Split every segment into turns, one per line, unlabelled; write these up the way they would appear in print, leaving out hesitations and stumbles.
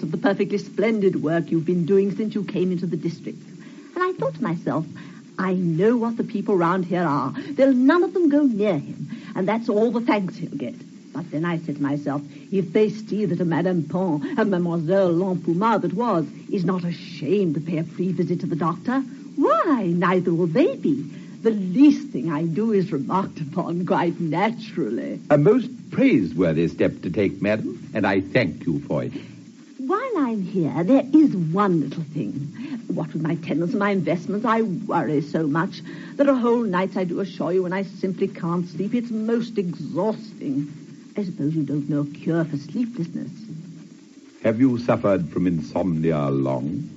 of the perfectly splendid work you've been doing since you came into the district. And I thought to myself, I know what the people round here are. There'll none of them go near him, and that's all the thanks he'll get. But then I said to myself, if they see that a Madame Pont, a Mademoiselle Lampoumard that was, is not ashamed to pay a free visit to the doctor, why, neither will they be. The least thing I do is remarked upon quite naturally.
A most praiseworthy step to take, madam, and I thank you for it.
While I'm here, there is one little thing. What with my tenants and my investments, I worry so much. There are whole nights, I do assure you, when I simply can't sleep. It's most exhausting. I suppose you don't know a cure for sleeplessness.
Have you suffered from insomnia long?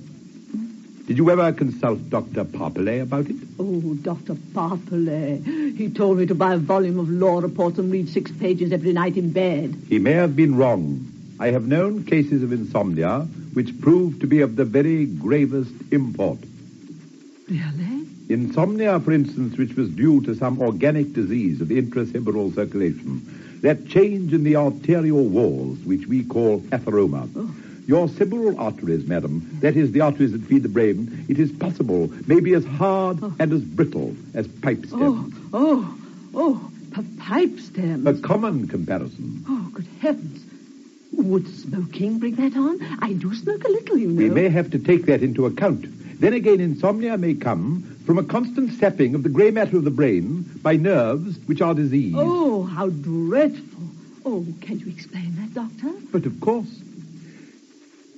Did you ever consult Dr. Parpellet about it?
Oh, Dr. Parpellet. He told me to buy a volume of law reports and read 6 pages every night in bed.
He may have been wrong. I have known cases of insomnia which proved to be of the very gravest import.
Really?
Insomnia, for instance, which was due to some organic disease of the intracerebral circulation. That change in the arterial walls, which we call atheroma.
Oh.
Your cerebral arteries, madam, that is, the arteries that feed the brain, it is possible, may be as hard and as brittle as pipe stems.
Pipe stems.
A common comparison.
Oh, good heavens. Would smoking bring that on? I do smoke a little, you know.
We may have to take that into account. Then again, insomnia may come from a constant sapping of the grey matter of the brain by nerves which are diseased.
Oh, how dreadful. Oh, can you explain that, Doctor?
But of course.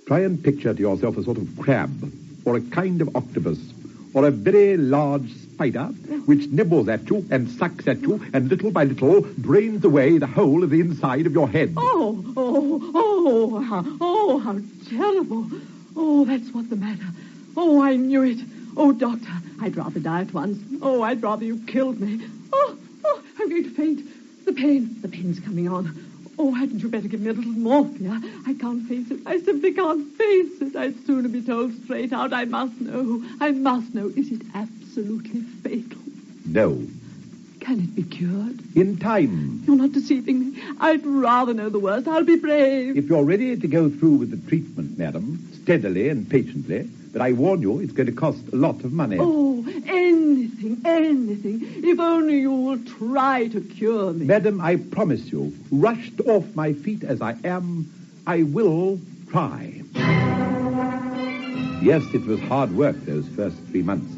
Try and picture to yourself a sort of crab, or a kind of octopus, or a very large spider, which nibbles at you and sucks at you, and little by little drains away the whole of the inside of your head.
How terrible. Oh, that's what's the matter. Oh, I knew it. Oh, Doctor, I'd rather die at once. Oh, I'd rather you killed me. Oh, I'm going to faint. The pain's coming on. Oh, hadn't you better give me a little morphia? I can't face it. I simply can't face it. I'd sooner be told straight out. I must know. Is it absolutely fatal?
No.
Can it be cured?
In time.
You're not deceiving me. I'd rather know the worst. I'll be brave.
If you're ready to go through with the treatment, madam, steadily and patiently, but I warn you, it's going to cost a lot of money.
Oh, anything. If only you will try to cure me.
Madam, I promise you, rushed off my feet as I am, I will try. Yes, it was hard work those first 3 months.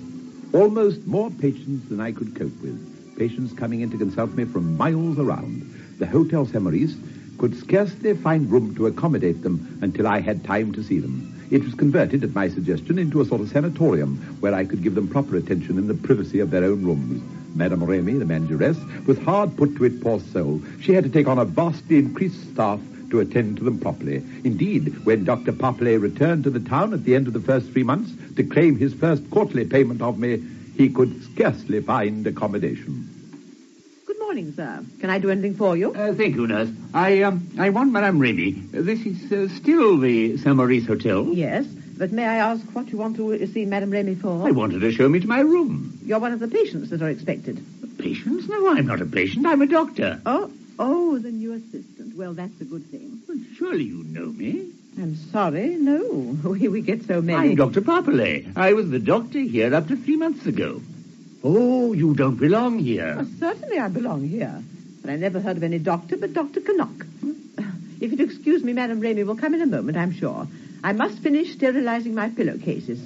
Almost more patients than I could cope with. Patients coming in to consult me from miles around. The Hotel Saint-Maurice could scarcely find room to accommodate them until I had time to see them. It was converted, at my suggestion, into a sort of sanatorium where I could give them proper attention in the privacy of their own rooms. Madame Remy, the manageress, was hard put to it, poor soul. She had to take on a vastly increased staff to attend to them properly. Indeed, when Dr. Parpellet returned to the town at the end of the first 3 months to claim his first quarterly payment of me, he could scarcely find accommodation.
Good morning, sir. Can I do anything for you?
Thank you, nurse. I want Madame Remy. This is still the Saint-Maurice Hotel?
Yes, but may I ask what you want to see Madame Remy for?
I wanted to show me to my room.
You're one of the patients that are expected.
Patients? No, I'm not a patient. I'm a doctor.
Oh, the new assistant. Well, that's a good thing.
Well, surely you know me.
I'm sorry, no. We get so many.
I'm Dr. Parpellet. I was the doctor here up to 3 months ago. Oh, you don't belong here.
Well, certainly I belong here. But I never heard of any doctor but Dr. Knock. If you'd excuse me, Madame Remy will come in a moment, I'm sure. I must finish sterilizing my pillowcases.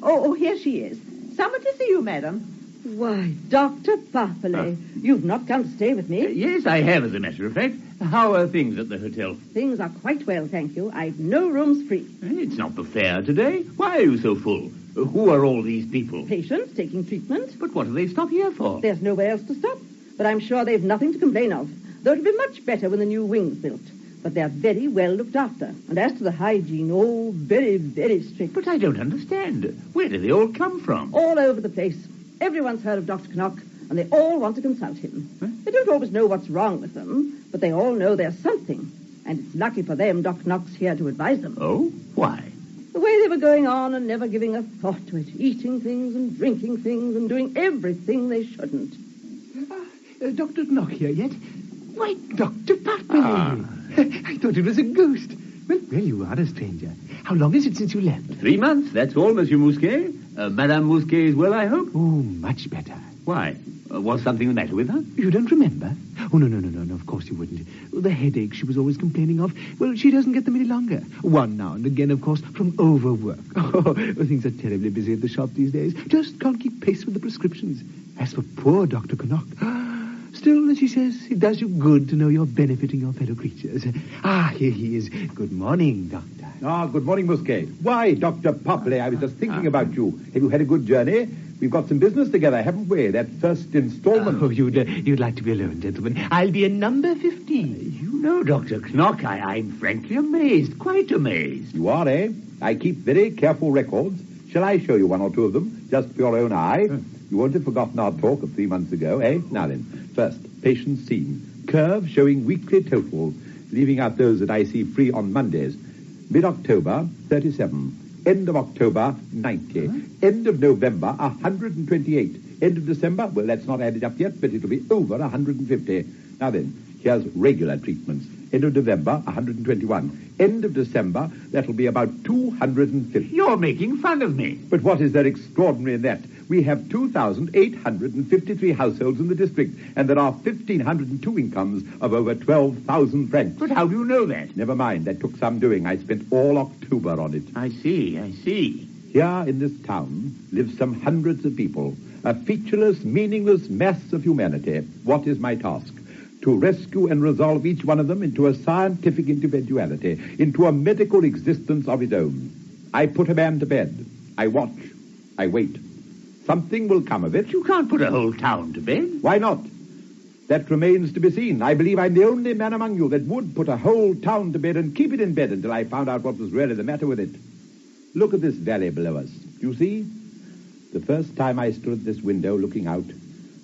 Oh, here she is. Someone to see you, madam. Why, Dr. Parpellet, you've not come to stay with me.
Yes, I have, as a matter of fact. How are things at the hotel?
Things are quite well, thank you. I've no rooms free.
It's not the fair today. Why are you so full? Who are all these people?
Patients taking treatment.
But what do they stop here for?
There's nowhere else to stop. But I'm sure they've nothing to complain of. Though it'll be much better when the new wing's built. But they're very well looked after. And as to the hygiene, very, very strict.
But I don't understand. Where do they all come from?
All over the place. Everyone's heard of Dr. Knock, and they all want to consult him.
Huh?
They don't always know what's wrong with them, but they all know there's something. And it's lucky for them Dr. Knock's here to advise them.
Oh? Why?
The way they were going on and never giving a thought to it. Eating things and drinking things and doing everything they shouldn't.
Dr. Knock here yet? Why, Dr. Parpellet. I thought it was a ghost. Well, you are a stranger. How long is it since you left?
3 months, that's all, Monsieur Mousquet. Madame Mousquet is well, I hope?
Oh, much better.
Why? Was something the matter with her?
You don't remember? Oh, no, of course you wouldn't. The headache she was always complaining of, well, she doesn't get them any longer. One now and again, of course, from overwork. Oh, things are terribly busy at the shop these days. Just can't keep pace with the prescriptions. As for poor Dr. Knock, still, as she says, it does you good to know you're benefiting your fellow creatures. Here he is. Good morning, Doctor.
Good morning, Mousquet. Why, Dr. Popley, I was just thinking about you. Have you had a good journey? We've got some business together, haven't we? That first installment.
Oh, you'd like to be alone, gentlemen. I'll be in number 15.
You know, Dr. Knock, I'm frankly amazed, quite amazed.
You are, eh? I keep very careful records. Shall I show you one or two of them, just for your own eye? You won't have forgotten our talk of 3 months ago, eh? Now then, first, patient seen. Curve showing weekly totals, leaving out those that I see free on Mondays. Mid-October, 37. End of October, 90. End of November, 128. End of December, well, that's not added up yet, but it'll be over 150. Now then, here's regular treatments. End of November, 121. End of December, that'll be about 250.
You're making fun of me.
But what is there extraordinary in that? We have 2,853 households in the district, and there are 1,502 incomes of over 12,000 francs.
But how do you know that?
Never mind, that took some doing. I spent all October on it.
I see.
Here in this town live some hundreds of people, a featureless, meaningless mass of humanity. What is my task? To rescue and resolve each one of them into a scientific individuality, into a medical existence of its own. I put a man to bed. I watch. I wait. Something will come of it.
You can't put a whole town to bed.
Why not? That remains to be seen. I believe I'm the only man among you that would put a whole town to bed and keep it in bed until I found out what was really the matter with it. Look at this valley below us. You see? The first time I stood at this window looking out,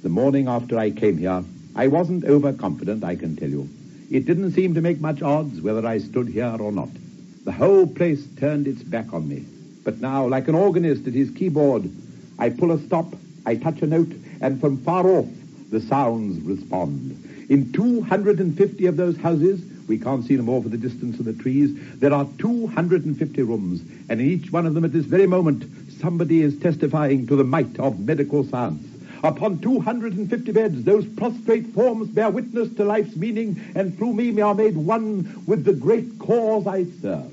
the morning after I came here, I wasn't overconfident, I can tell you. It didn't seem to make much odds whether I stood here or not. The whole place turned its back on me. But now, like an organist at his keyboard, I pull a stop, I touch a note, and from far off, the sounds respond. In 250 of those houses, we can't see them all for the distance of the trees, there are 250 rooms, and in each one of them at this very moment, somebody is testifying to the might of medical science. Upon 250 beds, those prostrate forms bear witness to life's meaning, and through me are made one with the great cause I serve.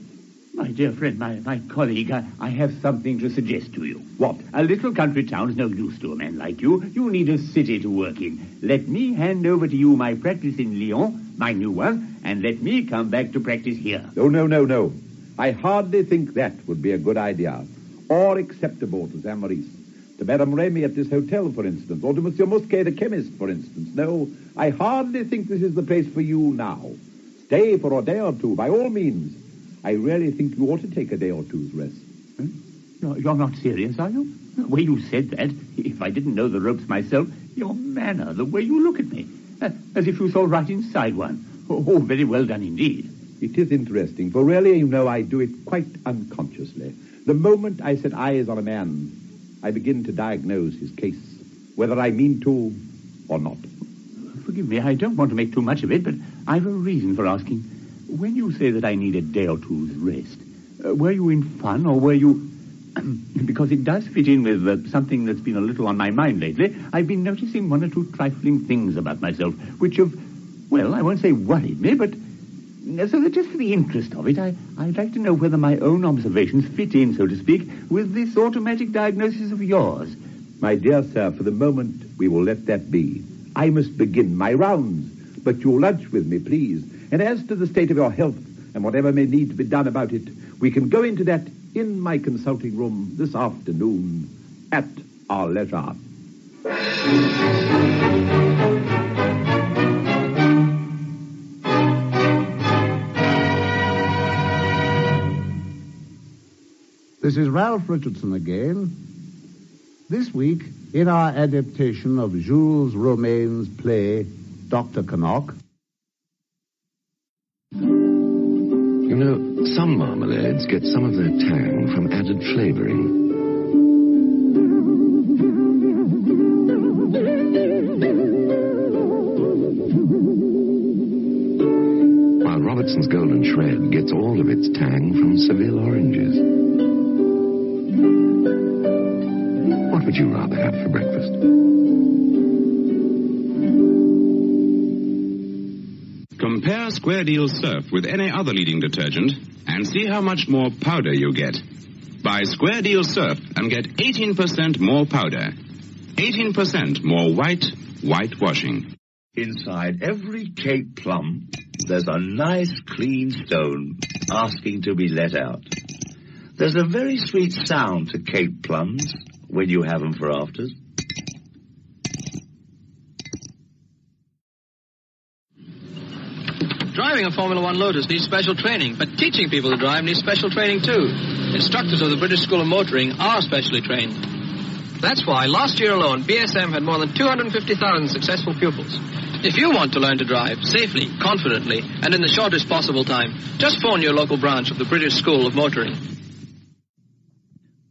My dear friend, my colleague, I have something to suggest to you.
What?
A little country town is no use to a man like you. You need a city to work in. Let me hand over to you my practice in Lyon, my new one, and let me come back to practice here.
Oh, no. I hardly think that would be a good idea, or acceptable to Saint Maurice. To Madame Remy at this hotel, for instance, or to Monsieur Mousquet, the chemist, for instance. No, I hardly think this is the place for you now. Stay for a day or two, by all means. I really think you ought to take a day or two's rest.
You're not serious, are you? The way you said that, if I didn't know the ropes myself, your manner, the way you look at me, as if you saw right inside one. Oh, very well done indeed.
It is interesting, for really, you know, I do it quite unconsciously. The moment I set eyes on a man, I begin to diagnose his case, whether I mean to or not.
Forgive me, I don't want to make too much of it, but I've a reason for asking. When you say that I need a day or two's rest, were you in fun or were you... because it does fit in with something that's been a little on my mind lately. I've been noticing one or two trifling things about myself, which have, well, I won't say worried me, but... So that just for the interest of it, I'd like to know whether my own observations fit in, so to speak, with this automatic diagnosis of yours.
My dear sir, for the moment, we will let that be. I must begin my rounds, but you'll lunch with me, please. And as to the state of your health and whatever may need to be done about it, we can go into that in my consulting room this afternoon at our leisure.
This is Ralph Richardson again. This week, in our adaptation of Jules Romaine's play, Dr. Knock.
You know, some marmalades get some of their tang from added flavoring. While Robert Richardson's Golden Shred gets all of its tang from Seville oranges. What would you rather have for breakfast?
Compare Square Deal Surf with any other leading detergent and see how much more powder you get. Buy Square Deal Surf and get 18% more powder. 18% more whitewashing.
Inside every Cape plum, there's a nice clean stone asking to be let out. There's a very sweet sound to Cape plums when you have them for afters.
Driving a Formula One Lotus needs special training, but teaching people to drive needs special training too. Instructors of the British School of Motoring are specially trained. That's why last year alone, BSM had more than 250,000 successful pupils. If you want to learn to drive safely, confidently, and in the shortest possible time, just phone your local branch of the British School of Motoring.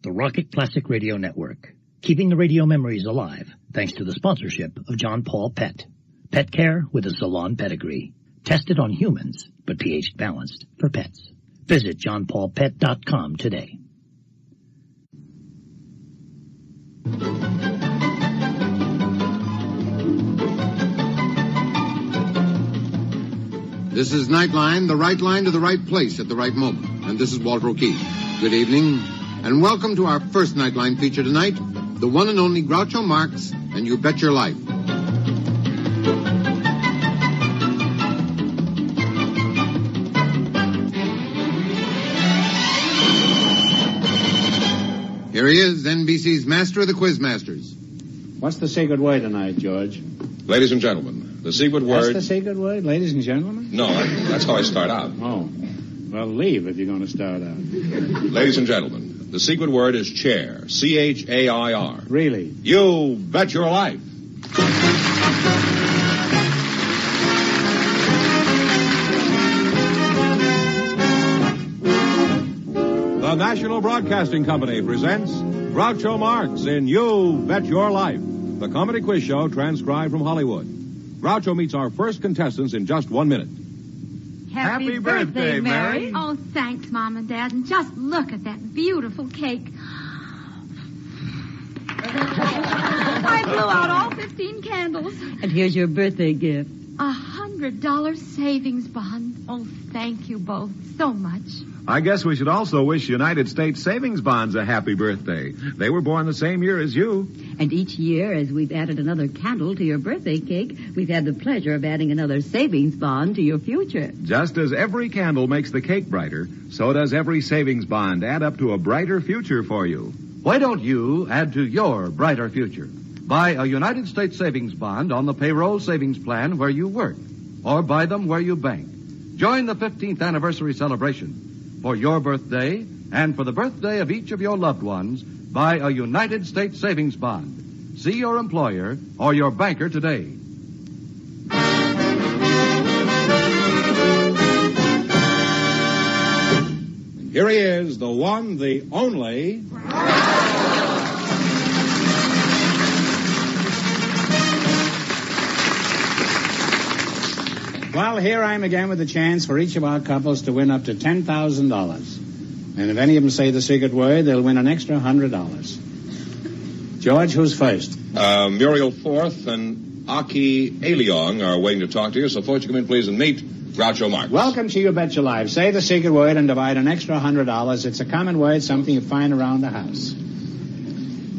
The Rocket Classic Radio Network, keeping the radio memories alive thanks to the sponsorship of John Paul Pet. Pet care with a salon pedigree. Tested on humans, but pH balanced for pets. Visit johnpaulpet.com today.
This is Nightline, the right line to the right place at the right moment. And this is Walter O'Keefe. Good evening, and welcome to our first Nightline feature tonight, the one and only Groucho Marx and You Bet Your Life. Here he is, NBC's master of the Quizmasters.
What's the secret word tonight, George?
Ladies and gentlemen, the secret word...
That's the secret word, ladies and gentlemen?
No, that's how I start out.
Oh. Well, leave if you're going to start out.
Ladies and gentlemen, the secret word is chair. C-H-A-I-R.
Really?
You bet your life.
The National Broadcasting Company presents Groucho Marx in You Bet Your Life, the comedy quiz show transcribed from Hollywood. Groucho meets our first contestants in just 1 minute.
Happy birthday, Mary. Oh, thanks, Mom and Dad. And just look at that beautiful cake. I blew out all 15 candles.
And here's your birthday gift.
$100 savings bond. Oh, thank you both so much.
I guess we should also wish United States Savings Bonds a happy birthday. They were born the same year as you.
And each year, as we've added another candle to your birthday cake, we've had the pleasure of adding another savings bond to your future.
Just as every candle makes the cake brighter, so does every savings bond add up to a brighter future for you.
Why don't you add to your brighter future? Buy a United States Savings Bond on the payroll savings plan where you work, or buy them where you bank. Join the 15th anniversary celebration. For your birthday and for the birthday of each of your loved ones, buy a United States Savings Bond. See your employer or your banker today.
Here he is, the one, the only...
Well, here I am again with a chance for each of our couples to win up to $10,000. And if any of them say the secret word, they'll win an extra $100. George, who's first?
Muriel Forth and Aki Aliong are waiting to talk to you, so folks, you come in, please, and meet Groucho Marx.
Welcome to You Bet Your Life. Say the secret word and divide an extra $100. It's a common word, something you find around the house.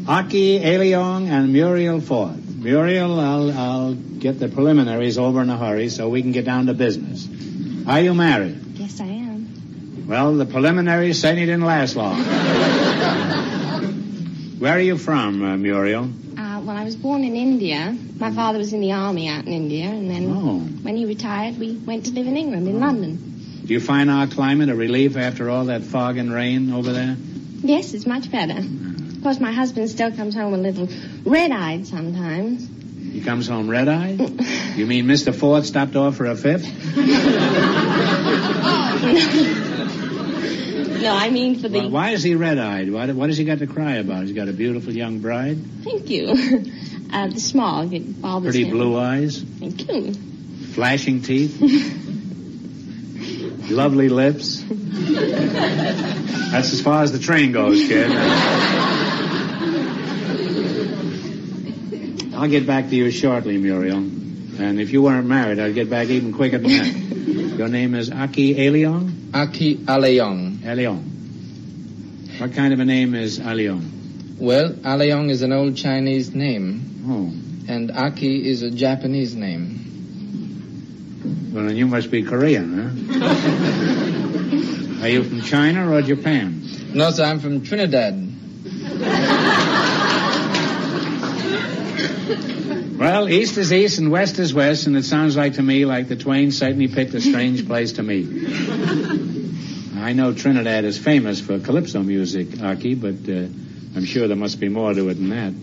Aki Aliong and Muriel Forth. Muriel, I'll get the preliminaries over in a hurry so we can get down to business. Are you married?
Yes, I am.
Well, the preliminaries certainly didn't last long. Where are you from, Muriel?
Well, I was born in India. My father was in the army out in India, and then when he retired, we went to live in England, in London.
Do you find our climate a relief after all that fog and rain over there?
Yes, it's much better. Of course, my husband still comes home a little red-eyed sometimes.
He comes home red-eyed? You mean Mr. Ford stopped off for a fifth?
No, I mean for the...
Well, why is he red-eyed? What has he got to cry about? He's got a beautiful young bride?
Thank you. The smog. It bothers
Pretty
him.
blue eyes?
Thank you.
Flashing teeth? Lovely lips. That's as far as the train goes, kid. I'll get back to you shortly, Muriel. And if you weren't married, I'd get back even quicker than that. Your name is Aki Aleong?
Aki Aleong.
Aleong. What kind of a name is Aleong?
Well, Aleong is an old Chinese name.
Oh.
And Aki is a Japanese name.
Well, then you must be Korean, huh? Are you from China or Japan?
No, sir, I'm from Trinidad.
Well, east is east and west is west, and it sounds like to me like the twain certainly picked a strange place to meet. I know Trinidad is famous for calypso music, Aki, but I'm sure there must be more to it than that.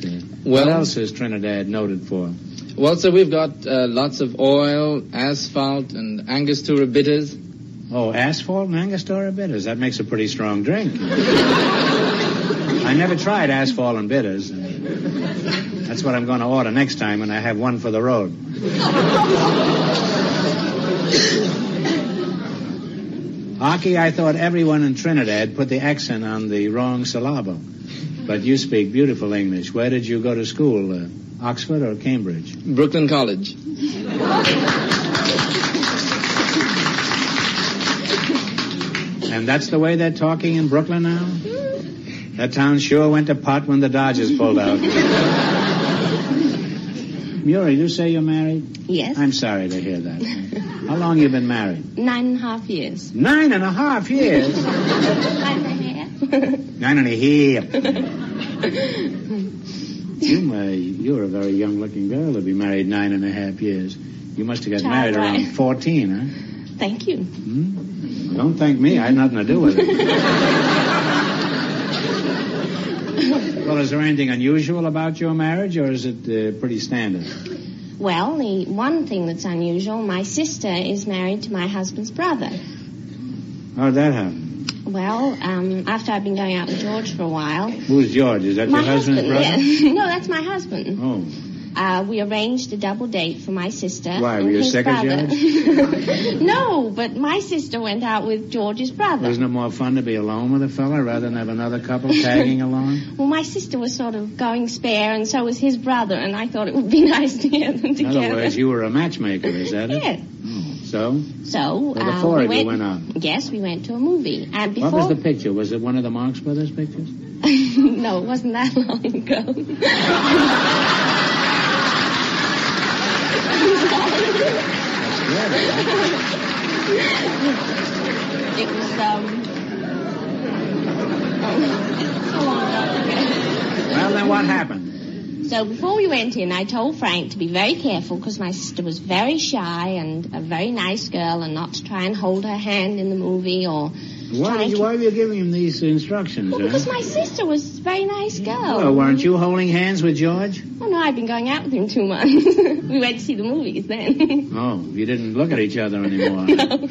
What else is Trinidad noted for?
Well, sir, we've got lots of oil, asphalt, and Angostura bitters.
Oh, asphalt and Angostura bitters. That makes a pretty strong drink. I never tried asphalt and bitters. That's what I'm going to order next time when I have one for the road. Aki, I thought everyone in Trinidad put the accent on the wrong syllable. But you speak beautiful English. Where did you go to school? Oxford or Cambridge?
Brooklyn College.
And that's the way they're talking in Brooklyn now? That town sure went to pot when the Dodgers pulled out. Muriel, you say you're married?
Yes.
I'm sorry to hear that. How long you been married?
9.5 years.
9.5 years?
9.5.
9.5. You're a very young-looking girl to be married 9.5 years. You must have got married around 14, huh?
Thank you.
Don't thank me. I had nothing to do with it. Well, is there anything unusual about your marriage, or is it pretty standard?
Well, the one thing that's unusual, my sister is married to my husband's brother.
How'd that happen?
Well, after I've been going out with George for a while...
Who's George? Is that your husband's brother?
Yeah. No, that's my husband.
Oh.
We arranged a double date for my sister.
Why, were you sick of George?
No, but my sister went out with George's brother.
Isn't it more fun to be alone with a fella rather than have another couple tagging along?
Well, my sister was sort of going spare, and so was his brother, and I thought it would be nice to get them together.
In other words, you were a matchmaker, is that it?
Yeah.
So?
So,
the four of you went out.
Yes, we went to a movie. And before...
What was the picture? Was it one of the Marx Brothers pictures?
No, it wasn't that long ago. It was,
Well, then what happened?
So before we went in, I told Frank to be very careful because my sister was very shy and a very nice girl and not to try and hold her hand in the movie or...
Why were you giving him these instructions?
Well, because my sister was a very nice girl.
Well, weren't you holding hands with George?
Oh, no, I'd been going out with him 2 months. We went to see the movies then.
Oh, you didn't look at each other anymore.
No.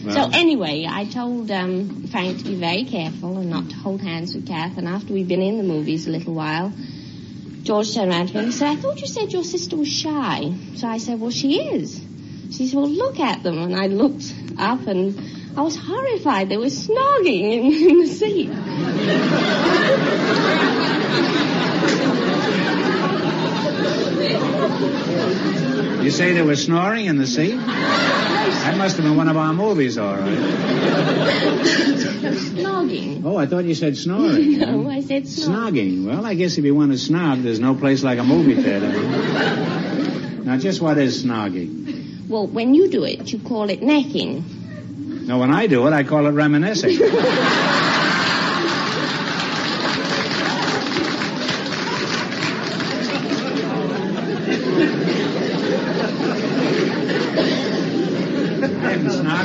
Well.
So anyway, I told Frank to be very careful and not to hold hands with Kath. And after we'd been in the movies a little while, George turned around to me and said, I thought you said your sister was shy. So I said, well, she is. She said, well, look at them. And I looked up and I was horrified. They were snogging in the seat.
You say they were snoring in the seat? That must have been one of our movies, all right.
Snogging.
Oh, I thought you said snoring.
No, I said
snogging. Well, I guess if you want to snog, there's no place like a movie theater. Now, just what is snogging?
Well, when you do it, you call it necking.
No, when I do it, I call it reminiscing.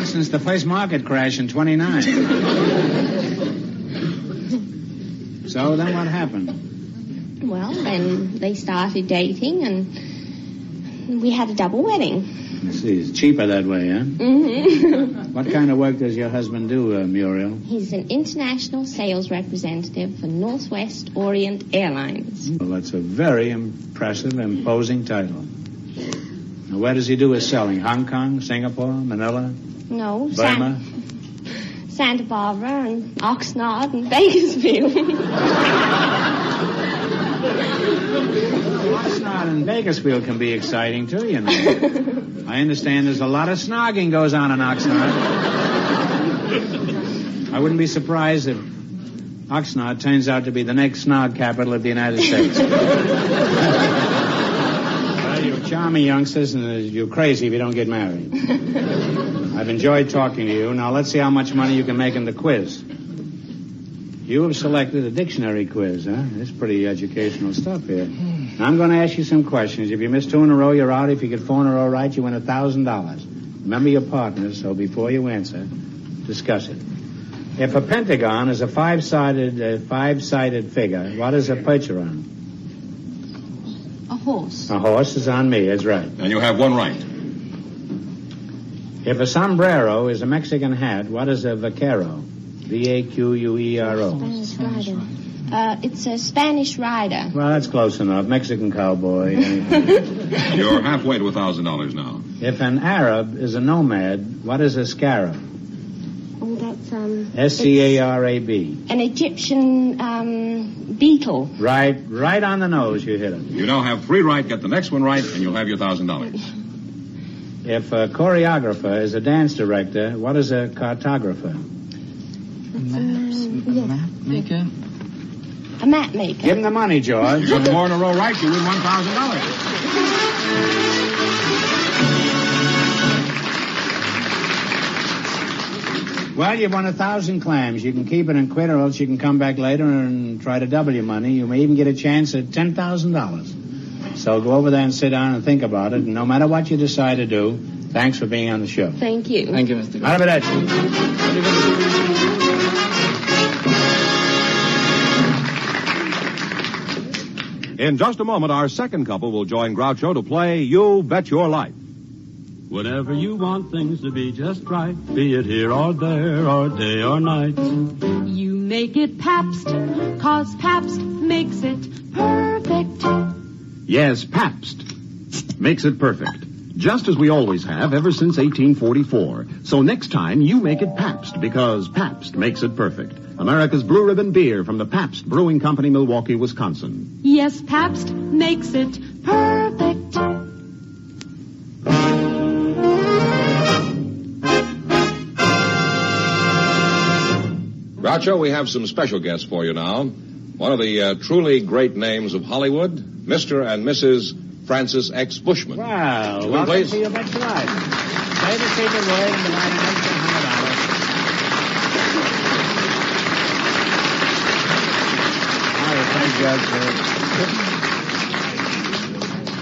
Since the first market crash in 29. So then what happened?
Well, then they started dating and we had a double wedding.
I see, it's cheaper that way, huh? Mm-hmm. What kind of work does your husband do, Muriel?
He's an international sales representative for Northwest Orient Airlines.
Well, that's a very impressive, imposing title. Now, where does he do his selling? Hong Kong, Singapore, Manila?
No.
Burma?
Santa Barbara and Oxnard and Bakersfield.
Oxnard and Bakersfield can be exciting, too, you know. I understand there's a lot of snogging goes on in Oxnard. I wouldn't be surprised if Oxnard turns out to be the next snog capital of the United States. Well, you're charming youngsters, and you're crazy if you don't get married. I've enjoyed talking to you. Now, let's see how much money you can make in the quiz. You have selected a dictionary quiz, huh? It's pretty educational stuff here. Now, I'm going to ask you some questions. If you miss 2 in a row, you're out. If you get 4 in a row right, you win $1,000. Remember your partners, so before you answer, discuss it. If a pentagon is a five-sided figure, what is a picture on?
A horse.
A horse is on me, that's right.
And you have 1 right.
If a sombrero is a Mexican hat, what is a vaquero? V-A-Q-U-E-R-O.
Spanish rider. It's a Spanish rider.
Well, that's close enough. Mexican cowboy.
You're halfway to $1,000 now.
If an Arab is a nomad, what is a scarab?
Oh, that's,
S-C-A-R-A-B.
An Egyptian, beetle.
Right on the nose, you hit it.
You now have 3 right. Get the next one right, and you'll have your $1,000.
If a choreographer is a dance director, what is a cartographer?
Map
maker.
A map maker.
Give him the money, George.
You get 4 in a row right, you win $1,000.
Well, you've won 1,000 clams. You can keep it and quit, or else you can come back later and try to double your money. You may even get a chance at $10,000. So go over there and sit down and think about it. And no matter what you decide to do, thanks for being on the show.
Thank you.
Thank you, Mr.
Arrivederci.
In just a moment, our second couple will join Groucho to play You Bet Your Life.
Whenever you want things to be just right, be it here or there or day or night,
You make it Pabst, 'cause Pabst makes it perfect.
Yes, Pabst makes it perfect. Just as we always have ever since 1844. So next time, you make it Pabst, because Pabst makes it perfect. America's Blue Ribbon beer from the Pabst Brewing Company, Milwaukee, Wisconsin.
Yes, Pabst makes it perfect.
Groucho, we have some special guests for you now. One of the truly great names of Hollywood, Mr. and Mrs. Francis X. Bushman.
Wow.
Would you
Welcome
please?
to Your Bet Your Life. Say the secret word and divide an extra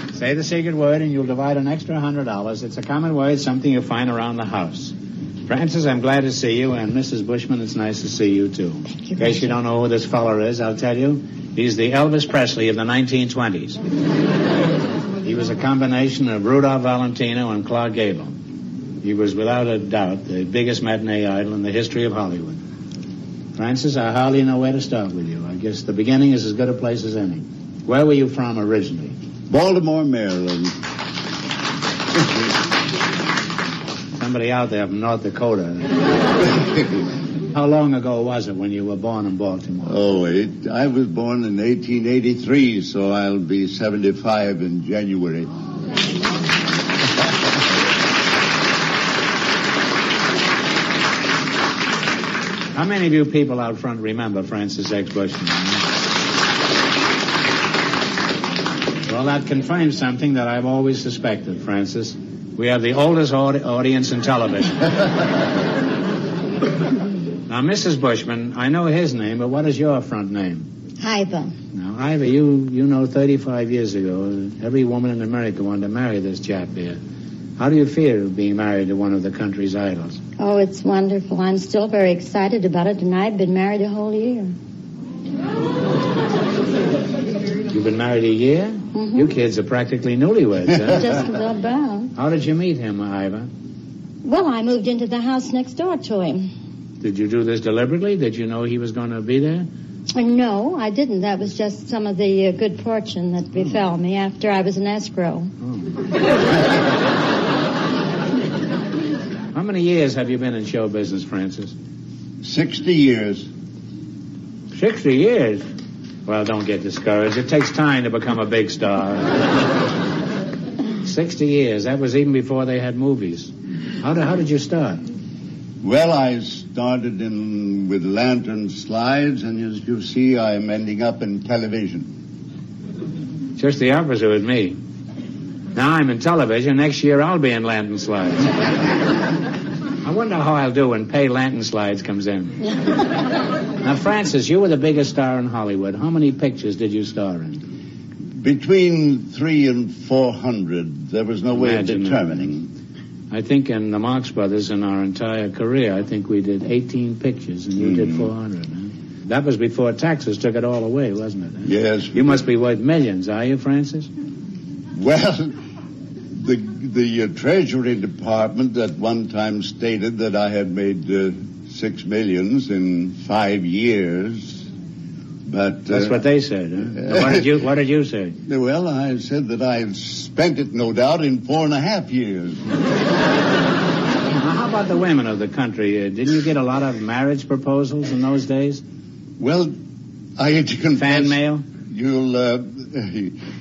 $100. Say the secret word and you'll divide an extra $100. It's a common word, something you find around the house. Francis, I'm glad to see you, and Mrs. Bushman, it's nice to see you, too.
Thank you.
In case you don't know who this feller is, I'll tell you. He's the Elvis Presley of the 1920s. He was a combination of Rudolph Valentino and Clark Gable. He was, without a doubt, the biggest matinee idol in the history of Hollywood. Francis, I hardly know where to start with you. I guess the beginning is as good a place as any. Where were you from originally?
Baltimore, Maryland.
Somebody out there from North Dakota. How long ago was it when you were born in Baltimore?
I was born in 1883, so I'll be 75 in January.
How many of you people out front remember Francis X. Bushman? Well, that confirms something that I've always suspected, Francis. We have the oldest audience in television. Now, Mrs. Bushman, I know his name, but what is your front name?
Iva.
Now, Iva, you know 35 years ago, every woman in America wanted to marry this chap here. How do you feel being married to one of the country's idols?
Oh, it's wonderful. I'm still very excited about it, and I've been married a whole year.
You've been married a year? Mm-hmm. You kids are practically newlyweds, huh?
Just about.
How did you meet him, Iva?
Well, I moved into the house next door to him.
Did you do this deliberately? Did you know he was going to be there?
No, I didn't. That was just some of the good fortune that befell me after I was in escrow.
How many years have you been in show business, Francis?
60 years.
60 years? Well, don't get discouraged. It takes time to become a big star. 60 years. That was even before they had movies. How did you start?
Well, I started with lantern slides, and as you see, I'm ending up in television.
Just the opposite with me. Now I'm in television. Next year I'll be in lantern slides. I wonder how I'll do when Pay Lantern Slides comes in. Now, Francis, you were the biggest star in Hollywood. How many pictures did you star in?
Between 300 and 400. There was no way of determining.
I think in the Marx Brothers, in our entire career, I think we did 18 pictures, and you did 400. Huh? That was before taxes took it all away, wasn't it? Huh?
Yes.
You must be worth millions, are you, Francis?
Well, the Treasury Department at one time stated that I had made $6 million in 5 years. But
that's what they said, huh? What did you say?
Well, I said that I spent it, no doubt, in 4.5 years.
Now, how about the women of the country? Didn't you get a lot of marriage proposals in those days?
Well, I had to confess.
Fan mail?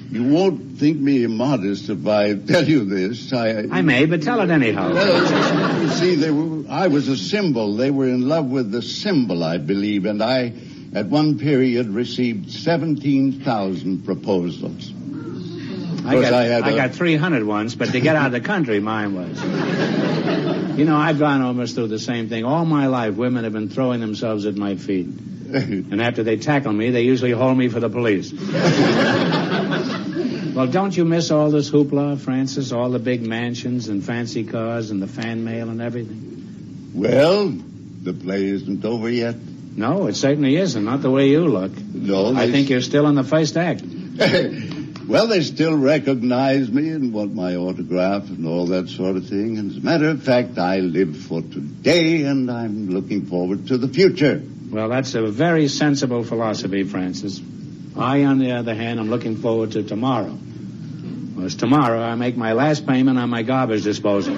You won't think me immodest if I tell you this.
I may, but tell it anyhow.
Well, you see, I was a symbol. They were in love with the symbol, I believe, and I, at one period, received 17,000 proposals.
I got 300 once, but to get out of the country, mine was. You know, I've gone almost through the same thing. All my life, women have been throwing themselves at my feet. And after they tackle me, they usually hold me for the police. Well, don't you miss all this hoopla, Francis? All the big mansions and fancy cars and the fan mail and everything?
Well, the play isn't over yet.
No, it certainly isn't. Not the way you look.
No.
I think you're still in the first act.
Well, they still recognize me and want my autograph and all that sort of thing. And as a matter of fact, I live for today, and I'm looking forward to the future.
Well, that's a very sensible philosophy, Francis. I, on the other hand, am looking forward to tomorrow. Because tomorrow I make my last payment on my garbage disposal.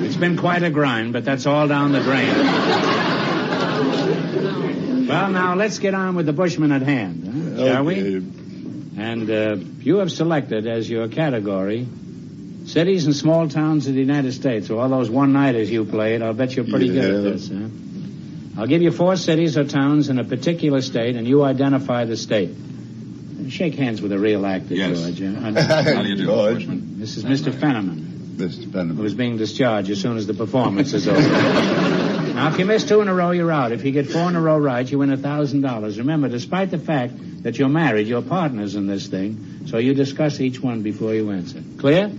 It's been quite a grind, but that's all down the drain. Well, now, let's get on with the Bushman at hand, shall we? And you have selected as your category cities and small towns of the United States. So all those one-nighters you played, I'll bet you're pretty good at this, huh? I'll give you 4 cities or towns in a particular state, and you identify the state. Shake hands with a real actor,
yes.
George.
How do you do, Bushman?
This is Mr. Fenneman.
Mr. Fenneman.
Who's being discharged as soon as the performance is over. Now, if you miss 2 in a row, you're out. If you get 4 in a row right, you win $1,000. Remember, despite the fact that you're married, you're partners in this thing, so you discuss each one before you answer. Clear?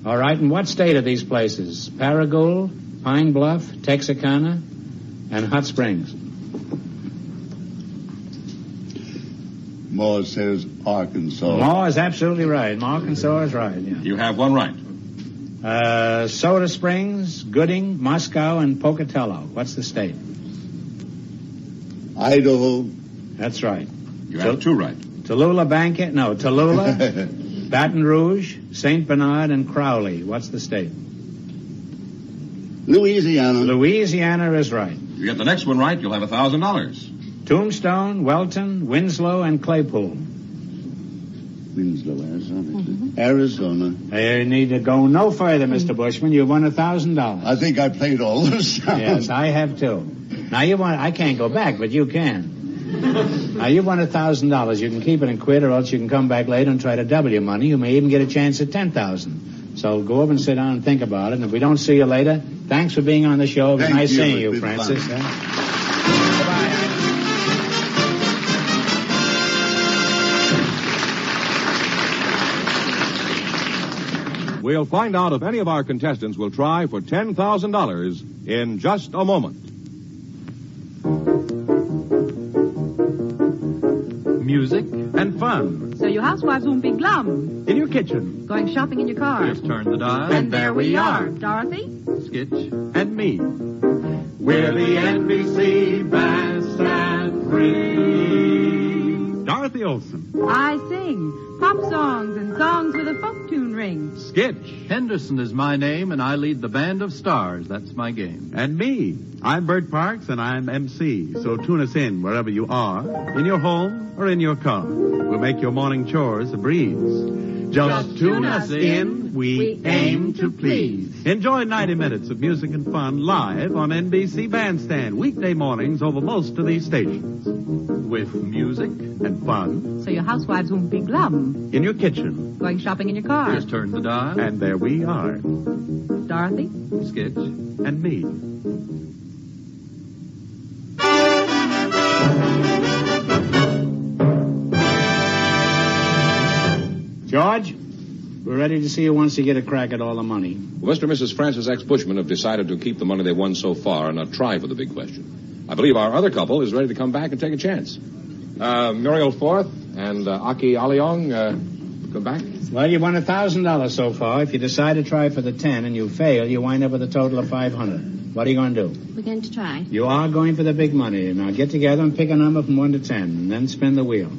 All right, and what state are these places? Paragould, Pine Bluff, Texarkana, and Hot Springs.
Moore says Arkansas.
Moore is absolutely right. Arkansas is right, yeah.
You have one right.
Soda Springs, Gooding, Moscow, and Pocatello. What's the state?
Idaho.
That's right.
You have 2 right.
Tallulah, Baton Rouge, St. Bernard, and Crowley. What's the state?
Louisiana.
Louisiana is right.
If you get the next one right, you'll have $1,000.
Tombstone, Welton, Winslow, and Claypool.
Winslow, Arizona. Arizona.
You need to go no further, Mr. Bushman. You won $1,000.
I think I played all those sounds.
Yes, I have too. Now I can't go back, but you can. Now you won $1,000. You can keep it in quid, or else you can come back later and try to double your money. You may even get a chance at $10,000. So go over and sit down and think about it. And if we don't see you later, thanks for being on the show. It was nice seeing you, Francis.
We'll find out if any of our contestants will try for $10,000 in just a moment.
Music and fun.
So you housewives won't be glum.
In your kitchen.
Going shopping in your car.
Just turn the dial.
And there we are. Dorothy,
Skitch, and me.
We're the NBC Best and Free.
Dorothy Olson.
I sing pop songs and songs with a folk tune ring. Darling.
Skitch. Henderson is my name, and I lead the band of stars. That's my game.
And me. I'm Bert Parks, and I'm MC. So tune us in wherever you are, in your home or in your car. We'll make your morning chores a breeze. Just tune us in. We aim to please. Enjoy 90 minutes of music and fun live on NBC Bandstand, weekday mornings over most of these stations. With music and fun.
So your housewives won't be glum.
In your kitchen.
Going shopping in your car.
Just turn the dial.
And there we are.
Dorothy.
Skitch.
And me.
George, we're ready to see you once you get a crack at all the money.
Well, Mr. and Mrs. Francis X. Bushman have decided to keep the money they won so far and not try for the big question. I believe our other couple is ready to come back and take a chance. Muriel Forth and Aki Aliong, come back.
Well, you won $1,000 so far. If you decide to try for the 10 and you fail, you wind up with a total of $500. What are you going to do?
We're going to try.
You are going for the big money. Now get together and pick a number from 1 to 10, and then spin the wheel.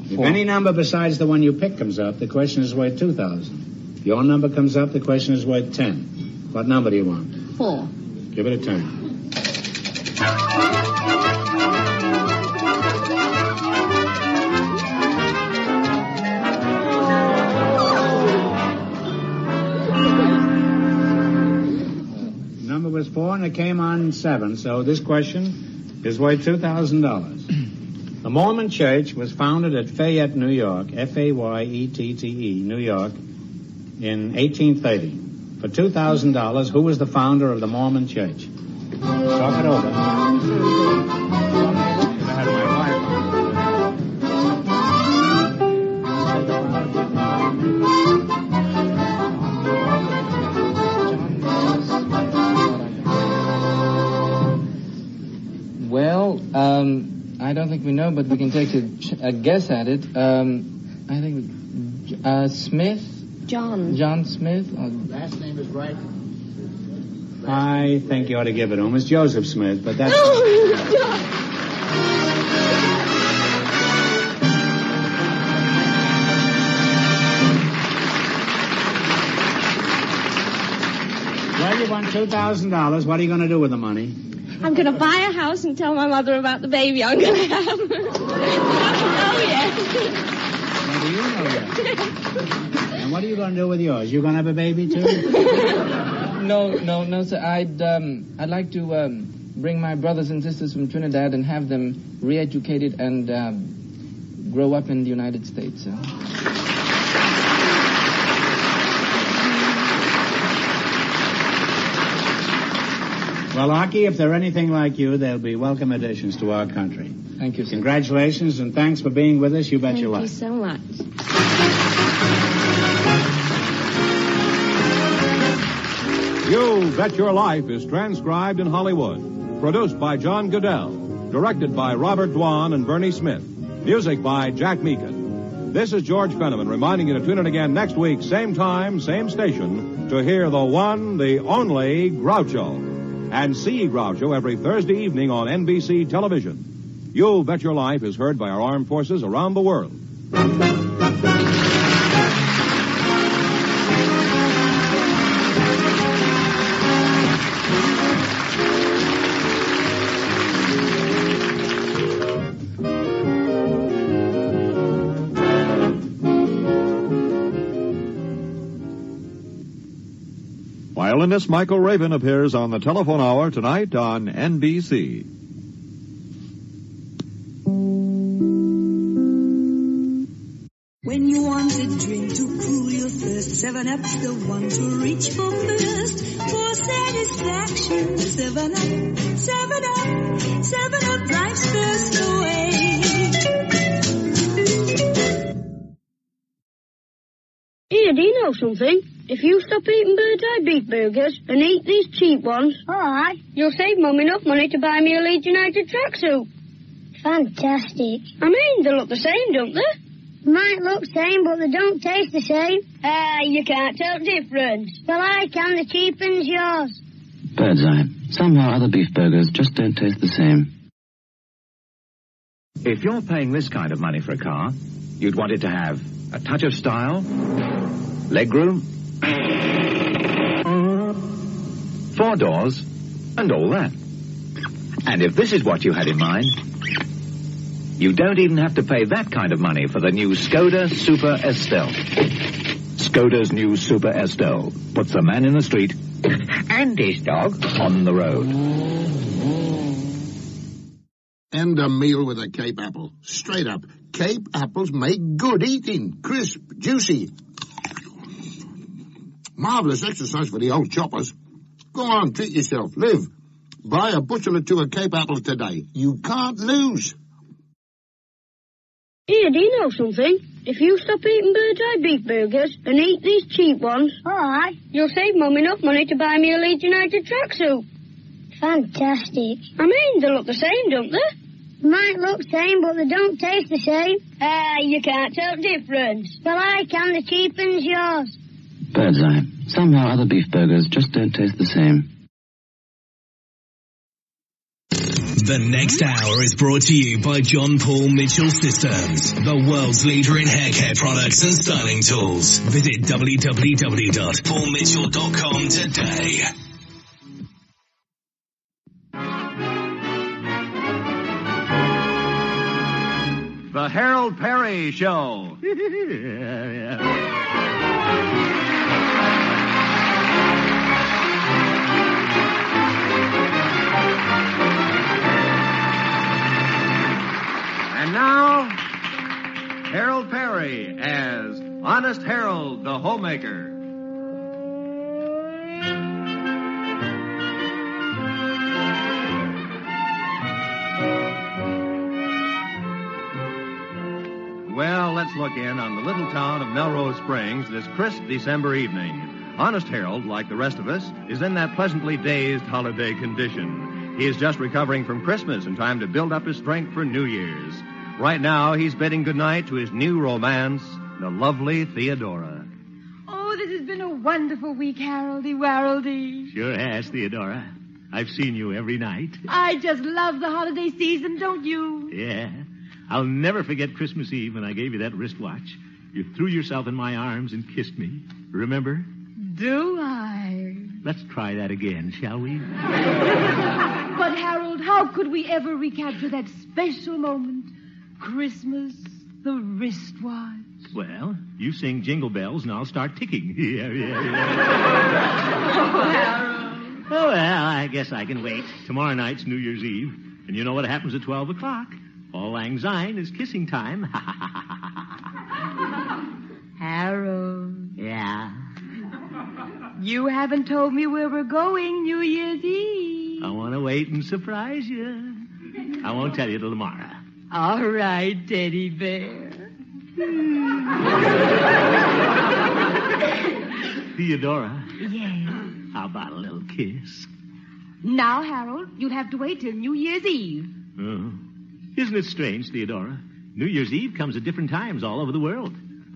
If any number besides the one you pick comes up, the question is worth $2,000. If your number comes up, the question is worth 10. What number do you want?
4.
Give it a turn. Number was 4 and it came on 7, so this question is worth $2,000. The Mormon Church was founded at Fayette, New York, Fayette, New York, in 1830. For $2,000, who was the founder of the Mormon Church? Talk it over.
Well, I don't think we know, but we can take a guess at it. I think Smith. John Smith.
Last name is right. I think you ought to give it to him. It's Joseph Smith, but that's... Well, you won $2,000. What are you going to do with the money?
I'm going to buy a house and tell my mother about the baby I'm going to have. I
What do you know yet? And what are you going to do with yours? You going to have a baby, too?
No, sir. I'd like to bring my brothers and sisters from Trinidad and have them re-educated and grow up in the United States, sir.
Well, Aki, if they're anything like you, they'll be welcome additions to our country.
Thank you, sir.
Congratulations, and thanks for being with us. You bet your life.
Thank you so much.
You Bet Your Life is transcribed in Hollywood. Produced by John Goodell. Directed by Robert Dwan and Bernie Smith. Music by Jack Meakin. This is George Fenneman reminding you to tune in again next week, same time, same station, to hear the one, the only Groucho. And see Groucho every Thursday evening on NBC television. You Bet Your Life is heard by our armed forces around the world.
Violinist Michael Raven appears on the telephone hour tonight on NBC.
When you want a drink to cool your thirst, 7-Up's the one to reach for first. For satisfaction, 7-Up, 7-Up, 7-Up drives thirst away.
Here, do you know something? If you stop eating Bird's Eye beef burgers and eat these cheap ones, all right, you'll save Mum enough money to buy me a Leeds United tracksuit.
Fantastic.
I mean, they look the same, don't they?
Might look same, but they don't taste the same.
You can't tell the difference.
Well, I can. The cheap one's yours.
Bird's Eye. Somehow other beef burgers just don't taste the same.
If you're paying this kind of money for a car, you'd want it to have a touch of style,
legroom, 4 doors, and all that. And if this is what you had in mind, you don't even have to pay that kind of money for the new Skoda Super Estelle. Skoda's new Super Estelle puts the man in the street and his dog on the road.
And a meal with a Cape apple. Straight up. Cape apples make good eating. Crisp, juicy. Marvelous exercise for the old choppers. Go on, treat yourself. Live. Buy a bushel or 2 of Cape apples today. You can't lose.
Here, do you know something? If you stop eating bird's eye beef burgers and eat these cheap ones,
Alright.
you'll save Mum enough money to buy me a Leeds United tracksuit.
Fantastic.
I mean, they look the same, don't they?
Might look same, but they don't taste the same.
You can't tell the difference.
Well, I can. The cheap one's yours.
Bird's eye. Somehow other beef burgers just don't taste the same.
The next hour is brought to you by John Paul Mitchell Systems, the world's leader in hair care products and styling tools. Visit www.paulmitchell.com today.
The Harold Perry Show. And now, Harold Perry as Honest Harold, the homemaker. Well, let's look in on the little town of Melrose Springs this crisp December evening. Honest Harold, like the rest of us, is in that pleasantly dazed holiday condition. He is just recovering from Christmas in time to build up his strength for New Year's. Right now, he's bidding goodnight to his new romance, the lovely Theodora.
Oh, this has been a wonderful week, Haroldy Waroldy.
Sure has, Theodora. I've seen you every night.
I just love the holiday season, don't you?
Yeah. I'll never forget Christmas Eve when I gave you that wristwatch. You threw yourself in my arms and kissed me. Remember?
Do I?
Let's try that again, shall we?
But, Harold, how could we ever recapture that special moment? Christmas, the wristwatch.
Well, you sing Jingle Bells and I'll start ticking. Yeah.
Oh, Harold.
Oh, well, I guess I can wait. Tomorrow night's New Year's Eve. And you know what happens at 12 o'clock? All Lang Syne is kissing time.
Harold.
Yeah.
You haven't told me where we're going New Year's Eve.
I want to wait and surprise you. I won't tell you till tomorrow.
All right, Teddy Bear.
Theodora.
Yes.
How about a little kiss?
Now, Harold, you'll have to wait till New Year's Eve.
Oh. Isn't it strange, Theodora? New Year's Eve comes at different times all over the world.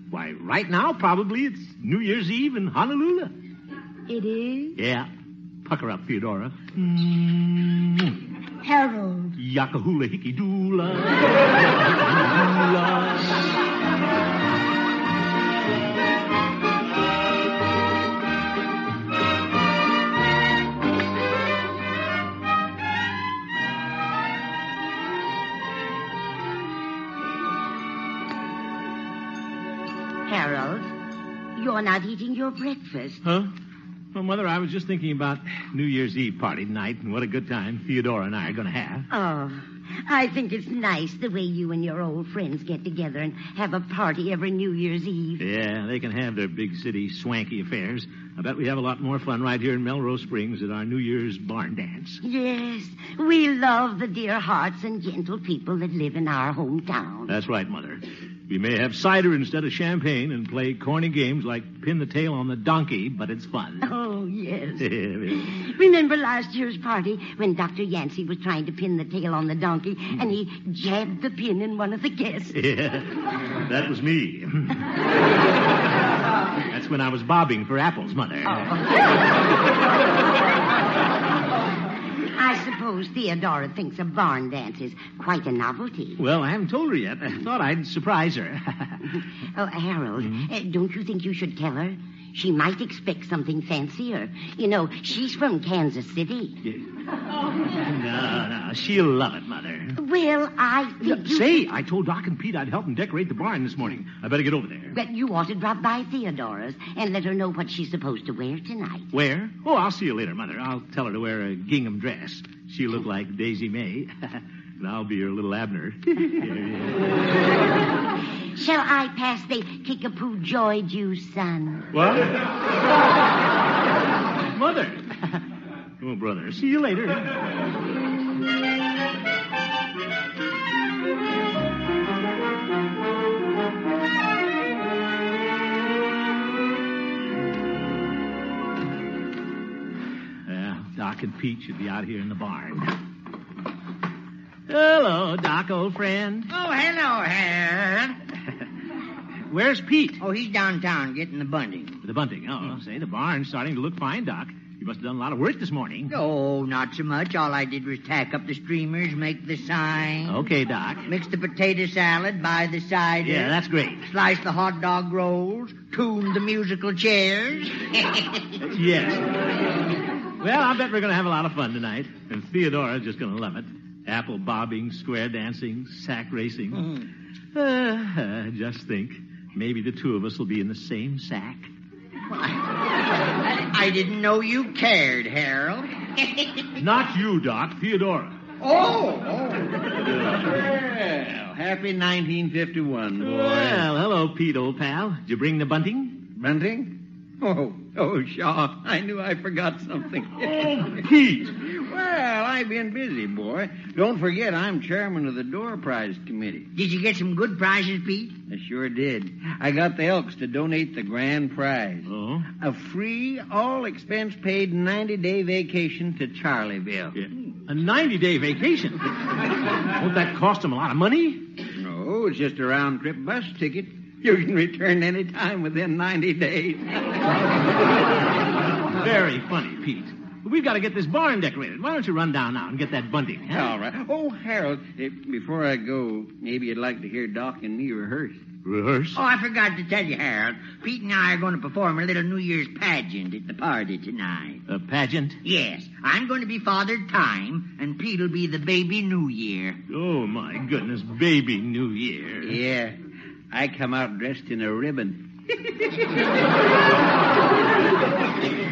Why, right now, probably it's New Year's Eve in Honolulu.
It is?
Yeah. Pucker up, Theodora.
Harold.
Yakahula hickey doola.
Harold, you're not eating your breakfast.
Huh? Well, Mother, I was just thinking about New Year's Eve party tonight and what a good time Theodora and I are going to have.
Oh, I think it's nice the way you and your old friends get together and have a party every New Year's Eve.
Yeah, they can have their big city swanky affairs. I bet we have a lot more fun right here in Melrose Springs at our New Year's barn dance.
Yes, we love the dear hearts and gentle people that live in our hometown.
That's right, Mother. We may have cider instead of champagne and play corny games like pin the tail on the donkey, but it's fun.
Oh, yes. Remember last year's party when Dr. Yancey was trying to pin the tail on the donkey and he jabbed the pin in one of the guests?
Yeah, that was me. That's when I was bobbing for apples, Mother.
I suppose suppose Theodora thinks a barn dance is quite a novelty.
Well, I haven't told her yet. I thought I'd surprise her.
Oh, Harold, don't you think you should tell her? She might expect something fancier. You know, she's from Kansas City.
No, she'll love it, Mother.
Well, I think
Say, I told Doc and Pete I'd help them decorate the barn this morning. I better get over there.
But you ought to drop by Theodora's and let her know what she's supposed to wear tonight.
Where? Oh, I'll see you later, Mother. I'll tell her to wear a gingham dress. She'll look like Daisy May. And I'll be her little Abner.
Shall I pass the Kickapoo Joy Juice, son?
What? Mother. Oh, brother. See you later. Doc and Pete should be out here in the barn. Hello, Doc, old friend.
Oh, hello, Harold.
Where's Pete?
Oh, he's downtown getting the bunting.
The bunting? Oh, say, the barn's starting to look fine, Doc. You must have done a lot of work this morning.
Oh, not so much. All I did was tack up the streamers, make the sign.
Okay, Doc.
Mix the potato salad, buy the cider.
Yeah, that's great.
Slice the hot dog rolls, tune the musical chairs.
Yes. Well, I bet we're going to have a lot of fun tonight. And Theodora's just going to love it. Apple bobbing, square dancing, sack racing. Just think. Maybe the two of us will be in the same sack.
I didn't know you cared, Harold.
Not you, Doc. Theodora.
Oh.
Well, happy 1951, boy.
Well, hello, Pete, old pal. Did you bring the bunting?
Bunting? Oh, Shaw, I knew I forgot something.
Oh, Pete.
Well, I've been busy, boy. Don't forget, I'm chairman of the door prize committee.
Did you get some good prizes, Pete?
I sure did. I got the Elks to donate the grand prize.
Oh?
A free, all-expense-paid 90-day vacation to Charlieville.
Yeah. A 90-day vacation? Won't that cost them a lot of money?
No, it's just a round-trip bus ticket. You can return any time within 90 days.
Very funny, Pete. We've got to get this barn decorated. Why don't you run down now and get that bunting? Huh?
All right. Oh, Harold, before I go, maybe you'd like to hear Doc and me rehearse.
Rehearse?
Oh, I forgot to tell you, Harold. Pete and I are going to perform a little New Year's pageant at the party tonight.
A pageant?
Yes. I'm going to be Father Time, and Pete'll be the baby New Year.
Oh, my goodness. Baby New Year.
Yeah. I come out dressed in a ribbon.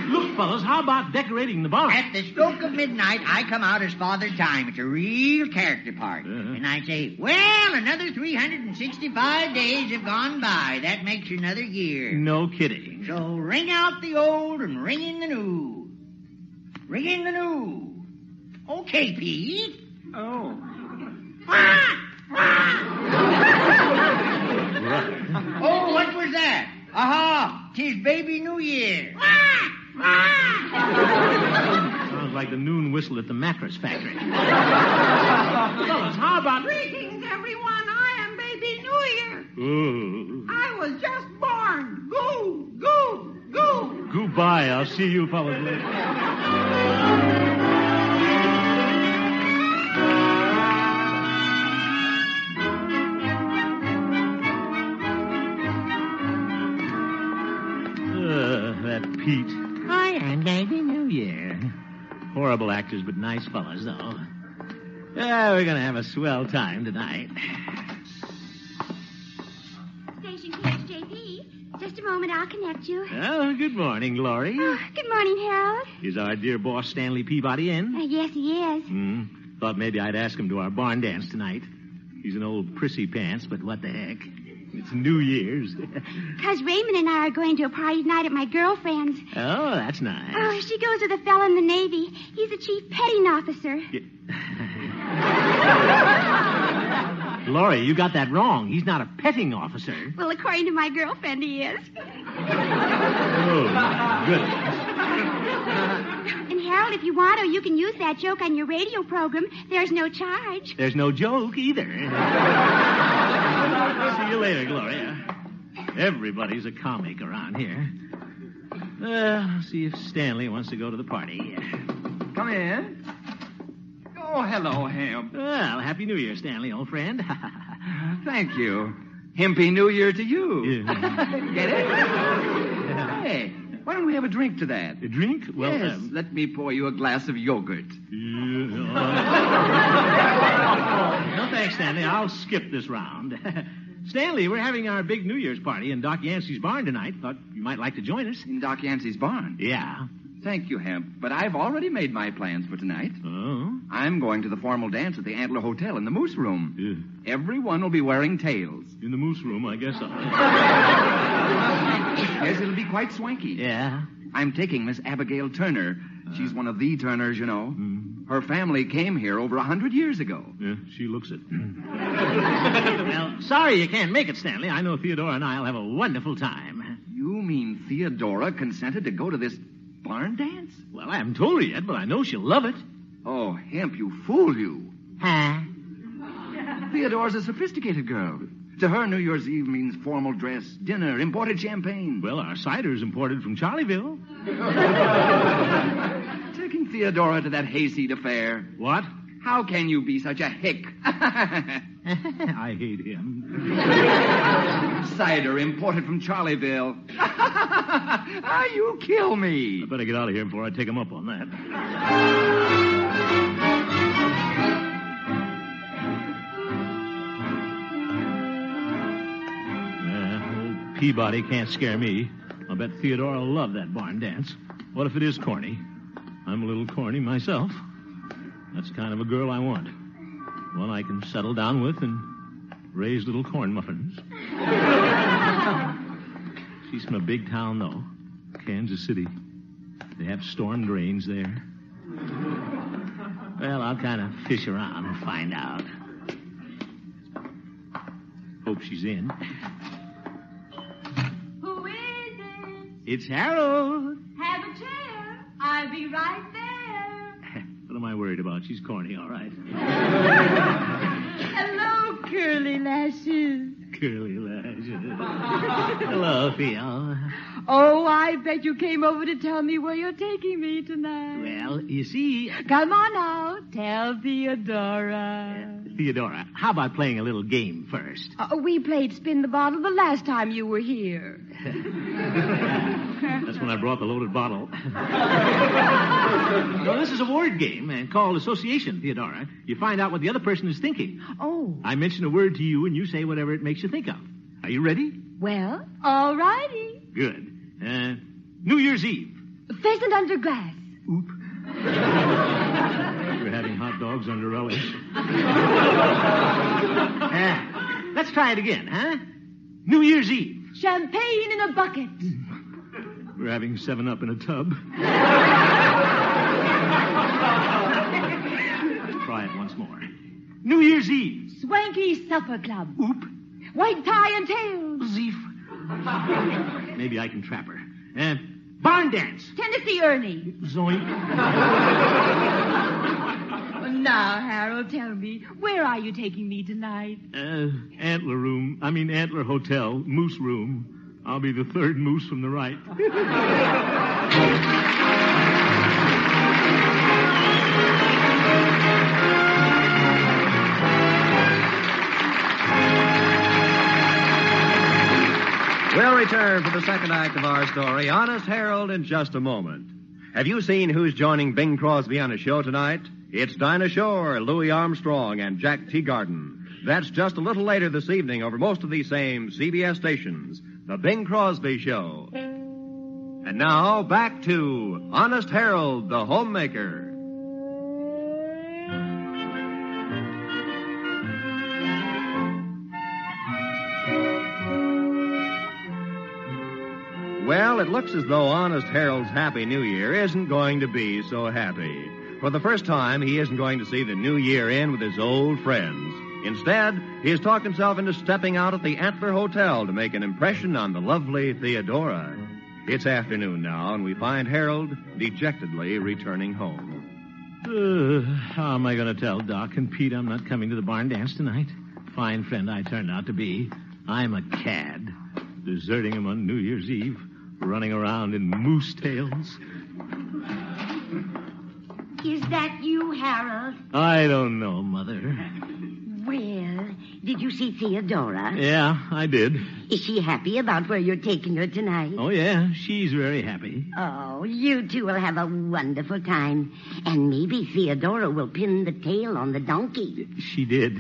Look, fellas, how about decorating the barn?
At the stroke of midnight, I come out as Father Time. It's a real character part. And I say, well, another 365 days have gone by. That makes another year.
No kidding.
So ring out the old and ring in the new. Ring in the new. Okay, Pete.
Oh.
Oh, what was that? Aha! 'Tis baby New Year.
Sounds like the noon whistle at the mattress factory. Fellas, how about...
Greetings, everyone. I am baby New Year.
Oh.
I was just born. Goo, goo, goo.
Goodbye. I'll see you fellas later. Pete.
I am baby New Year.
Horrible actors, but nice fellas, though. Yeah, we're going to have a swell time tonight.
Station KHJP. Just a moment, I'll connect you.
Oh, good morning, Glory.
Oh, good morning, Harold.
Is our dear boss Stanley Peabody in?
Yes, he is.
Thought maybe I'd ask him to our barn dance tonight. He's an old prissy pants, but what the heck? It's New Year's.
Because Raymond and I are going to a party tonight at my girlfriend's.
Oh, that's nice.
Oh, she goes with a fellow in the Navy. He's a chief petting officer.
Laurie, you got that wrong. He's not a petting officer.
Well, according to my girlfriend, he is.
Oh, my goodness.
And Harold, if you want to, you can use that joke on your radio program. There's no charge.
There's no joke either. See you later, Gloria. Everybody's a comic around here. I'll see if Stanley wants to go to the party.
Come in.
Go
Oh, hello, Hemp.
Well, Happy New Year, Stanley, old friend.
Thank you. Happy New Year to you. Get it? Hey, why don't we have a drink to that?
A drink? Well,
yes, let me pour you a glass of yogurt.
No, thanks, Stanley. I'll skip this round. Stanley, we're having our big New Year's party in Doc Yancey's barn tonight. Thought you might like to join us.
In Doc Yancey's barn?
Yeah.
Thank you, Hemp, but I've already made my plans for tonight.
Oh?
I'm going to the formal dance at the Antler Hotel in the Moose Room.
Yeah.
Everyone will be wearing tails.
In the Moose Room, I guess so.
Yes, it'll be quite swanky.
Yeah?
I'm taking Miss Abigail Turner. She's one of the Turners, you know. Her family came here over 100 years ago.
Yeah, she looks it. Well, sorry you can't make it, Stanley. I know Theodora and I'll have a wonderful time.
You mean Theodora consented to go to this barn dance?
Well, I haven't told her yet, but I know she'll love it.
Oh, Hemp, you fool you.
Huh?
Theodora's a sophisticated girl. To her, New Year's Eve means formal dress, dinner, imported champagne.
Well, our cider's imported from Charlieville.
Taking Theodora to that hayseed affair.
What?
How can you be such a hick?
I hate him.
Cider imported from Charlieville. You kill me.
I better get out of here before I take him up on that. Old Peabody can't scare me. I'll bet Theodora will love that barn dance. What if it is corny? I'm a little corny myself. That's the kind of a girl I want. One I can settle down with and raise little corn muffins. She's from a big town, though. Kansas City. They have storm drains there. Well, I'll kind of fish around and find out. Hope she's in.
Who is it?
It's Harold.
Have a chair. I'll be right there.
What am I worried about? She's corny, all right.
Hello, curly lashes.
Curly lashes. Hello, Theo.
Oh, I bet you came over to tell me where you're taking me tonight.
Well, you see...
Come on now. Tell Theodora.
Theodora, how about playing a little game first?
We played Spin the Bottle the last time you were here.
That's when I brought the loaded bottle. No, this is a word game called association, Theodora. You find out what the other person is thinking.
Oh.
I mention a word to you, and you say whatever it makes you think of. Are you ready?
Well, all righty.
Good. New Year's Eve.
Pheasant under grass.
Oop. We're having hot dogs under relish. Let's try it again, huh? New Year's Eve.
Champagne in a bucket.
We're having 7-Up in a tub. Try it once more. New Year's Eve.
Swanky supper club.
Oop.
White tie and tails.
Zeef. Maybe I can trap her. Barn dance.
Tennessee Ernie.
Zoink.
Now, Harold, tell me, where are you taking me tonight?
Antler Hotel, Moose Room. I'll be the third moose from the right.
We'll return for the second act of our story, Honest Harold, in just a moment. Have you seen who's joining Bing Crosby on his show tonight? It's Dinah Shore, Louis Armstrong, and Jack Teagarden. That's just a little later this evening over most of these same CBS stations. The Bing Crosby Show. And now, back to Honest Harold, the homemaker. Well, it looks as though Honest Harold's Happy New Year isn't going to be so happy. For the first time, he isn't going to see the new year in with his old friends. Instead, he has talked himself into stepping out at the Antler Hotel to make an impression on the lovely Theodora. It's afternoon now, and we find Harold dejectedly returning home.
How am I going to tell Doc and Pete I'm not coming to the barn dance tonight? Fine friend I turned out to be. I'm a cad. Deserting him on New Year's Eve. Running around in moose tails.
Is that you, Harold?
I don't know, Mother.
Well, did you see Theodora?
Yeah, I did.
Is she happy about where you're taking her tonight?
Oh, yeah, she's very happy.
Oh, you two will have a wonderful time. And maybe Theodora will pin the tail on the donkey.
She did.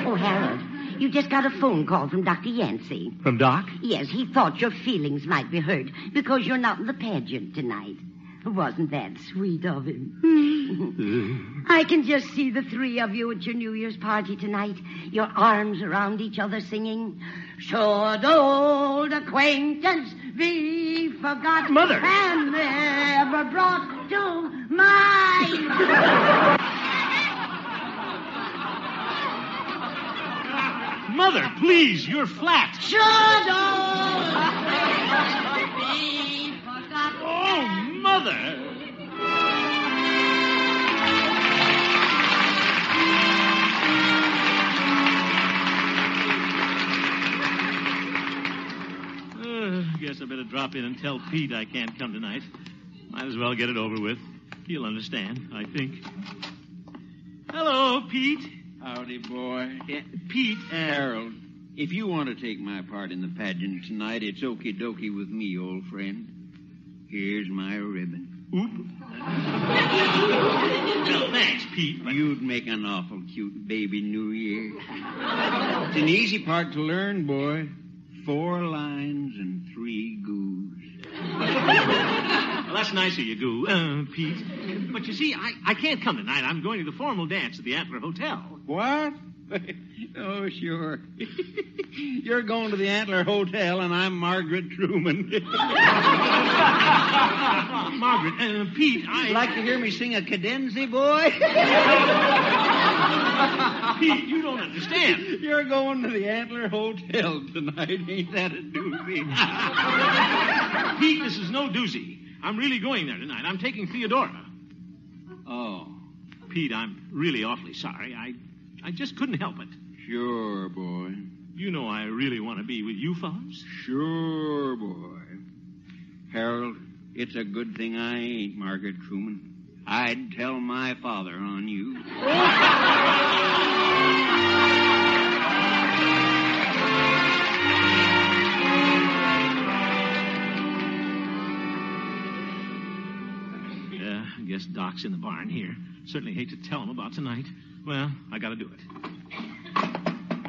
Oh, Harold, you just got a phone call from Dr. Yancey.
From Doc?
Yes, he thought your feelings might be hurt because you're not in the pageant tonight. Wasn't that sweet of him? I can just see the three of you at your New Year's party tonight, your arms around each other singing, "Should old acquaintance be forgotten,
Mother!
And never brought to mind."
Mother, please, you're flat.
Should old acquaintance be forgotten.
Oh, Mother! Guess I better drop in and tell Pete I can't come tonight. Might as well get it over with. He'll understand, I think. Hello, Pete.
Howdy, boy.
Pete.
Harold, if you want to take my part in the pageant tonight, it's okie dokie with me, old friend. Here's my ribbon.
Oop. Well, thanks, Pete. But...
You'd make an awful cute baby New Year. It's an easy part to learn, boy. 4 lines and 3 goos.
Well, that's nice of you, Goo, Pete. But you see, I can't come tonight. I'm going to the formal dance at the Antler Hotel.
What? Oh, sure. You're going to the Antler Hotel, and I'm Margaret Truman.
Margaret, Pete,
You'd like to hear me sing a cadenza, boy?
Pete, you don't understand.
You're going to the Antler Hotel tonight. Ain't that a doozy?
Pete, this is no doozy. I'm really going there tonight. I'm taking Theodora.
Oh.
Pete, I'm really awfully sorry. I just couldn't help it.
Sure, boy.
You know I really want to be with you fellas.
Sure, boy. Harold, it's a good thing I ain't Margaret Truman. I'd tell my father on you.
Yeah, I guess Doc's in the barn here. Certainly hate to tell him about tonight. Well, I gotta do it.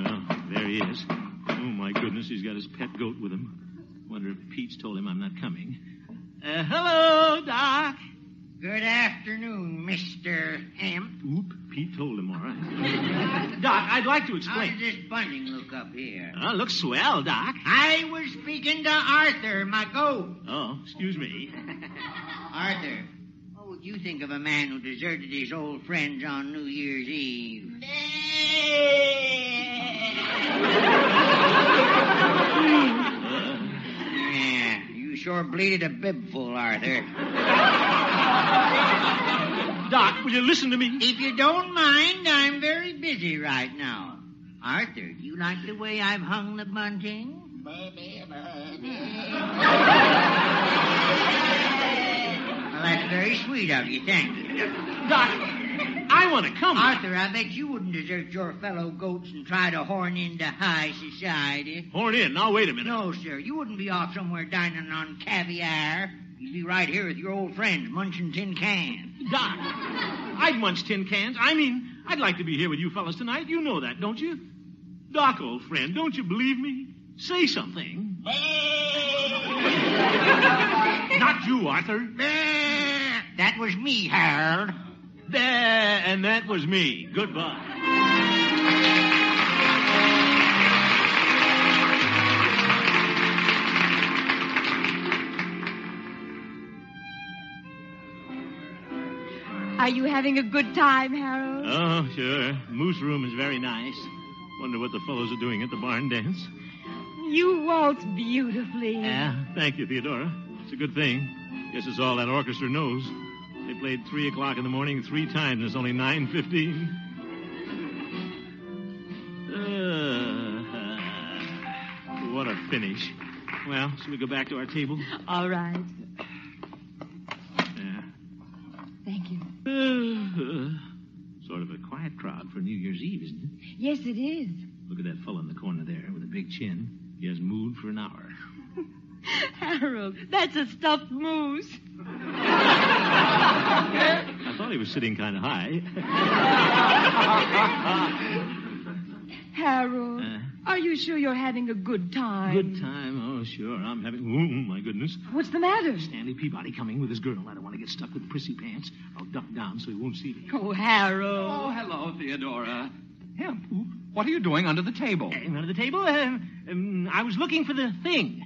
Oh, there he is. Oh, my goodness, he's got his pet goat with him. Wonder if Pete's told him I'm not coming. Hello, Doc.
Good afternoon, Mr. Hemp.
Oop, Pete told him, all right. Doc, I'd like to explain.
How does this bunting look up here?
Oh, looks swell, Doc.
I was speaking to Arthur, my goat.
Oh, excuse me.
Arthur, what would you think of a man who deserted his old friends on New Year's Eve? Yeah, you sure bleated a bibful, Arthur.
Doc, will you listen to me?
If you don't mind, I'm very busy right now. Arthur, do you like the way I've hung the bunting? Well, that's very sweet of you, thank you.
Doc, I want to come.
Arthur, I bet you wouldn't desert your fellow goats and try to horn into high society.
Horn in? Now, wait a minute.
No, sir. You wouldn't be off somewhere dining on caviar. You'd be right here with your old friends, munching tin cans.
Doc, I'd munch tin cans. I mean, I'd like to be here with you fellas tonight. You know that, don't you? Doc, old friend, don't you believe me? Say something. Not you, Arthur.
That was me, Harold.
And that was me. Goodbye.
Are you having a good time, Harold?
Oh, sure. Moose Room is very nice. Wonder what the fellows are doing at the barn dance.
You waltz beautifully.
Yeah, thank you, Theodora. It's a good thing. Guess it's all that orchestra knows. They played 3 o'clock in the morning 3 times, and it's only 9:15. What a finish. Well, shall we go back to our table?
All right.
believe, isn't it?
Yes, it is.
Look at that fellow in the corner there with a big chin. He has mood for an hour.
Harold, that's a stuffed moose.
I thought he was sitting kind of high.
Harold, are you sure you're having a good time?
Good time? Oh, sure. I'm having... Oh, my goodness.
What's the matter?
Stanley Peabody coming with his girl. I don't want to get stuck with prissy pants. I'll duck down so he won't see me.
Oh, Harold.
Oh, hello, Theodora. Hemp, what are you doing under the table?
Under the table? I was looking for the thing.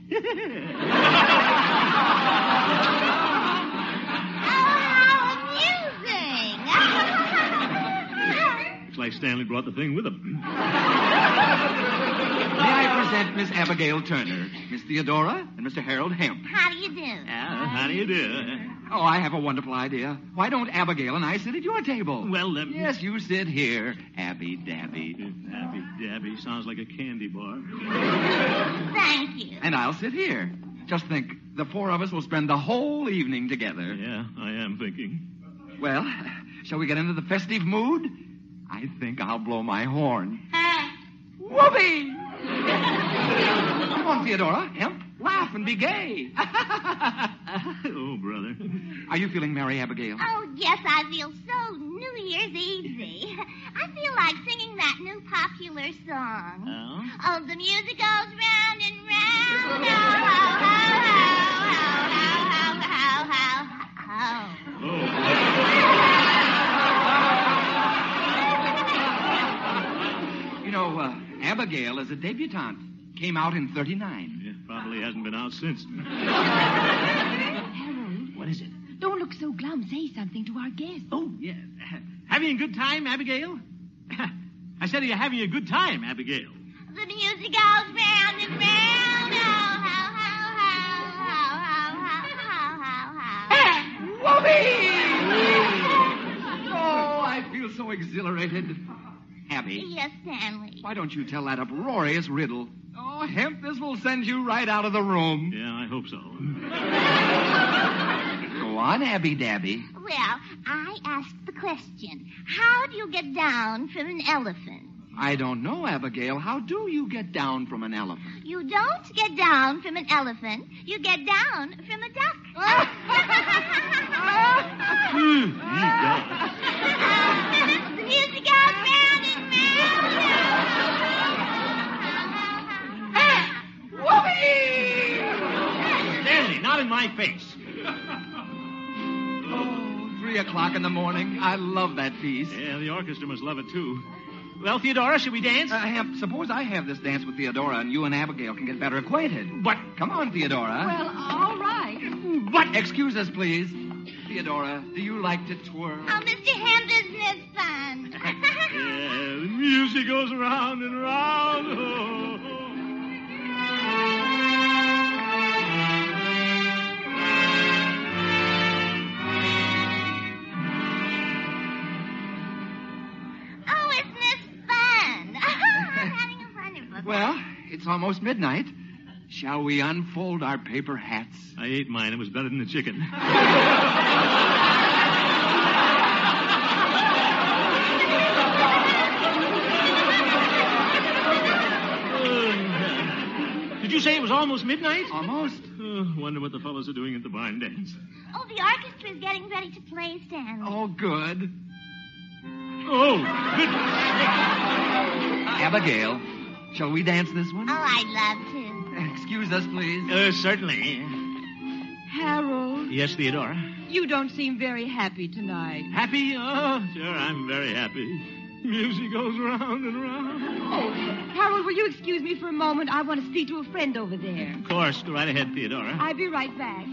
Looks like Stanley brought the thing with him.
May I present Miss Abigail Turner, Miss Theodora, and Mr. Harold Hemp.
How do you do?
How do you do?
Oh, I have a wonderful idea. Why don't Abigail and I sit at your table?
Well,
Yes, you sit here, Abby Dabby.
Abby Dabby sounds like a candy bar.
Thank you.
And I'll sit here. Just think, the four of us will spend the whole evening together.
Yeah, I am thinking.
Well, shall we get into the festive mood? I think I'll blow my horn. Whoopee! Come on, Theodora, Hemp. Laugh and be gay.
Oh, brother.
Are you feeling merry, Abigail?
Oh, yes, I feel so New Year's Eve-y. I feel like singing that new popular song. Oh, the music goes round and round. Ho, ho, ho, ho, ho, ho, ho, ho, ho.
You know, Abigail is a debutante. Came out in 39.
Yeah, probably hasn't been out since.
Harold.
What is it?
Don't look so glum. Say something to our guest.
Oh, yeah. Having a good time, Abigail? I said, are you having a good time, Abigail?
The music goes round and round. Ho, ho, ho, ho, ho, ho, ho, ho, ho, ho.
Whoopee! Oh, I feel so exhilarated. Abby.
Yes, Stanley.
Why don't you tell that uproarious riddle? Oh, Hemp, this will send you right out of the room.
Yeah, I hope so.
Go on, Abby Dabby.
Well, I asked the question, how do you get down from an elephant?
I don't know, Abigail. How do you get down from an elephant?
You don't get down from an elephant. You get down from a duck. The music goes round and round.
Whoopee!
Stanley, not in my face.
3 o'clock in the morning. I love that piece.
Yeah, the orchestra must love it, too. Well, Theodora, should we dance?
Hemp, suppose I have this dance with Theodora and you and Abigail can get better acquainted.
But
come on, Theodora.
Well, all right.
But excuse us, please. Theodora, do you like to twirl?
Oh, Mr. Hemp, isn't it fun?
Yeah, the music goes round and round. Oh.
Well, it's almost midnight. Shall we unfold our paper hats?
I ate mine. It was better than the chicken. Did you say it was almost midnight?
Almost.
Wonder what the fellows are doing at the barn dance.
Oh, the orchestra is getting ready to play, Stanley.
Oh, good.
Oh, good.
Abigail, shall we dance this one?
Oh, I'd love to.
Excuse us, please.
Certainly.
Harold.
Yes, Theodora?
You don't seem very happy tonight.
Happy? Oh, sure, I'm very happy. Music goes round and round.
Oh, Harold, will you excuse me for a moment? I want to speak to a friend over there.
Of course. Go right ahead, Theodora.
I'll be right back.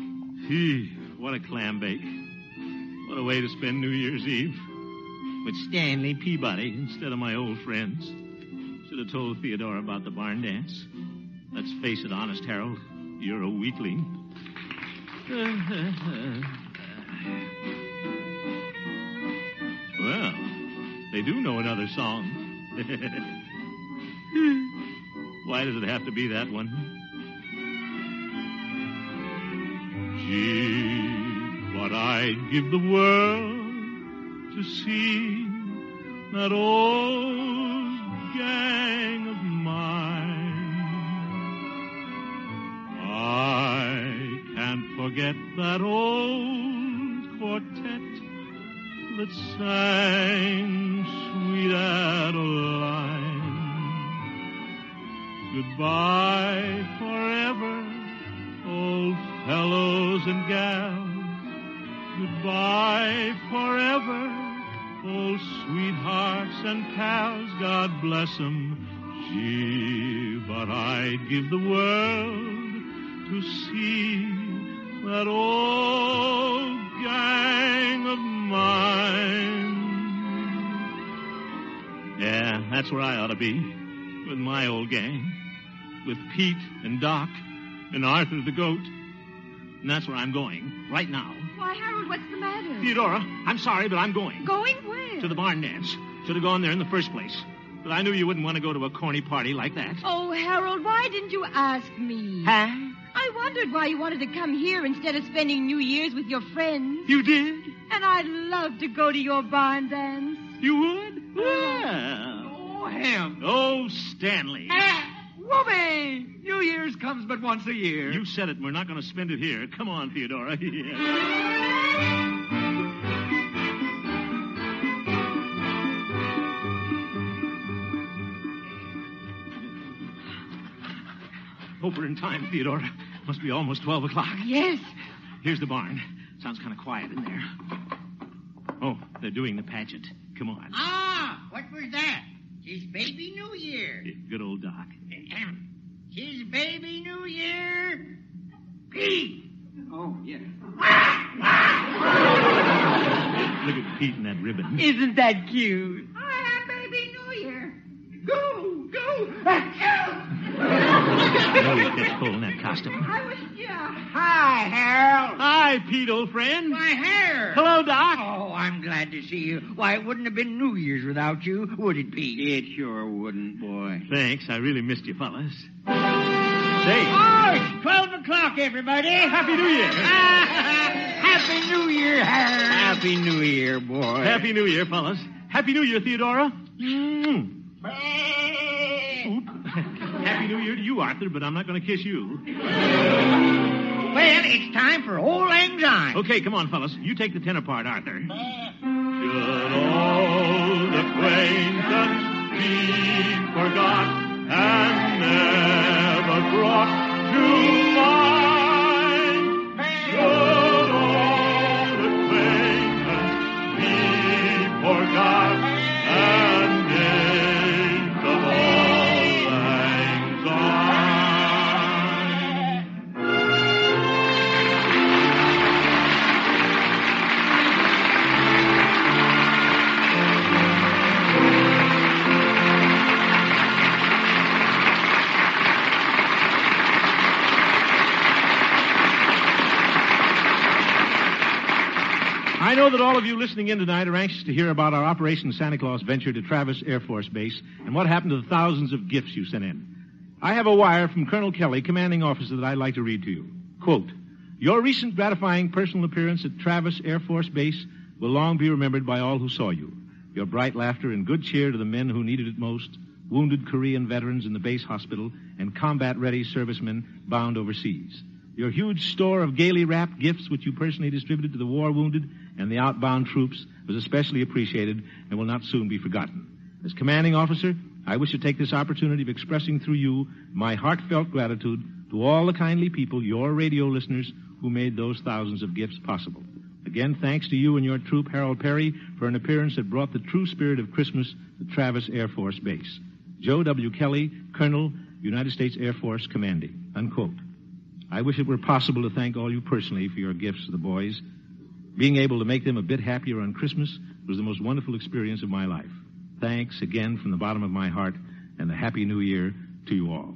What a clam bake. What a way to spend New Year's Eve. With Stanley Peabody instead of my old friends. Should have told Theodora about the barn dance. Let's face it, honest Harold, you're a weakling. Well, they do know another song. Why does it have to be that one? Gee, what I'd give the world to see
that old gang of mine. I can't forget that old quartet that sang Sweet Adeline. Goodbye forever, old fellows and gals. Goodbye forever, old sweethearts and pals. God bless 'em. Gee, but I'd give the world to see that old gang of mine.
Yeah, that's where I ought to be, with my old gang, with Pete and Doc and Arthur the goat. And that's where I'm going, right now.
Why, Harold, what's the matter?
Theodora, I'm sorry, but I'm going.
Going where?
To the barn dance. Should have gone there in the first place. But I knew you wouldn't want to go to a corny party like that.
Oh, Harold, why didn't you ask me?
Huh?
I wondered why you wanted to come here instead of spending New Year's with your friends.
You did?
And I'd love to go to your barn dance.
You would? Well.
Oh, him.
Oh, Stanley.
Whoopee! New Year's comes but once a year.
You said it, and we're not going to spend it here. Come on, Theodora. Hope we're in time, Theodora. Must be almost 12 o'clock.
Yes.
Here's the barn. Sounds kind of quiet in there. Oh, they're doing the pageant. Come on.
Ah, what was that? 'Tis Baby New Year.
Good old Doc.
'Tis Baby New Year. Pete.
Oh, yeah.
Look at Pete and that ribbon.
Isn't that cute? I have Baby New Year. Go, go, go.
No, he gets full in that costume.
I was Hi, Harold.
Hi, Pete, old friend.
My hair.
Hello, Doc.
Oh, I'm glad to see you. Why, it wouldn't have been New Year's without you, would it, Pete?
It sure wouldn't, boy.
Thanks. I really missed you, fellas. Say.
Oh, it's 12 o'clock, everybody.
Happy New Year.
Happy New Year, Harold.
Happy New Year, boy.
Happy New Year, fellas. Happy New Year, Theodora. Oop. Happy New Year to you, Arthur, but I'm not going to kiss you.
Well, it's time for Old Lang Syne.
Okay, come on, fellas. You take the tenor part, Arthur. Should old acquaintance be forgot and never brought to mind? Should old acquaintance be forgot and named of Auld Lang Syne? I know that all of you listening in tonight are anxious to hear about our Operation Santa Claus venture to Travis Air Force Base and what happened to the thousands of gifts you sent in. I have a wire from Colonel Kelly, commanding officer, that I'd like to read to you. Quote, your recent gratifying personal appearance at Travis Air Force Base will long be remembered by all who saw you. Your bright laughter and good cheer to the men who needed it most, wounded Korean veterans in the base hospital, and combat-ready servicemen bound overseas. Your huge store of gaily wrapped gifts which you personally distributed to the war-wounded and the outbound troops was especially appreciated and will not soon be forgotten. As commanding officer, I wish to take this opportunity of expressing through you my heartfelt gratitude to all the kindly people, your radio listeners, who made those thousands of gifts possible. Again, thanks to you and your troop, Harold Perry, for an appearance that brought the true spirit of Christmas to Travis Air Force Base. Joe W. Kelly, Colonel, United States Air Force Commanding. Unquote. I wish it were possible to thank all you personally for your gifts to the boys. Being able to make them a bit happier on Christmas was the most wonderful experience of my life. Thanks again from the bottom of my heart, and a Happy New Year to you all.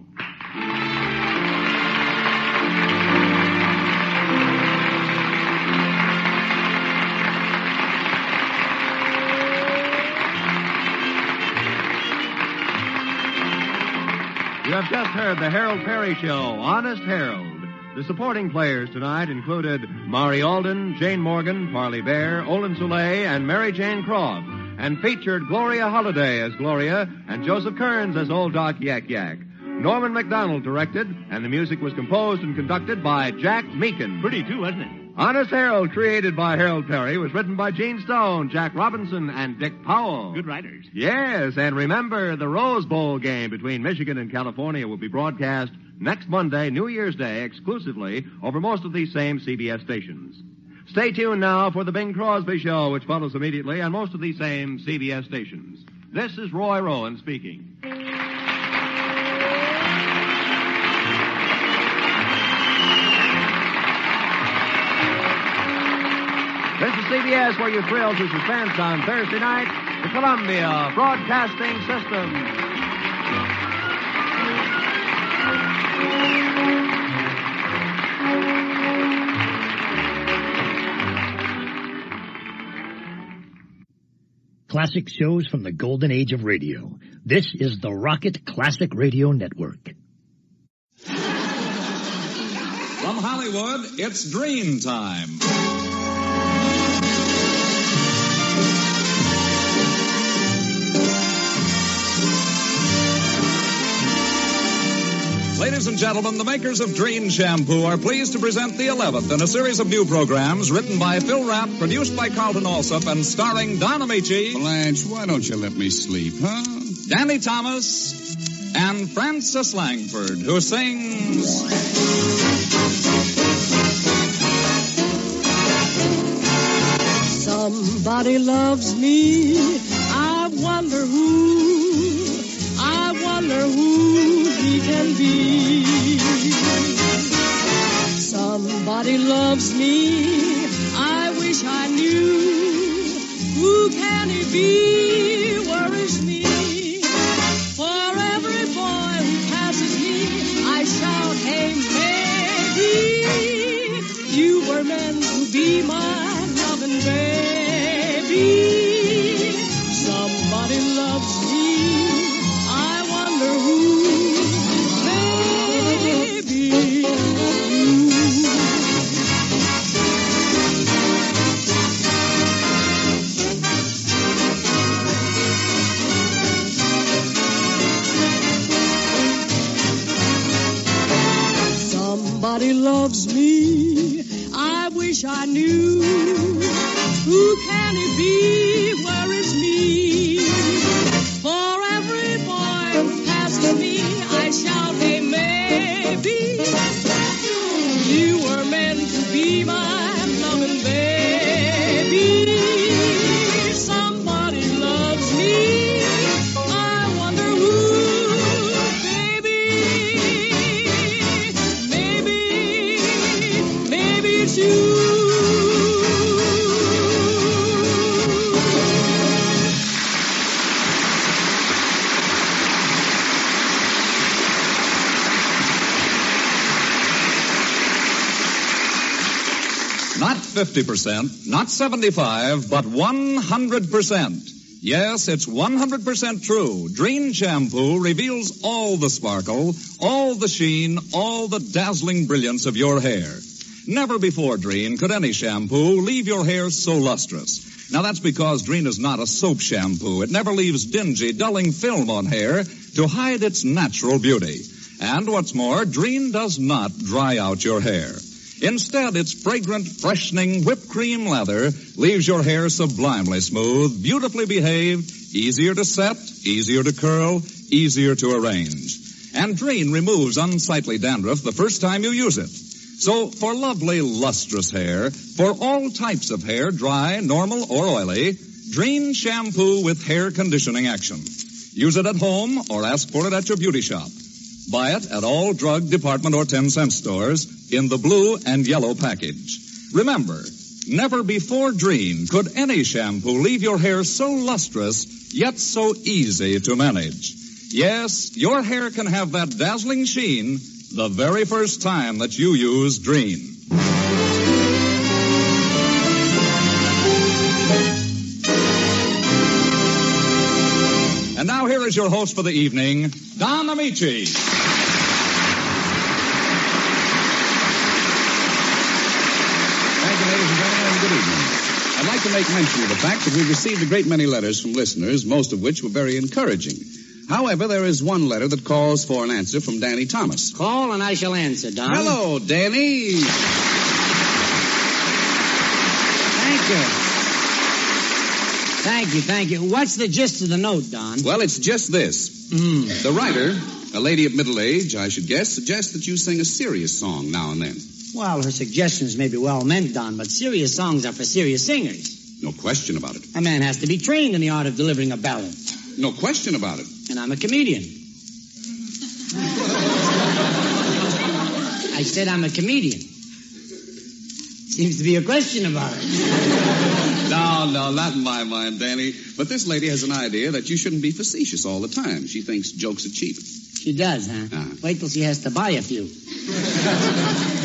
You have just heard the Harold Perry Show, Honest Harold. The supporting players tonight included Maury Alden, Jane Morgan, Parley Bear, Olin Soule, and Mary Jane Croft. and featured Gloria Holliday as Gloria and Joseph Kearns as Old Doc Yak Yak. Norman MacDonald directed, and the music was composed and conducted by Jack Meakin.
Pretty, too, wasn't it?
Honest Harold, created by Harold Perry, was written by Gene Stone, Jack Robinson, and Dick Powell.
Good writers.
Yes, and remember, the Rose Bowl game between Michigan and California will be broadcast next Monday, New Year's Day, exclusively over most of these same CBS stations. Stay tuned now for the Bing Crosby Show, which follows immediately on most of these same CBS stations. This is Roy Rowan speaking. This is CBS, where you thrill to suspense on Thursday night, the Columbia Broadcasting System.
Classic shows from the golden age of radio. This is the Rocket Classic Radio Network.
From Hollywood, it's Dream Time. Ladies and gentlemen, the makers of Dream Shampoo are pleased to present the 11th in a series of new programs written by Phil Rapp, produced by Carlton Alsop, and starring Don Amici.
Blanche, why don't you let me sleep, huh?
Danny Thomas, and Frances Langford, who sings...
Somebody loves me, I wonder who he can be. Somebody loves me, I wish I knew. Who can he be? Worries me. For every boy who passes me, I shout, hey, maybe you were meant to be my loving baby. Somebody loves me, I wonder who. Somebody loves me, I wish I knew. Who can it be? Where is me? For every boy who passes me, I shout, hey, maybe you were meant to be my loving baby. Somebody loves me, I wonder who. Maybe it's you.
Not 50%, not 75, but 100%. Yes, it's 100% true. Dream Shampoo reveals all the sparkle, all the sheen, all the dazzling brilliance of your hair. Never before, Dream, could any shampoo leave your hair so lustrous. Now, that's because Dream is not a soap shampoo. It never leaves dingy, dulling film on hair to hide its natural beauty. And what's more, Dream does not dry out your hair. Instead, its fragrant, freshening whipped cream lather leaves your hair sublimely smooth, beautifully behaved, easier to set, easier to curl, easier to arrange. And Dream removes unsightly dandruff the first time you use it. So, for lovely, lustrous hair, for all types of hair, dry, normal, or oily, Dream Shampoo with hair conditioning action. Use it at home or ask for it at your beauty shop. Buy it at all drug, department, or 10-cent stores in the blue and yellow package. Remember, never before Dream could any shampoo leave your hair so lustrous, yet so easy to manage. Yes, your hair can have that dazzling sheen the very first time that you use Dream. And now here is your host for the evening, Don Amici.
Thank you, ladies and gentlemen, and good evening.
I'd like to make mention of the fact that we've received a great many letters from listeners, most of which were very encouraging. However, there is one letter that calls for an answer from Danny Thomas.
Call and I shall answer, Don.
Hello, Danny.
Thank you. What's the gist of the note, Don?
Well, it's just this. The writer, a lady of middle age, I should guess, suggests that you sing a serious song now and then.
Well, her suggestions may be well meant, Don, but serious songs are for serious singers.
No question about it.
A man has to be trained in the art of delivering a ballad.
No question about it.
And I'm a comedian. I said I'm a comedian. Seems to be a question about it.
No, not in my mind, Danny. But this lady has an idea that you shouldn't be facetious all the time. She thinks jokes are cheap.
She does, huh? Wait till she has to buy a few.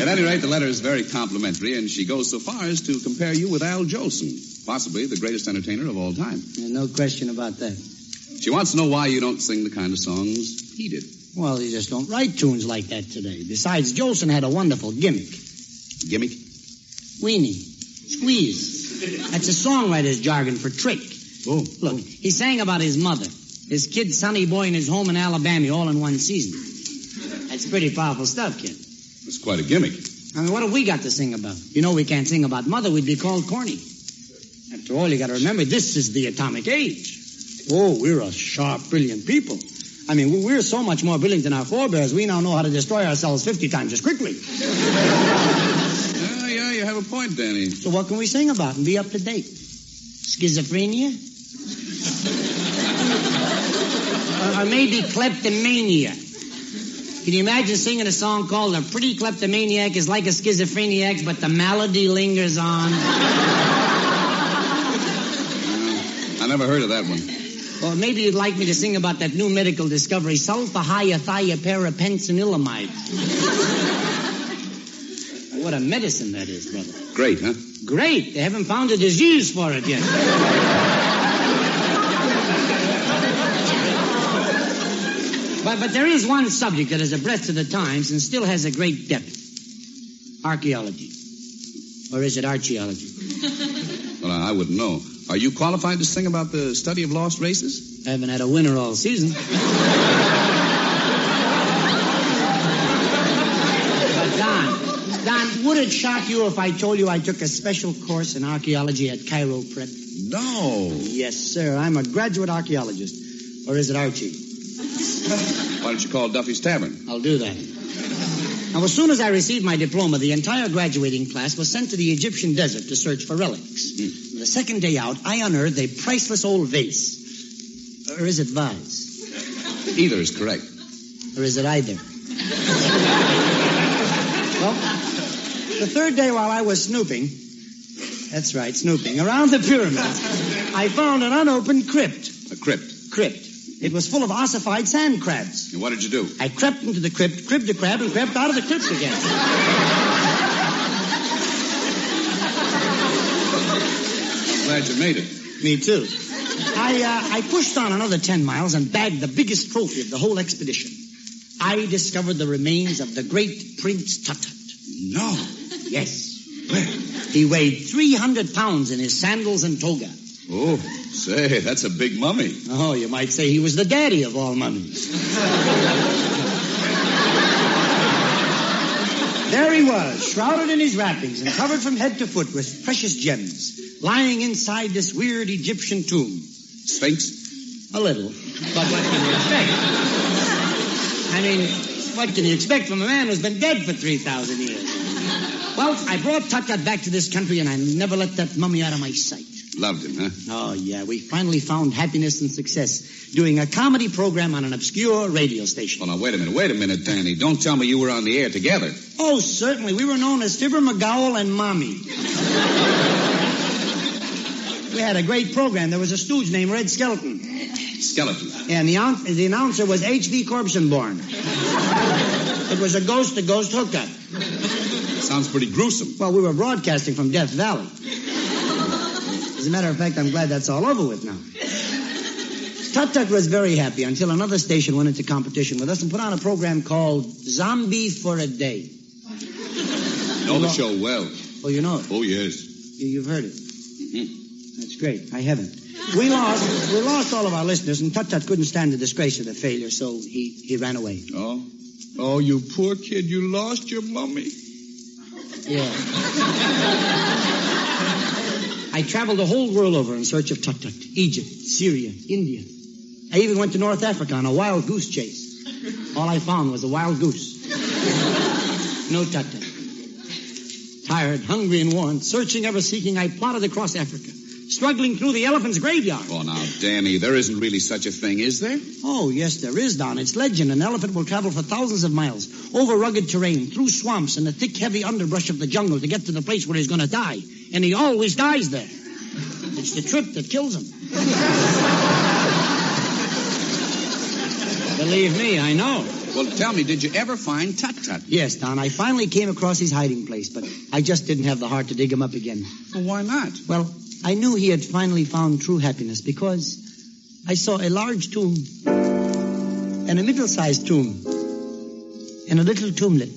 At any rate, the letter is very complimentary, and she goes so far as to compare you with Al Jolson, possibly the greatest entertainer of all time.
No question about that.
She wants to know why you don't sing the kind of songs he did.
Well, you just don't write tunes like that today. Besides, Jolson had a wonderful gimmick.
Gimmick?
Weenie. Squeeze. That's a songwriter's jargon for trick.
Oh.
Look, he sang about his mother, his kid Sonny Boy, and his home in Alabama all in one season. That's pretty powerful stuff, kid.
That's quite a gimmick.
I mean, what have we got to sing about? You know we can't sing about mother. We'd be called corny. After all, you got to remember, this is the atomic age. Oh, we're a sharp, brilliant people. I mean, we're so much more brilliant than our forebears, we now know how to destroy ourselves 50 times as quickly.
Yeah, you have a point, Danny.
So what can we sing about and be up to date? Schizophrenia? or maybe kleptomania? Can you imagine singing a song called A Pretty Kleptomaniac is Like a Schizophreniac, but the malady lingers on?
I never heard of that one.
Or maybe you'd like me to sing about that new medical discovery, sulfa-hya-thia-para-penicillamide. What a medicine that is, brother.
Great, huh?
Great. They haven't found a disease for it yet. But there is one subject that is abreast of the times and still has a great depth. Archaeology. Or is it archaeology?
Well, I wouldn't know. Are you qualified to sing about the study of lost races?
I haven't had a winner all season. But Don, would it shock you if I told you I took a special course in archaeology at Cairo Prep?
No.
Yes, sir. I'm a graduate archaeologist. Or is it Archie?
Why don't you call Duffy's Tavern?
I'll do that. Now, as soon as I received my diploma, the entire graduating class was sent to the Egyptian desert to search for relics. The second day out, I unearthed a priceless old vase. Or is it vase?
Either is correct.
Or is it either? Well, the third day while I was snooping, that's right, snooping, around the pyramids, I found an unopened crypt.
A crypt?
Crypt. It was full of ossified sand crabs.
And what did you do?
I crept into the crypt, cribbed a crab, and crept out of the crypt again.
I'm glad you made it.
Me too. I pushed on another 10 miles and bagged the biggest trophy of the whole expedition. I discovered the remains of the great Prince Tut.
No.
Yes. Where? He weighed 300 pounds in his sandals and toga.
Oh, say, that's a big mummy.
Oh, you might say he was the daddy of all mummies. There he was, shrouded in his wrappings and covered from head to foot with precious gems, lying inside this weird Egyptian tomb.
Sphinx?
A little. But what can you expect? I mean, what can you expect from a man who's been dead for 3,000 years? Well, I brought Tut back to this country, and I never let that mummy out of my sight.
Loved him, huh?
Oh, yeah. We finally found happiness and success doing a comedy program on an obscure radio station.
Oh, now, wait a minute, Danny. Don't tell me you were on the air together.
Oh, certainly. We were known as Fibber McGowell and Mommy. We had a great program. There was a stooge named Red Skeleton.
Skeleton?
Yeah, and the announcer was H.V. Corpsenborn. It was a ghost-to-ghost hookup.
Sounds pretty gruesome.
Well, we were broadcasting from Death Valley. As a matter of fact, I'm glad that's all over with now. Tut was very happy until another station went into competition with us and put on a program called Zombie for a Day.
Know the show well.
Oh, you know it?
Oh, yes.
You've heard it. That's great. I haven't. We lost all of our listeners, and Tut-Tut couldn't stand the disgrace of the failure, so he ran away.
Oh? Oh, you poor kid. You lost your mummy.
Yeah. I traveled the whole world over in search of Tut-Tut. Egypt, Syria, India. I even went to North Africa on a wild goose chase. All I found was a wild goose. No Tut-Tut. Tired, hungry, and worn, searching, ever seeking, I plodded across Africa, struggling through the elephant's graveyard.
Oh, now, Danny, there isn't really such a thing, is there?
Oh, yes, there is, Don. It's legend. An elephant will travel for thousands of miles, over rugged terrain, through swamps and the thick, heavy underbrush of the jungle to get to the place where he's going to die. And he always dies there. It's the trip that kills him. Believe me, I know.
Well, tell me, did you ever find Tut-Tut?
Yes, Don. I finally came across his hiding place, but I just didn't have the heart to dig him up again.
Well, why not?
Well, I knew he had finally found true happiness because I saw a large tomb and a middle-sized tomb and a little tomblet.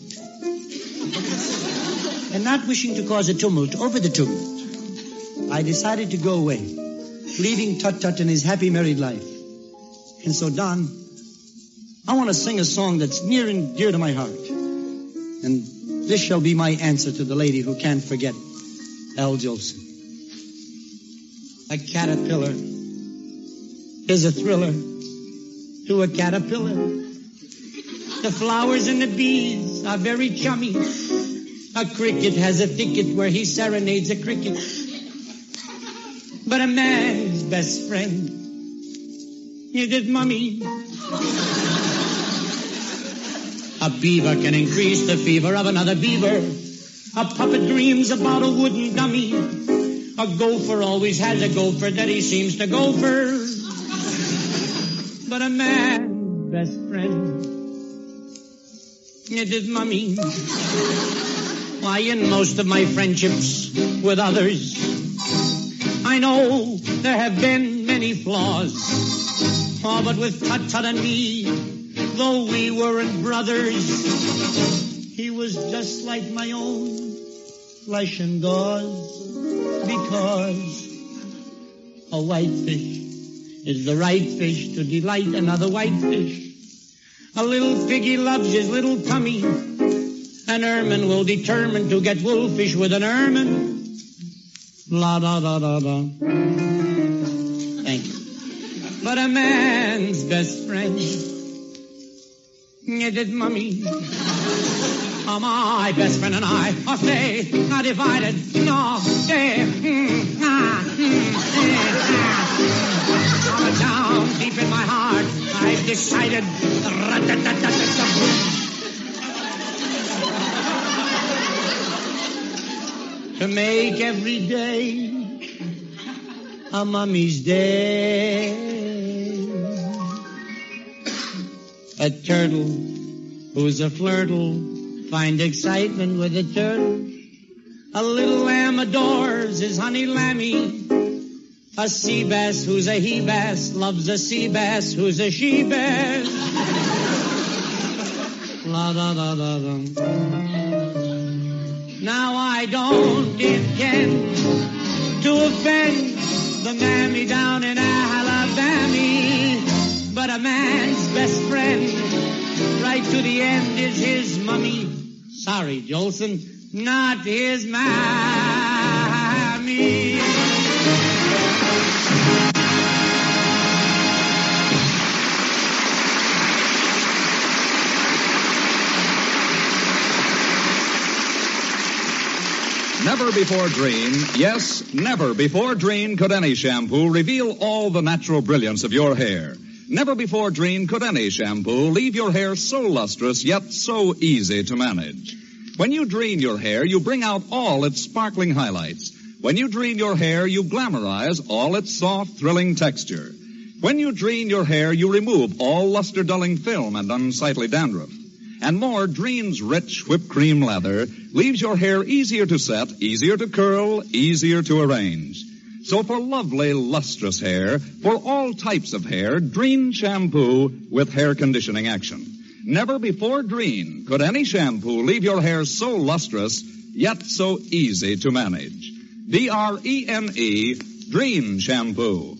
And not wishing to cause a tumult over the tumult, I decided to go away, leaving Tut-Tut in his happy married life. And so, Don, I want to sing a song that's near and dear to my heart. And this shall be my answer to the lady who can't forget Al Jolson. A caterpillar is a thriller to a caterpillar. The flowers and the bees are very chummy. A cricket has a thicket where he serenades a cricket. But a man's best friend is his mummy. A beaver can increase the fever of another beaver. A puppet dreams about a wooden dummy. A gopher always has a gopher that he seems to gopher. But a man's best friend is his mummy. Why, in most of my friendships with others, I know there have been many flaws. Oh, but with Tut-Tut and me, though we weren't brothers, he was just like my own flesh and gauze. Because a whitefish is the right fish to delight another whitefish. A little piggy loves his little tummy. An ermine will determine to get wolfish with an ermine. La da da da da. Thank you. But a man's best friend is his mummy. My best friend and I are stay, not divided. No, stay. Down deep in my heart, I've decided. To make every day a mummy's day. A turtle who's a flirtle find excitement with a turtle. A little lamb adores his honey lammy. A sea bass who's a he bass loves a sea bass who's a she bass. La da da da da. Now I don't intend to offend the mammy down in Alabama, but a man's best friend right to the end is his mummy. Sorry, Jolson, not his mammy.
Never before Dreen, yes, never before Dreen could any shampoo reveal all the natural brilliance of your hair. Never before Dreen could any shampoo leave your hair so lustrous yet so easy to manage. When you Dreen your hair, you bring out all its sparkling highlights. When you Dreen your hair, you glamorize all its soft, thrilling texture. When you Dreen your hair, you remove all luster-dulling film and unsightly dandruff. And more, Dreen's rich whipped cream lather leaves your hair easier to set, easier to curl, easier to arrange. So for lovely, lustrous hair, for all types of hair, Dreen shampoo with hair conditioning action. Never before Dreen could any shampoo leave your hair so lustrous, yet so easy to manage. D-R-E-N-E, Drene Shampoo.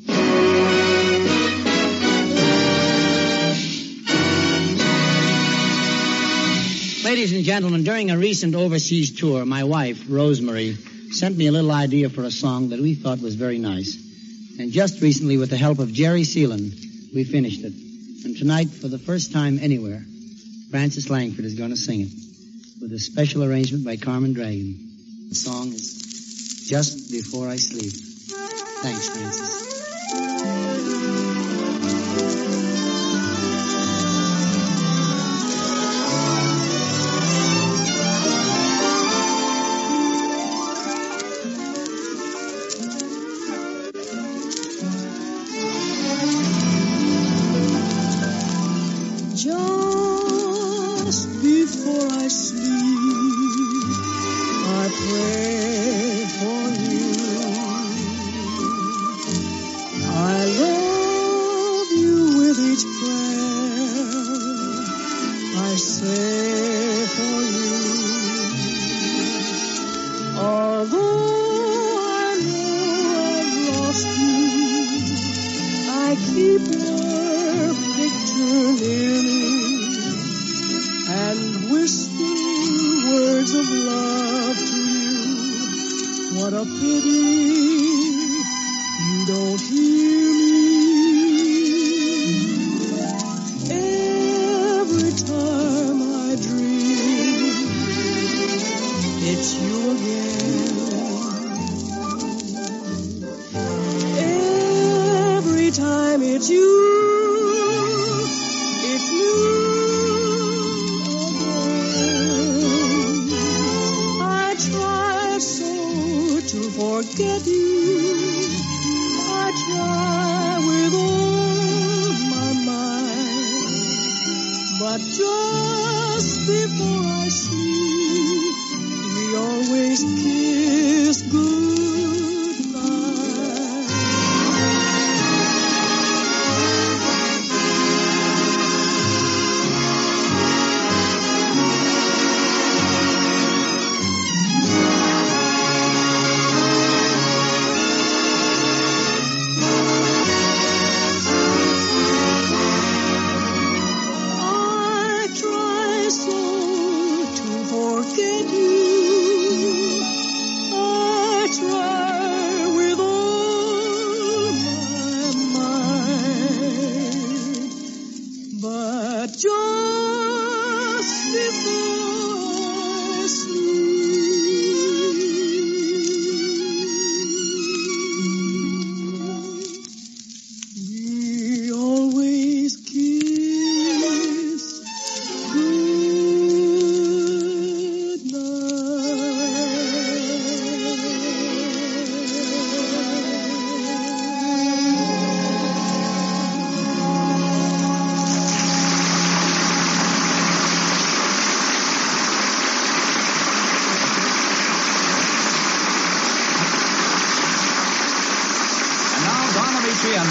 Ladies and gentlemen, during a recent overseas tour, my wife, Rosemary, sent me a little idea for a song that we thought was very nice. And just recently, with the help of Jerry Seelan, we finished it. And tonight, for the first time anywhere, Francis Langford is going to sing it with a special arrangement by Carmen Dragon. The song is Just Before I Sleep. Thanks, Francis.
Just before I sleep, I pray for you. I love you with each prayer I say for you. Although I know I've lost you, I keep your picture near me and whisper words of love to you. What a pity you don't hear me. Every time I dream, it's you again. Every time it's you. Forget you, I try with all my might, but just before I sleep, we always kiss goodnight.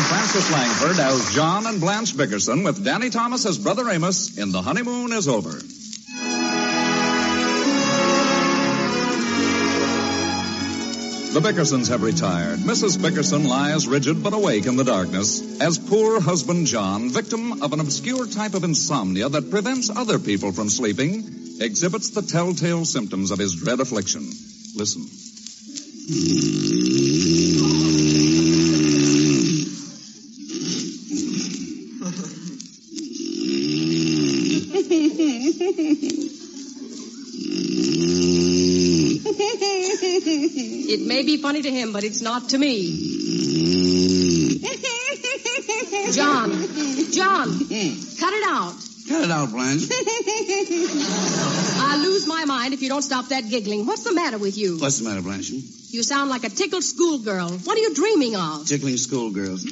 Francis Langford as John and Blanche Bickerson with Danny Thomas as Brother Amos in The Honeymoon is Over. The Bickersons have retired. Mrs. Bickerson lies rigid but awake in the darkness as poor husband John, victim of an obscure type of insomnia that prevents other people from sleeping, exhibits the telltale symptoms of his dread affliction. Listen.
It may be funny to him, but it's not to me. John, cut it out.
Cut it out, Blanche.
I'll lose my mind if you don't stop that giggling. What's the matter with you?
What's the matter, Blanche?
You sound like a tickled schoolgirl. What are you dreaming of?
Tickling schoolgirls.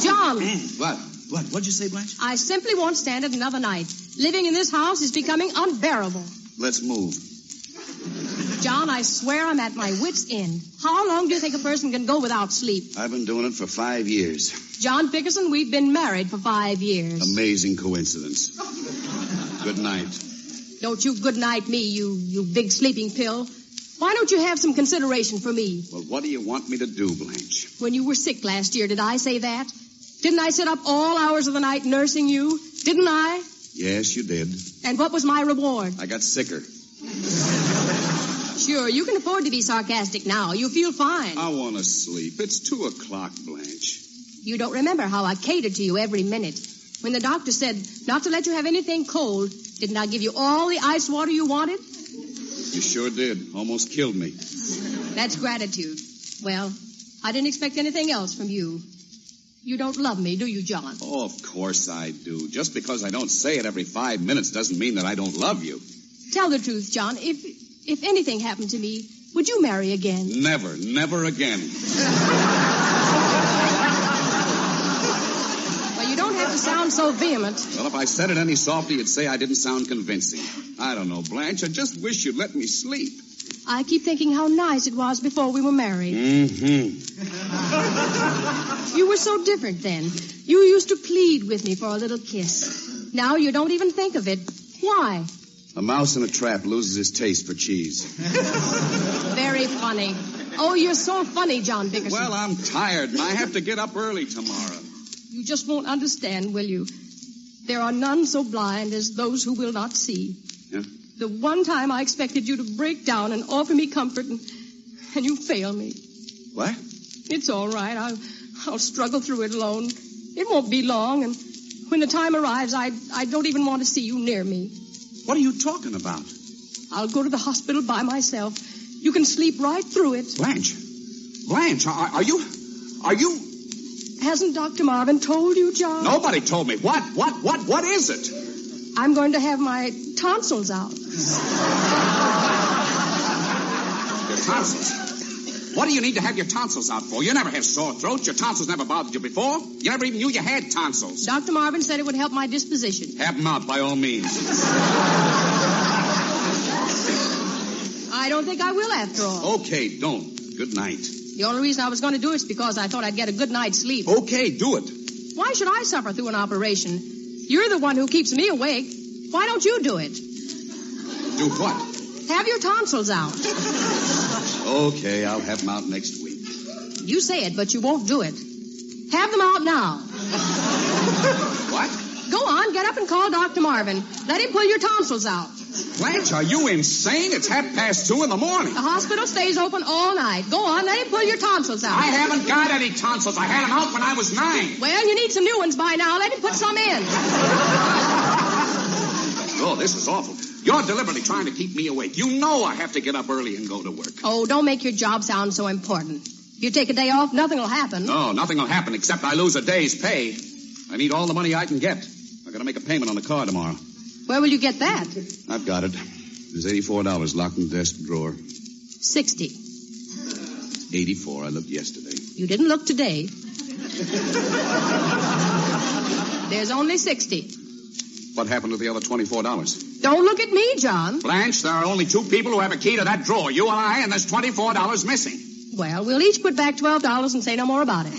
John.
What? What'd you say, Blanche?
I simply won't stand it another night. Living in this house is becoming unbearable.
Let's move.
John, I swear I'm at my wit's end. How long do you think a person can go without sleep?
I've been doing it for 5 years.
John Bickerson, we've been married for 5 years.
Amazing coincidence. Good night.
Don't you good night me, you big sleeping pill. Why don't you have some consideration for me?
Well, what do you want me to do, Blanche?
When you were sick last year, did I say that? Didn't I sit up all hours of the night nursing you? Didn't I?
Yes, you did.
And what was my reward?
I got sicker.
Sure, you can afford to be sarcastic now. You feel fine.
I want to sleep. It's 2:00, Blanche.
You don't remember how I catered to you every minute. When the doctor said not to let you have anything cold, didn't I give you all the ice water you wanted?
You sure did. Almost killed me.
That's gratitude. Well, I didn't expect anything else from you. You don't love me, do you, John?
Oh, of course I do. Just because I don't say it every 5 minutes doesn't mean that I don't love you.
Tell the truth, John. If anything happened to me, would you marry again?
Never again.
Well, you don't have to sound so vehement.
Well, if I said it any softer, you'd say I didn't sound convincing. I don't know, Blanche. I just wish you'd let me sleep.
I keep thinking how nice it was before we were married.
Mm-hmm.
You were so different then. You used to plead with me for a little kiss. Now you don't even think of it. Why?
A mouse in a trap loses his taste for cheese.
Very funny. Oh, you're so funny, John Dickerson.
Well, I'm tired, and I have to get up early tomorrow.
You just won't understand, will you? There are none so blind as those who will not see.
Yeah?
The one time I expected you to break down and offer me comfort, and you fail me.
What?
It's all right. I'll struggle through it alone. It won't be long, and when the time arrives, I don't even want to see you near me.
What are you talking about?
I'll go to the hospital by myself. You can sleep right through it.
Blanche, are you...
Hasn't Dr. Marvin told you, John?
Nobody told me. What is it?
I'm going to have my tonsils out.
Your tonsils? What do you need to have your tonsils out for? You never have sore throats. Your tonsils never bothered you before. You never even knew you had tonsils.
Dr. Marvin said it would help my disposition.
Have them out, by all means.
I don't think I will, after all.
Okay, don't. Good night.
The only reason I was going to do it is because I thought I'd get a good night's sleep.
Okay, do it.
Why should I suffer through an operation? You're the one who keeps me awake. Why don't you do it?
Do what?
Have your tonsils out.
Okay, I'll have them out next week.
You say it, but you won't do it. Have them out now.
What?
Go on, get up and call Dr. Marvin. Let him pull your tonsils out.
Blanche, are you insane? It's 2:30 in the morning.
The hospital stays open all night. Go on, let him pull your tonsils out.
I haven't got any tonsils. I had them out when I was 9.
Well, you need some new ones by now. Let him put some in.
Oh, this is awful. You're deliberately trying to keep me awake. You know I have to get up early and go to work.
Oh, don't make your job sound so important. If you take a day off, nothing will happen.
No, nothing will happen except I lose a day's pay. I need all the money I can get. I've got to make a payment on the car tomorrow.
Where will you get that?
I've got it. There's $84 locked in the desk drawer.
60.
84. I looked yesterday.
You didn't look today. There's only 60.
What happened to the other $24?
Don't look at me, John.
Blanche, there are only 2 people who have a key to that drawer. You and I, and there's $24 missing.
Well, we'll each put back $12 and say no more about it.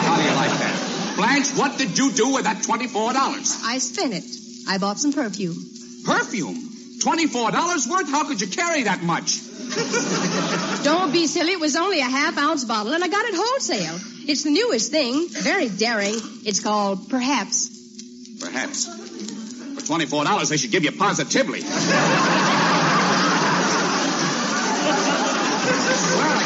How do you like that? Blanche, what did you do with that $24?
I spent it. I bought some perfume.
Perfume? $24 worth? How could you carry that much?
Don't be silly. It was only a half-ounce bottle, and I got it wholesale. It's the newest thing. Very daring. It's called Perhaps.
Perhaps. For $24, they should give you Positively. Well, I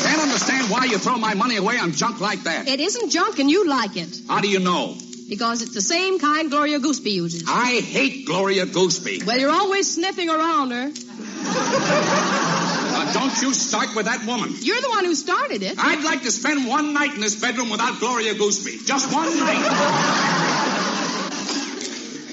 can't understand why you throw my money away on junk like that.
It isn't junk, and you like it.
How do you know?
Because it's the same kind Gloria Gooseby uses.
I hate Gloria Gooseby.
Well, you're always sniffing around her.
Don't you start with that woman.
You're the one who started it.
I'd like to spend one night in this bedroom without Gloria Gooseby. Just one night.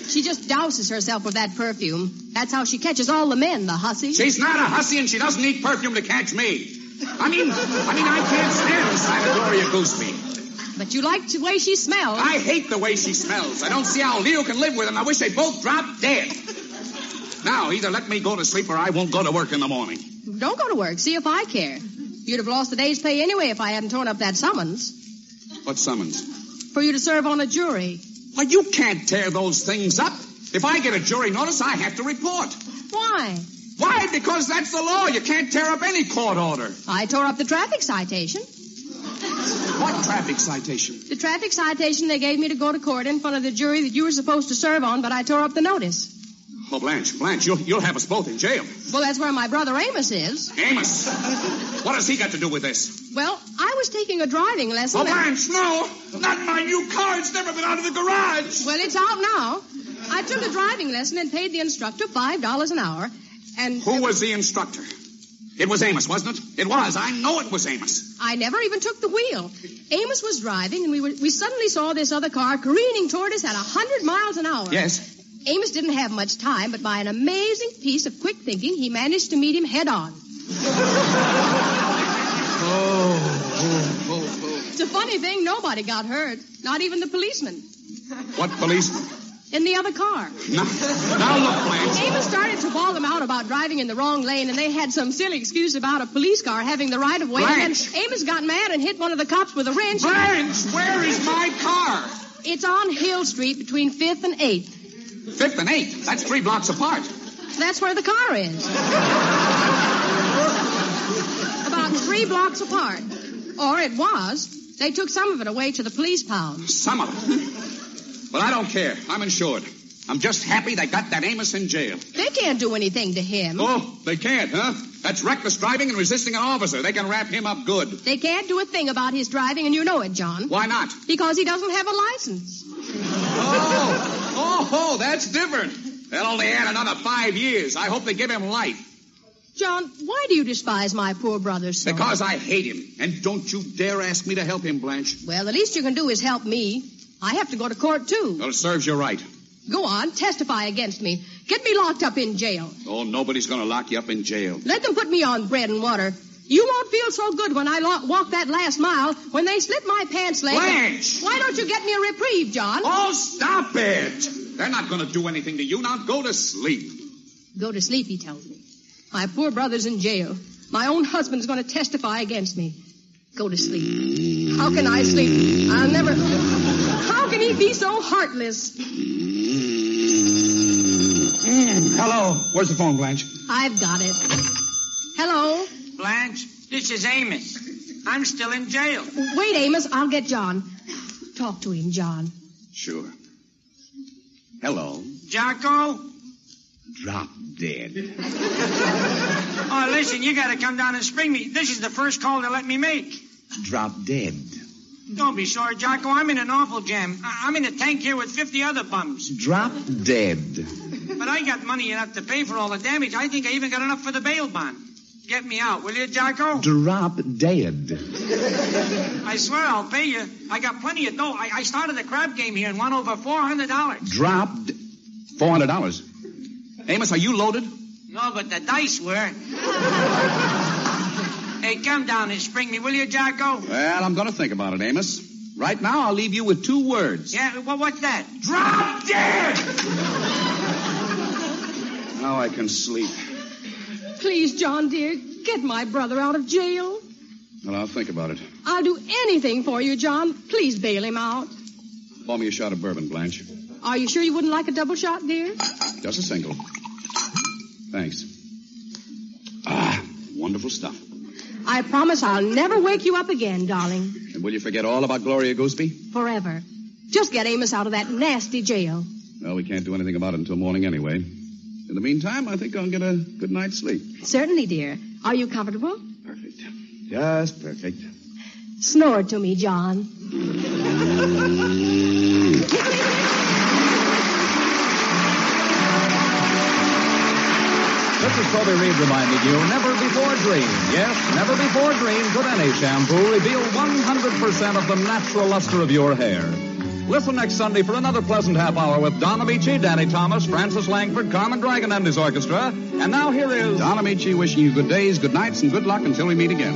She just douses herself with that perfume. That's how she catches all the men, the hussy.
She's not a hussy, and she doesn't need perfume to catch me. I mean, I can't stand the sight of Gloria Gooseby.
But you like the way she smells.
I hate the way she smells. I don't see how Leo can live with her, and I wish they'd both drop dead. Now, either let me go to sleep or I won't go to work in the morning.
Don't go to work. See if I care. You'd have lost a day's pay anyway if I hadn't torn up that summons.
What summons?
For you to serve on a jury.
Well, you can't tear those things up. If I get a jury notice, I have to report.
Why?
Why? Because that's the law. You can't tear up any court order.
I tore up the traffic citation.
What traffic citation?
The traffic citation they gave me to go to court in front of the jury that you were supposed to serve on, but I tore up the notice.
Oh, Blanche, you'll have us both in jail.
Well, that's where my brother Amos is.
Amos? What has he got to do with this?
Well, I was taking a driving lesson.
Oh, Blanche, no! Not my new car. It's never been out of the garage.
Well, it's out now. I took a driving lesson and paid the instructor $5 an hour. And
who was the instructor? It was Amos, wasn't it? It was. I know it was Amos.
I never even took the wheel. Amos was driving, and we suddenly saw this other car careening toward us at 100 miles an hour.
Yes.
Amos didn't have much time, but by an amazing piece of quick thinking, he managed to meet him head on. It's a funny thing, nobody got hurt. Not even the policeman.
What policeman?
In the other car.
Now look, Blanche.
Amos started to bawl them out about driving in the wrong lane, and they had some silly excuse about a police car having the right of way.
Blanche!
And then Amos got mad and hit one of the cops with a wrench.
Blanche, where is my car?
It's on Hill Street between 5th and 8th.
5th and 8th? That's 3 blocks apart.
That's where the car is. About 3 blocks apart. Or it was. They took some of it away to the police pound.
Some of it? Well, I don't care. I'm insured. I'm just happy they got that Amos in jail.
They can't do anything to him.
Oh, they can't, huh? That's reckless driving and resisting an officer. They can wrap him up good.
They can't do a thing about his driving, and you know it, John.
Why not?
Because he doesn't have a license.
Oh, that's different. They'll only add another 5 years. I hope they give him life.
John, why do you despise my poor brother so?
Because I hate him. And don't you dare ask me to help him, Blanche.
Well, the least you can do is help me. I have to go to court, too.
Well, it serves you right.
Go on, testify against me. Get me locked up in jail.
Oh, nobody's going to lock you up in jail.
Let them put me on bread and water. You won't feel so good when I walk that last mile when they slit my pants leg.
Blanche!
Why don't you get me a reprieve, John?
Oh, stop it! They're not going to do anything to you. Now go to sleep.
Go to sleep, he tells me. My poor brother's in jail. My own husband's going to testify against me. Go to sleep. How can I sleep? I'll never... How can he be so heartless?
Hello. Where's the phone, Blanche?
I've got it. Hello?
Blanche, this is Amos. I'm still in jail.
Wait, Amos. I'll get John. Talk to him, John.
Sure. Hello.
Jocko?
Drop dead.
Oh, listen, you gotta come down and spring me. This is the first call they let me make.
Drop dead.
Don't be sorry, Jocko. I'm in an awful jam. I'm in a tank here with 50 other bums.
Drop dead.
But I got money enough to pay for all the damage. I think I even got enough for the bail bond. Get me out, will you, Jocko?
Drop dead.
I swear I'll pay you. I got plenty of dough. I started a crab game here and won over $400.
Dropped $400. Amos, are you loaded?
No, but the dice were. Hey, come down and spring me, will you, Jocko?
Well, I'm going to think about it, Amos. Right now, I'll leave you with 2 words.
Yeah, well, what's that?
Drop dead! Now I can sleep.
Please, John, dear, get my brother out of jail.
Well, I'll think about it.
I'll do anything for you, John. Please bail him out.
Pour me a shot of bourbon, Blanche.
Are you sure you wouldn't like a double shot, dear?
Just a single. Thanks. Ah, wonderful stuff.
I promise I'll never wake you up again, darling.
And will you forget all about Gloria Gooseby?
Forever. Just get Amos out of that nasty jail.
Well, we can't do anything about it until morning anyway. In the meantime, I think I'll get a good night's sleep.
Certainly, dear. Are you comfortable?
Perfect. Just perfect.
Snore to me, John.
This is Toby Reed reminding you, never before dream. Yes, never before dream could any shampoo reveal 100% of the natural luster of your hair. Listen next Sunday for another pleasant half hour with Don Amici, Danny Thomas, Francis Langford, Carmen Dragon and his orchestra. And now here is
Don Amici wishing you good days, good nights, and good luck until we meet again.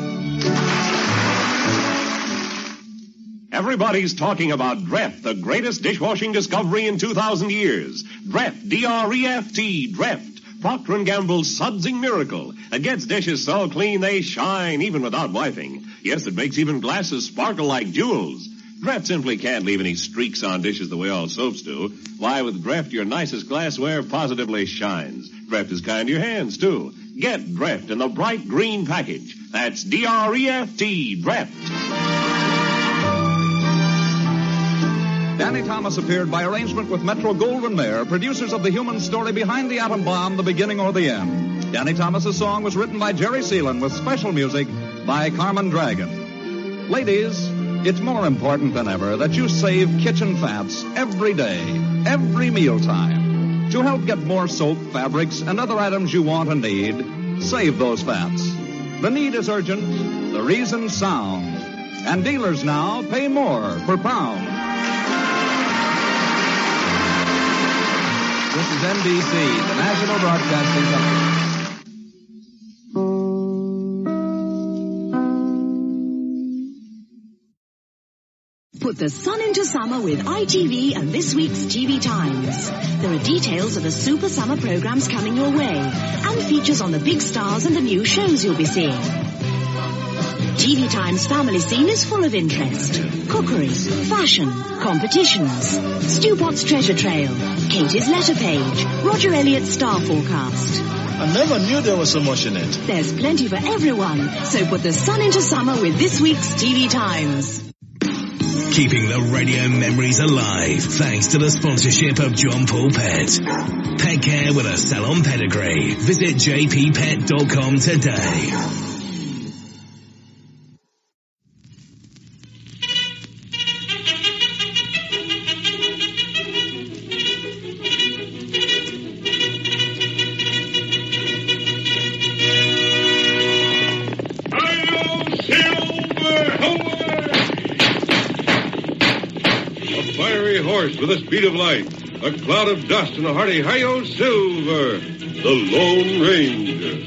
Everybody's talking about Dreft, the greatest dishwashing discovery in 2,000 years. Dreft, D-R-E-F-T, Dreft. Procter & Gamble's sudsing miracle. It gets dishes so clean they shine even without wiping. Yes, it makes even glasses sparkle like jewels. Dreft simply can't leave any streaks on dishes the way all soaps do. Why, with Dreft, your nicest glassware positively shines. Dreft is kind to your hands, too. Get Dreft in the bright green package. That's D-R-E-F-T, Dreft.
Danny Thomas appeared by arrangement with Metro-Goldwyn-Mayer, producers of the human story behind the atom bomb, The Beginning or the End. Danny Thomas's song was written by Jerry Seelan with special music by Carmen Dragon. Ladies, it's more important than ever that you save kitchen fats every day, every mealtime. To help get more soap, fabrics, and other items you want and need, save those fats. The need is urgent, the reason sound. And dealers now pay more per pound. This is NBC, the National Broadcasting Company.
Put the sun into summer with ITV and this week's TV Times. There are details of the super summer programs coming your way and features on the big stars and the new shows you'll be seeing. TV Times family scene is full of interest. Cookery, fashion, competitions, Stu Potts treasure trail, Katie's letter page, Roger Elliott's star forecast.
I never knew there was so much in it.
There's plenty for everyone, so put the sun into summer with this week's TV Times.
Keeping the radio memories alive thanks to the sponsorship of John Paul Pet. Pet care with a salon pedigree. Visit jppet.com today.
With the speed of light, a cloud of dust, and a hearty hi-yo silver, the Lone Ranger.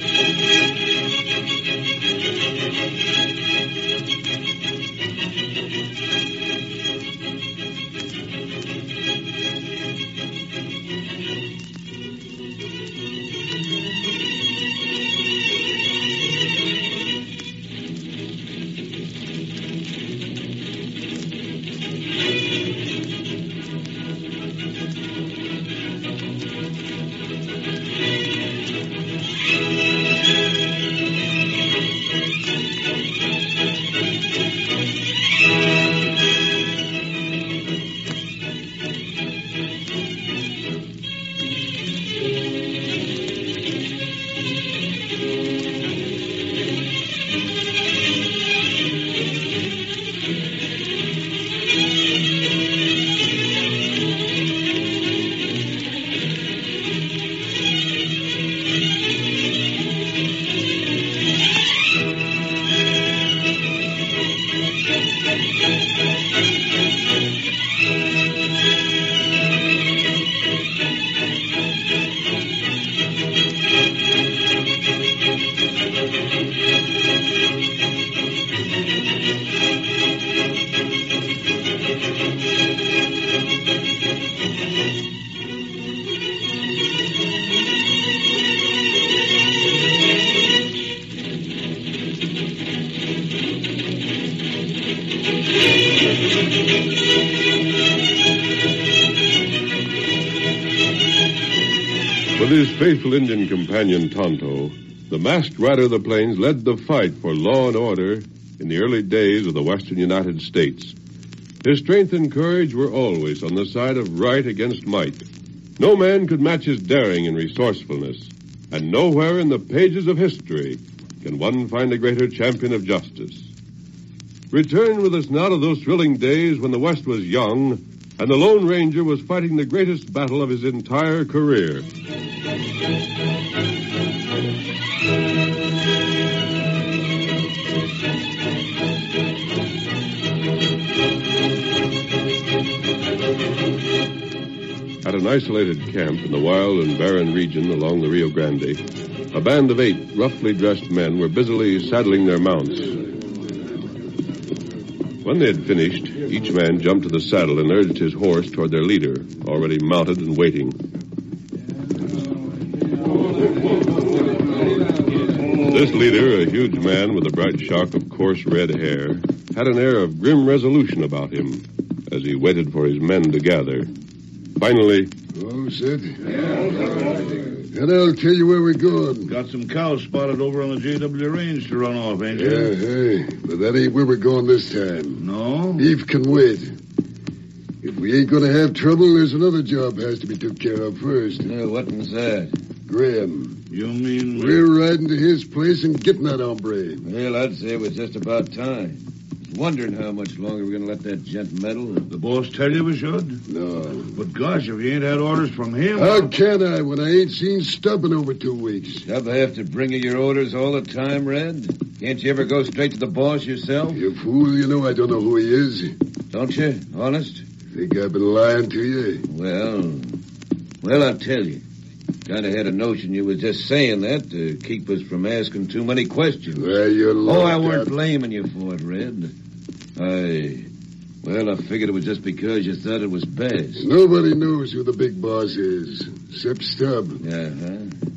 With his faithful Indian companion, Tonto, the masked rider of the plains led the fight for law and order in the early days of the western United States. His strength and courage were always on the side of right against might. No man could match his daring and resourcefulness, and nowhere in the pages of history can one find a greater champion of justice. Return with us now to those thrilling days when the West was young and the Lone Ranger was fighting the greatest battle of his entire career. At an isolated camp in the wild and barren region along the Rio Grande, a band of 8 roughly dressed men were busily saddling their mounts. When they had finished, each man jumped to the saddle and urged his horse toward their leader, already mounted and waiting. This leader, a huge man with a bright shock of coarse red hair, had an air of grim resolution about him as he waited for his men to gather. Finally...
All set? And I'll tell you where we're going.
Got some cows spotted over on the JW range to run off, ain't you?
Yeah, hey, but that ain't where we're going this time.
No?
Eve can wait. If we ain't gonna have trouble, there's another job has to be took care of first.
What was that?
Graham.
You mean...
We're riding to his place and getting that hombre.
Well, I'd say it was just about time. Wondering how much longer we're going to let that gent meddle.
The boss tell you we should?
No.
But gosh, if you ain't had orders from him...
How can I when I ain't seen Stubb in over 2 weeks?
Stubb have to bring you your orders all the time, Red? Can't you ever go straight to the boss yourself?
You fool, you know I don't know who he is.
Don't you? Honest?
Think I've been lying to you?
Well, I'll tell you. Kind of had a notion you was just saying that to keep us from asking too many questions.
Well, you're
I weren't blaming you for it, Red. I figured it was just because you thought it was best.
Nobody knows who the big boss is, except Stubb.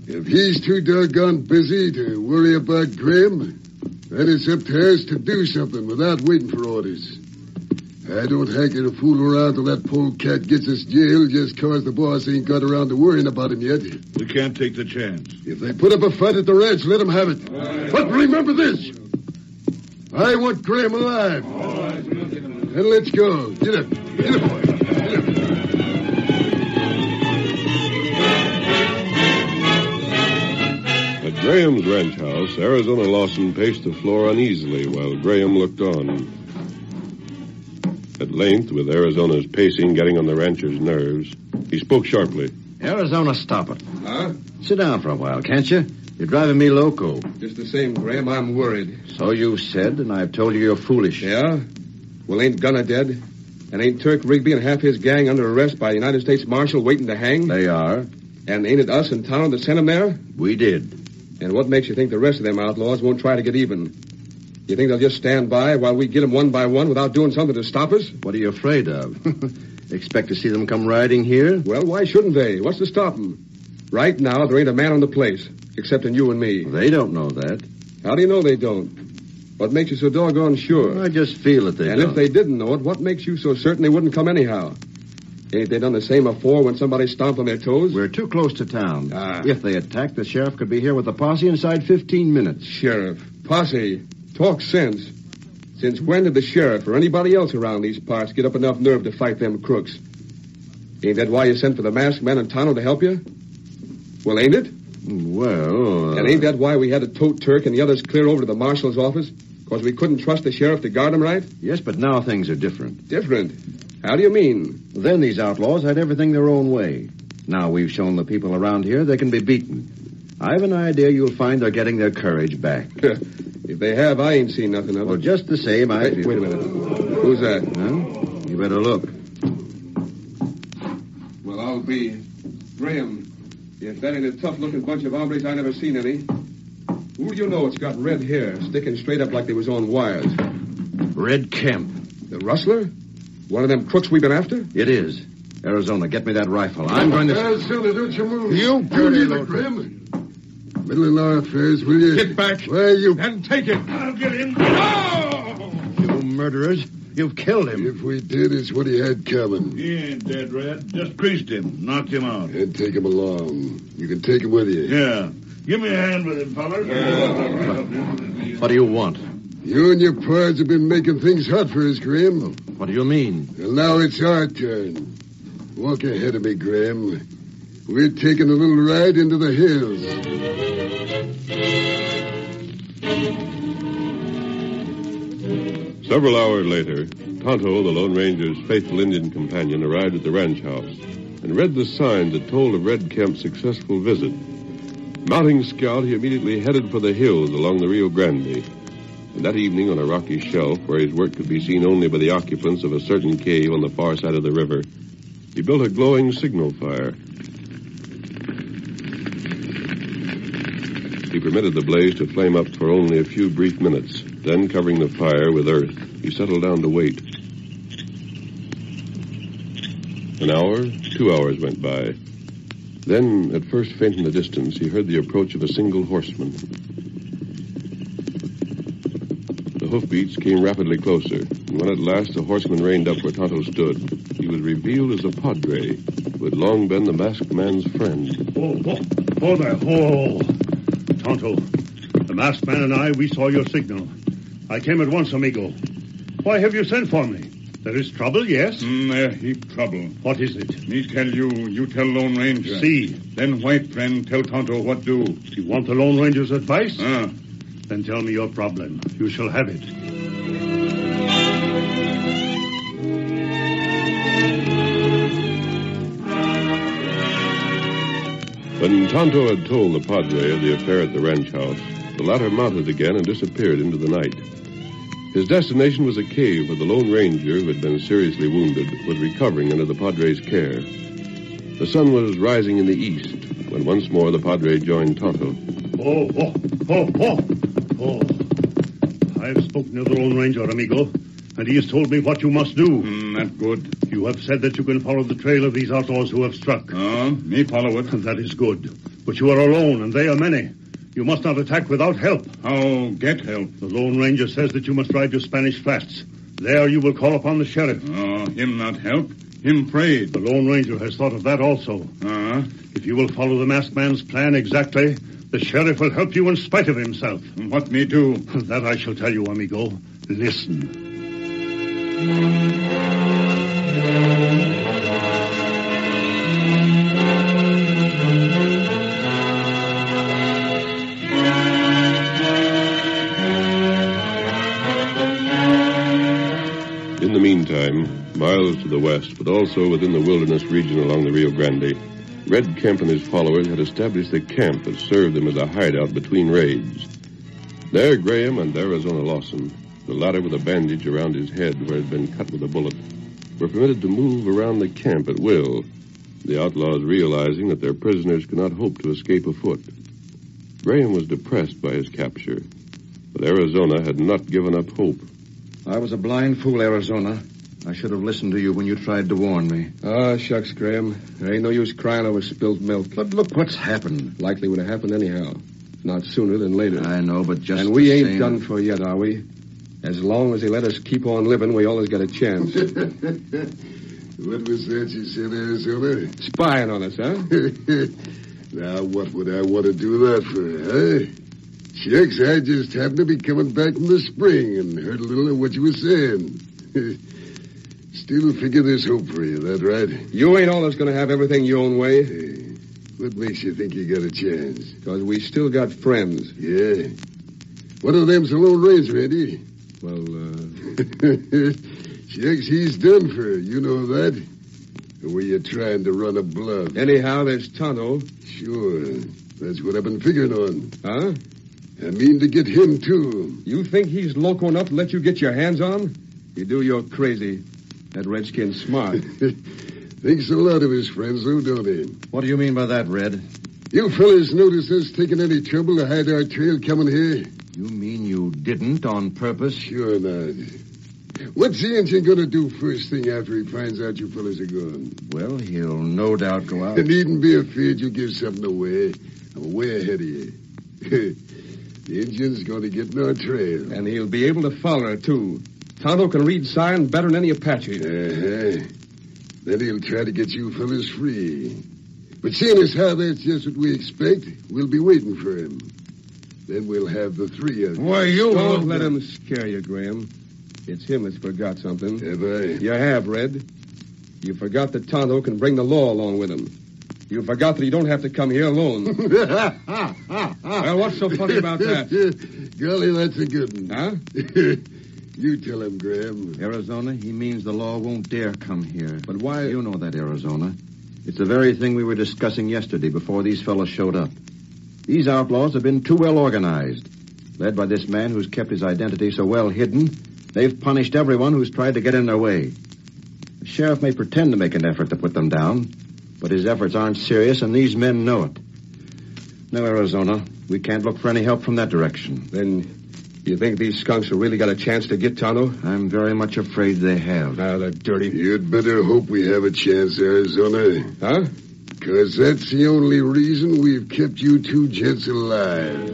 If he's too doggone busy to worry about Graham, then it's up to us to do something without waiting for orders. I don't hanker to fool around till that polecat gets us jailed just cause the boss ain't got around to worrying about him yet.
We can't take the chance.
If they put up a fight at the ranch, let them have it. But remember this. I want Graham alive. And let's go. Get up. Get up, boy. Get up.
At Graham's ranch house, Arizona Lawson paced the floor uneasily while Graham looked on. At length, with Arizona's pacing getting on the rancher's nerves, he spoke sharply.
Arizona, stop it.
Huh?
Sit down for a while, can't you? You're driving me loco.
Just the same, Graham, I'm worried.
So you said, and I've told you you're foolish.
Yeah? Well, ain't Gunner dead? And ain't Turk Rigby and half his gang under arrest by a United States Marshal waiting to hang?
They are.
And ain't it us in town that sent them there?
We did.
And what makes you think the rest of them outlaws won't try to get even? You think they'll just stand by while we get them one by one without doing something to stop us?
What are you afraid of? Expect to see them come riding here?
Well, why shouldn't they? What's to stop them? Right now, there ain't a man on the place, excepting you and me.
They don't know that.
How do you know they don't? What makes you so doggone sure?
I just feel that they
don't. And if they didn't know it, what makes you so certain they wouldn't come anyhow? Ain't they done the same before when somebody stomped on their toes?
We're too close to town. If they attack, the sheriff could be here with the posse inside 15 minutes.
Sheriff? Posse? Talk sense. Since when did the sheriff or anybody else around these parts get up enough nerve to fight them crooks? Ain't that why you sent for the masked man in Tonto to help you? Well, ain't it?
Well...
And ain't that why we had to tote Turk and the others clear over to the marshal's office? Because we couldn't trust the sheriff to guard them right?
Yes, but now things are different.
Different? How do you mean?
Then these outlaws had everything their own way. Now we've shown the people around here they can be beaten. I've an idea you'll find they're getting their courage back.
If they have, I ain't seen nothing of it.
Well, just the same, I feel...
Wait a minute. Who's that?
Huh? You better look.
Well, I'll be. Graham, if that ain't a tough-looking bunch of hombres, I never seen any. Who do you know it's got red hair, sticking straight up like they was on wires?
Red Kemp.
The rustler? One of them crooks we've been after?
It is. Arizona, get me that rifle. I'm going to...
Arizona, don't you move.
You dirty little...
Graham. Middle in our affairs, will you?
Get back.
Where you...
And take it. I'll get in.
Oh! You murderers. You've killed him.
If we did, it's what he had coming.
He ain't dead, Red. Just creased him. Knocked him out.
And take him along. You can take him with you.
Yeah. Give me a hand with him, fellas.
What do you want?
You and your pards have been making things hot for us, Graham.
What do you mean?
Well, now it's our turn. Walk ahead of me, Graham. We're taking a little ride into the hills.
Several hours later, Tonto, the Lone Ranger's faithful Indian companion, arrived at the ranch house and read the signs that told of Red Kemp's successful visit. Mounting Scout, he immediately headed for the hills along the Rio Grande. And that evening, on a rocky shelf where his work could be seen only by the occupants of a certain cave on the far side of the river, he built a glowing signal fire. He permitted the blaze to flame up for only a few brief minutes. Then, covering the fire with earth, he settled down to wait. An hour, 2 hours went by. Then, at first faint in the distance, he heard the approach of a single horseman. The
hoofbeats came rapidly closer, and when at last the horseman reined up where Tonto stood, he was revealed as a padre who had long been the masked man's friend.
Oh there. Oh. Tonto, the masked man and I, we saw your signal. I came at once, amigo. Why have you sent for me? There is trouble, yes?
There heap trouble.
What is it?
Me tell you, you tell Lone Ranger.
See.
Then white friend tell Tonto what do.
You want the Lone Ranger's advice? Then tell me your problem. You shall have it.
When Tonto had told the padre of the affair at the ranch house, the latter mounted again and disappeared into the night. His destination was a cave where the Lone Ranger, who had been seriously wounded, was recovering under the padre's care. The sun was rising in the east when once more the padre joined Tonto.
Oh. I've spoken to the Lone Ranger, amigo, and he has told me what you must do.
That's good.
You have said that you can follow the trail of these outlaws who have struck.
Me follow it.
That is good. But you are alone, and they are many. You must not attack without help.
How get help?
The Lone Ranger says that you must ride to Spanish Flats. There you will call upon the sheriff.
Him not help. Him afraid.
The Lone Ranger has thought of that also. If you will follow the masked man's plan exactly, the sheriff will help you in spite of himself.
What me do?
That I shall tell you, amigo. Listen.
In the meantime, miles to the west, but also within the wilderness region along the Rio Grande, Red Kemp and his followers had established a camp that served them as a hideout between raids. There, Graham and Arizona Lawson, the latter with a bandage around his head where it had been cut with a bullet, were permitted to move around the camp at will, the outlaws realizing that their prisoners could not hope to escape afoot. Graham was depressed by his capture, but Arizona had not given up hope.
I was a blind fool, Arizona. I should have listened to you when you tried to warn me.
Shucks, Graham. There ain't no use crying over spilt milk.
But look what's happened.
Likely would have happened anyhow. Not sooner than later.
I know, but just
And we ain't
same...
done for yet, are we? As long as they let us keep on living, we always got a chance.
What was that you said, Arizona?
Spying on us, huh?
Now, what would I want to do that for, huh? Shucks, I just happened to be coming back from the spring and heard a little of what you were saying. Still figure there's hope for you, that right?
You ain't always going to have everything your own way.
What makes you think you got a chance?
Because we still got friends.
Yeah. One of them's a Lone Ranger, ain't he?
Well,
Shucks, he's done for, you know that? Or were you trying to run a bluff?
Anyhow, there's Tonto.
Sure. That's what I've been figuring on.
Huh?
I mean to get him, too.
You think he's loco enough to let you get your hands on him? You do, you're crazy. That redskin's smart.
Thinks a lot of his friends, though, don't he?
What do you mean by that, Red?
You fellas notice us taking any trouble to hide our trail coming here?
You mean you didn't on purpose?
Sure not. What's the Injun going to do first thing after he finds out you fellas are gone?
Well, he'll no doubt go out.
You needn't be afraid you'll give something away. I'm way ahead of you. The Injun's going to get in our trail.
And he'll be able to follow her, too. Tonto can read sign better than any Apache.
Then he'll try to get you fellas free. But seeing as how that's just what we expect, we'll be waiting for him. Then we'll have the three of you.
Why, you don't let him scare you, Graham. It's him that's forgot something.
Have I?
You have, Red. You forgot that Tonto can bring the law along with him. You forgot that he don't have to come here alone. Well, what's so funny about that?
Golly, that's a good one.
Huh?
You tell him, Graham.
Arizona, he means the law won't dare come here.
But why?
You know that, Arizona. It's the very thing we were discussing yesterday before these fellows showed up. These outlaws have been too well organized. Led by this man who's kept his identity so well hidden, they've punished everyone who's tried to get in their way. The sheriff may pretend to make an effort to put them down, but his efforts aren't serious, and these men know it. No, Arizona, we can't look for any help from that direction.
Then you think these skunks have really got a chance to get Tonto?
I'm very much afraid they have.
Now, they're dirty.
You'd better hope we have a chance, Arizona.
Huh?
Because that's the only reason we've kept you two gents alive.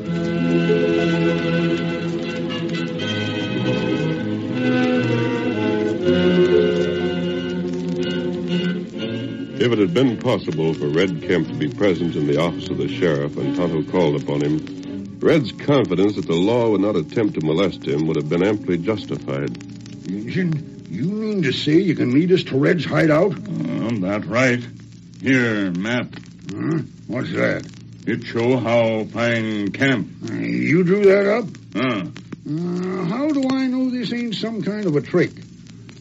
If it had been possible for Red Kemp to be present in the office of the sheriff when Tonto called upon him, Red's confidence that the law would not attempt to molest him would have been amply justified.
Injun, you mean to say you can lead us to Red's hideout?
That's right. Here, map.
Huh? What's that?
It show how find camp.
You drew that up?
Huh.
How do I know this ain't some kind of a trick?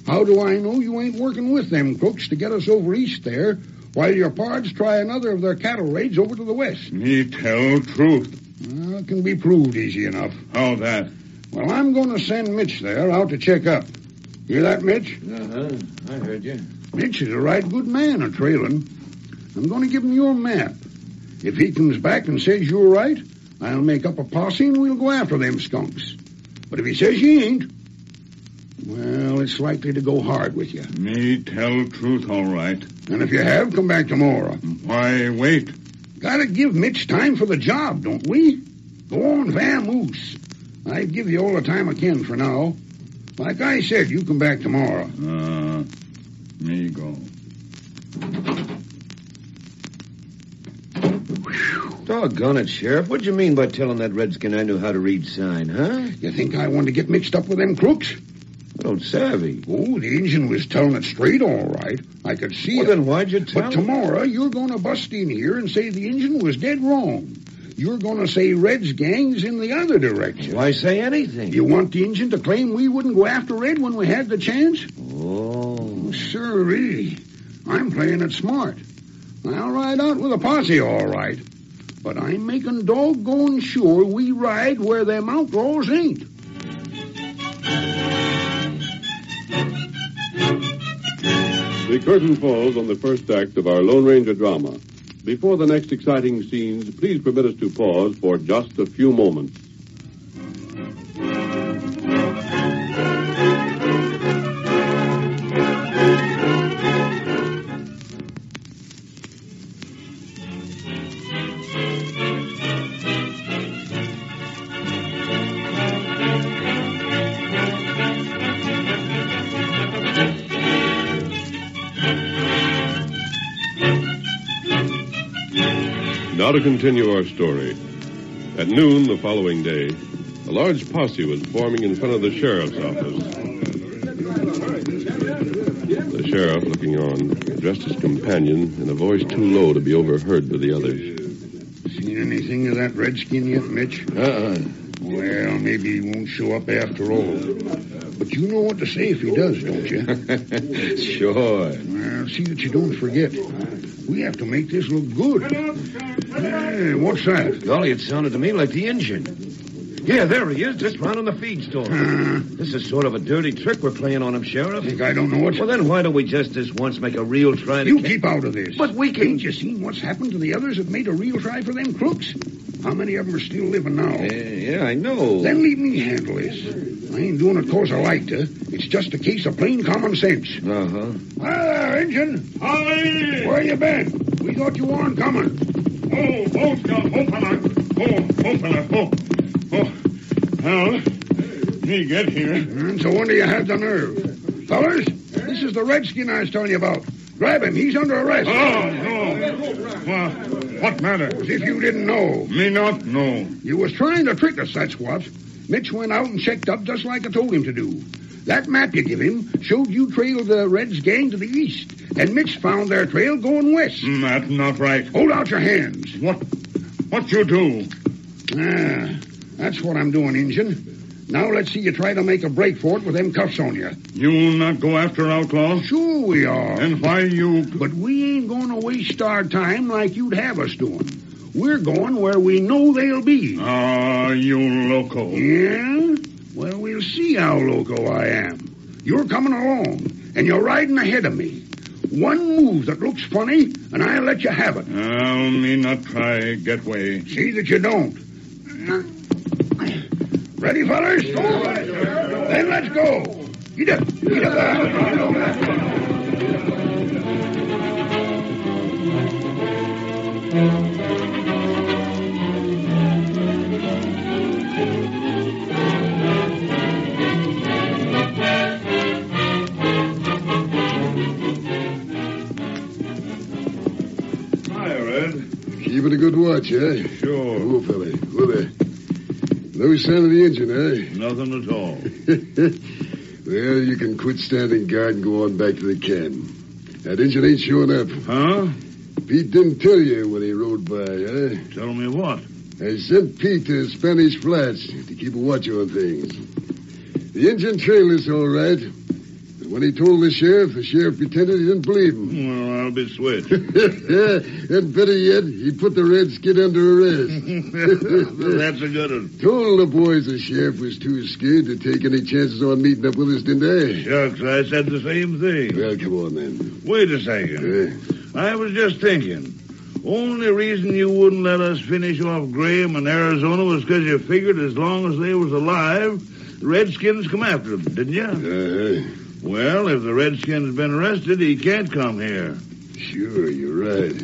How do I know you ain't working with them crooks to get us over east there, while your pards try another of their cattle raids over to the west?
Me tell truth.
It can be proved easy enough.
How that?
Well, I'm going to send Mitch there out to check up. Hear that, Mitch?
I heard you.
Mitch is a right good man at trailing. I'm going to give him your map. If he comes back and says you're right, I'll make up a posse and we'll go after them skunks. But if he says he ain't, well, it's likely to go hard with you.
Me tell truth, all right.
And if you have, come back tomorrow.
Why wait?
Gotta give Mitch time for the job, don't we? Go on, vamoose. I give you all the time I can for now. Like I said, you come back tomorrow.
Me go.
Doggone it, Sheriff. What do you mean by telling that redskin I knew how to read sign, huh?
You think I want to get mixed up with them crooks?
I don't savvy.
Oh, the Injun was telling it straight, all right. I could see it.
Then why'd you tell
But tomorrow, you're going to bust in here and say the Injun was dead wrong. You're going to say Red's gang's in the other direction.
Why say anything?
You want the Injun to claim we wouldn't go after Red when we had the chance?
Oh.
Sirree. I'm playing it smart. I'll ride out with a posse, all right. But I'm making doggone sure we ride where them outlaws ain't.
The curtain falls on the first act of our Lone Ranger drama. Before the next exciting scenes, please permit us to pause for just a few moments. Now to continue our story. At noon the following day, a large posse was forming in front of the sheriff's office. The sheriff, looking on, addressed his companion in a voice too low to be overheard by the others.
Seen anything of that redskin yet, Mitch? Well, maybe he won't show up after all. But you know what to say if he does, don't you?
Sure.
Well, see that you don't forget. We have to make this look good. Hey, what's that?
Golly, it sounded to me like the Injun. Yeah, there he is, just round on the feed store. This is sort of a dirty trick we're playing on him, Sheriff.
Think I don't know it?
Well, then why don't we just this once make a real try to...
You keep out of this.
But we can...
Ain't you seen what's happened to the others that made a real try for them crooks? How many of them are still living now?
Yeah, I know.
Then leave me handle this. I ain't doing it because I like to. It's just a case of plain common sense.
Uh-huh.
Hi there, Injun.
Holly!
Where you been? We thought you weren't coming.
Oh, fella. Well, me get here.
And so when do you have the nerve? Fellas, this is the redskin I was telling you about. Grab him. He's under arrest.
Oh, no. Well, what matter?
As if you didn't know.
Me not know.
You was trying to trick us, that's what. Mitch went out and checked up just like I told him to do. That map you give him showed you trailed the Reds gang to the east, and Mitch found their trail going west.
That's not right.
Hold out your hands.
What you do?
That's what I'm doing, Injun. Now let's see you try to make a break for it with them cuffs on you.
You will not go after outlaws?
Sure we are.
And why you...
But we ain't going to waste our time like you'd have us doing. We're going where we know they'll be.
You loco.
Yeah? Well, we'll see how loco I am. You're coming along, and you're riding ahead of me. One move that looks funny, and I'll let you have it.
I'll me not try get way.
See that you don't. Ready, fellas? Then let's go. Get up.
watch, eh?
Sure.
Oh, fella. Well, there. No sign of the engine, eh?
Nothing at all.
Well, you can quit standing guard and go on back to the camp. That engine ain't showing up.
Huh?
Pete didn't tell you when he rode by, eh?
Tell me what?
I sent Pete to Spanish Flats to keep a watch on things. The engine trailed us all right. But when he told the sheriff pretended he didn't believe him.
Well, I'll be switched.
And better yet, he put the redskin under arrest.
That's a good one.
Told the boys the sheriff was too scared to take any chances on meeting up with us, didn't they?
Shucks, I said the same thing.
Well, come on then.
Wait a second. I was just thinking. Only reason you wouldn't let us finish off Graham in Arizona was because you figured as long as they was alive, the Redskins come after them, didn't you? Well, if the Redskins been arrested, he can't come here.
Sure, you're right.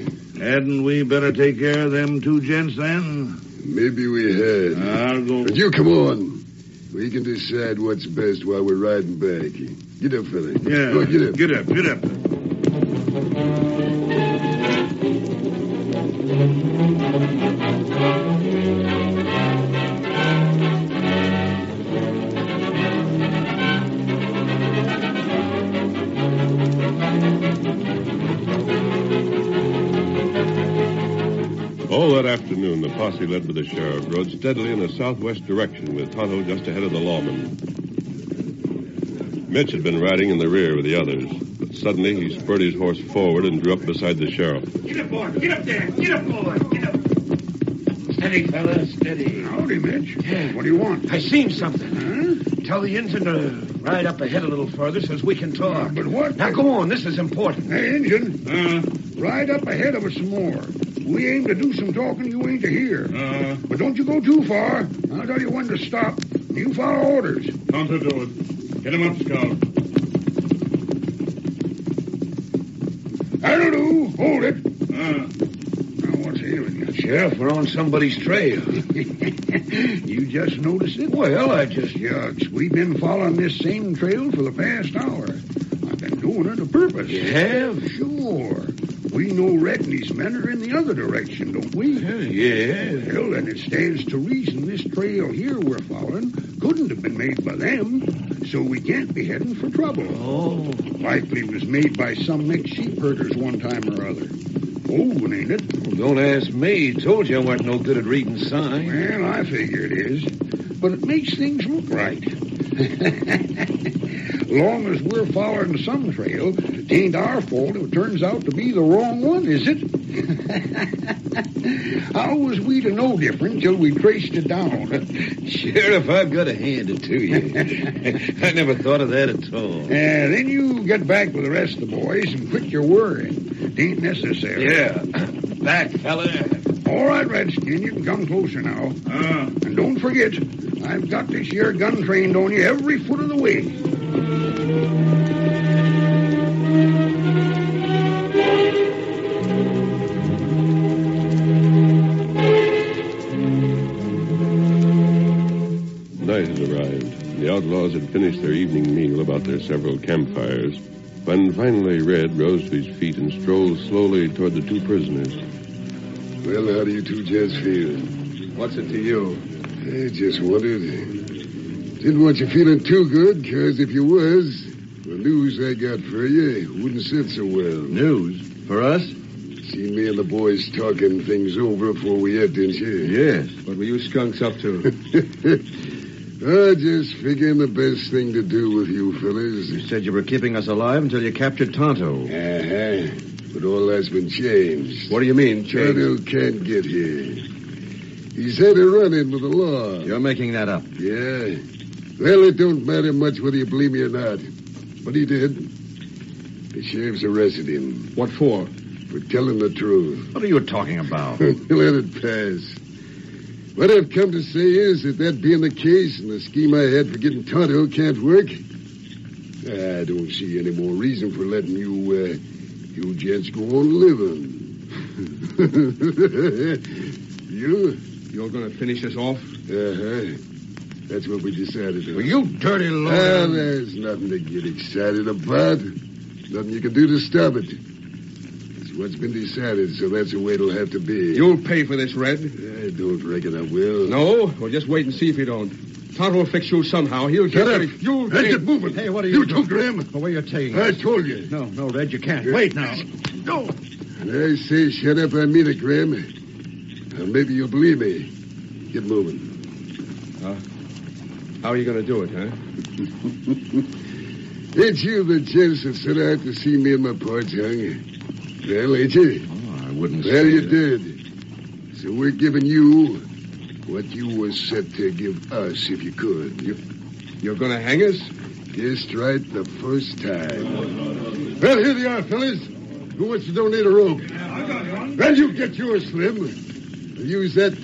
Hadn't we better take care of them two gents then?
Maybe we had.
I'll go.
But you come on. We can decide what's best while we're riding back. Get up, fella.
Yeah.
Go, get up.
Get up, get up.
All that afternoon, the posse led by the sheriff rode steadily in a southwest direction with Tonto just ahead of the lawman. Mitch had been riding in the rear with the others, but suddenly he spurred his horse forward and drew up beside the sheriff.
Get up, boy. Get up there. Get up, boy. Get up. Steady, fella. Steady.
Howdy, Mitch.
Yeah.
What do you want?
I seen something. Huh? Tell the engine to ride up ahead a little further so as we can talk.
But what?
Now, go on. This is important.
Hey, engine. Ride up ahead of us some more. We aim to do some talking you ain't to hear. But don't you go too far. I'll tell you when to stop. You follow orders.
Tonto, do it. Get him up, Scout.
That'll do. Hold it. Now, what's ailing you?
Sheriff, we're on somebody's trail.
You just noticed it?
Well, I just...
Shucks, we've been following this same trail for the past hour. I've been doing it on purpose.
You have?
Sure. We know Red and his men are in the other direction, don't we?
Yeah.
Well, then it stands to reason this trail here we're following couldn't have been made by them, so we can't be heading for trouble.
Oh.
Likely was made by some mixed sheep herders one time or other. Old one, ain't it?
Well, don't ask me. Told you I wasn't no good at reading signs.
Well, I figure it is. But it makes things look right. Long as we're following some trail, it ain't our fault if it turns out to be the wrong one, is it? How was we to know different till we traced it down?
Sheriff, I've got to hand it to you. I never thought of that at all.
Then you get back with the rest of the boys and quit your worrying. It ain't necessary.
Yeah. Back, fella.
All right, Redskin, you can come closer now. And don't forget, I've got this here gun trained on you every foot of the way.
Night had arrived. The outlaws had finished their evening meal about their several campfires, when finally Red rose to his feet and strolled slowly toward the two prisoners.
Well, how do you two gents feel?
What's it to you?
I just wondered. Didn't want you feeling too good, because if you was, the news I got for you wouldn't sit so well.
News? For us?
Seen me and the boys talking things over before we ate, didn't you?
Yes.
What were you skunks up to?
Just figuring the best thing to do with you fellas.
You said you were keeping us alive until you captured Tonto.
But all that's been changed.
What do you mean, changed?
Tonto can't get here. He's had a run-in with the law.
You're making that up.
Yeah. Well, it don't matter much whether you believe me or not. But he did. The sheriff's arrested him.
What for?
For telling the truth.
What are you talking about?
Let it pass. What I've come to say is that being the case and the scheme I had for getting Tonto can't work, I don't see any more reason for letting you gents go on living.
You're going to finish us off?
That's what we decided on.
Well, you dirty lord.
There's nothing to get excited about. Nothing you can do to stop it. It's what's been decided, so that's the way it'll have to be.
You'll pay for this, Red.
I don't reckon I will.
No? Well, just wait and see if you don't. Tonto will fix you somehow. He'll
Shut up.
You'll
Get moving.
Hey, what are
you took Graham.
Where you're taking
I
us?
told you.
No, Red, you can't. Wait now.
Go. I say shut up, I mean it, Graham. Maybe you'll believe me. Get moving.
How are you going to do it, huh?
Ain't you the gents that set out to see me and my parts, young? Well, ain't you?
Oh, I wouldn't say
Well, you
that.
did. So we're giving you what you was set to give us if you could.
You're going to hang us?
Just right the first time. Well, here they are, fellas. Who wants to donate a rope?
I got one.
Well, you get yours, Slim. Use that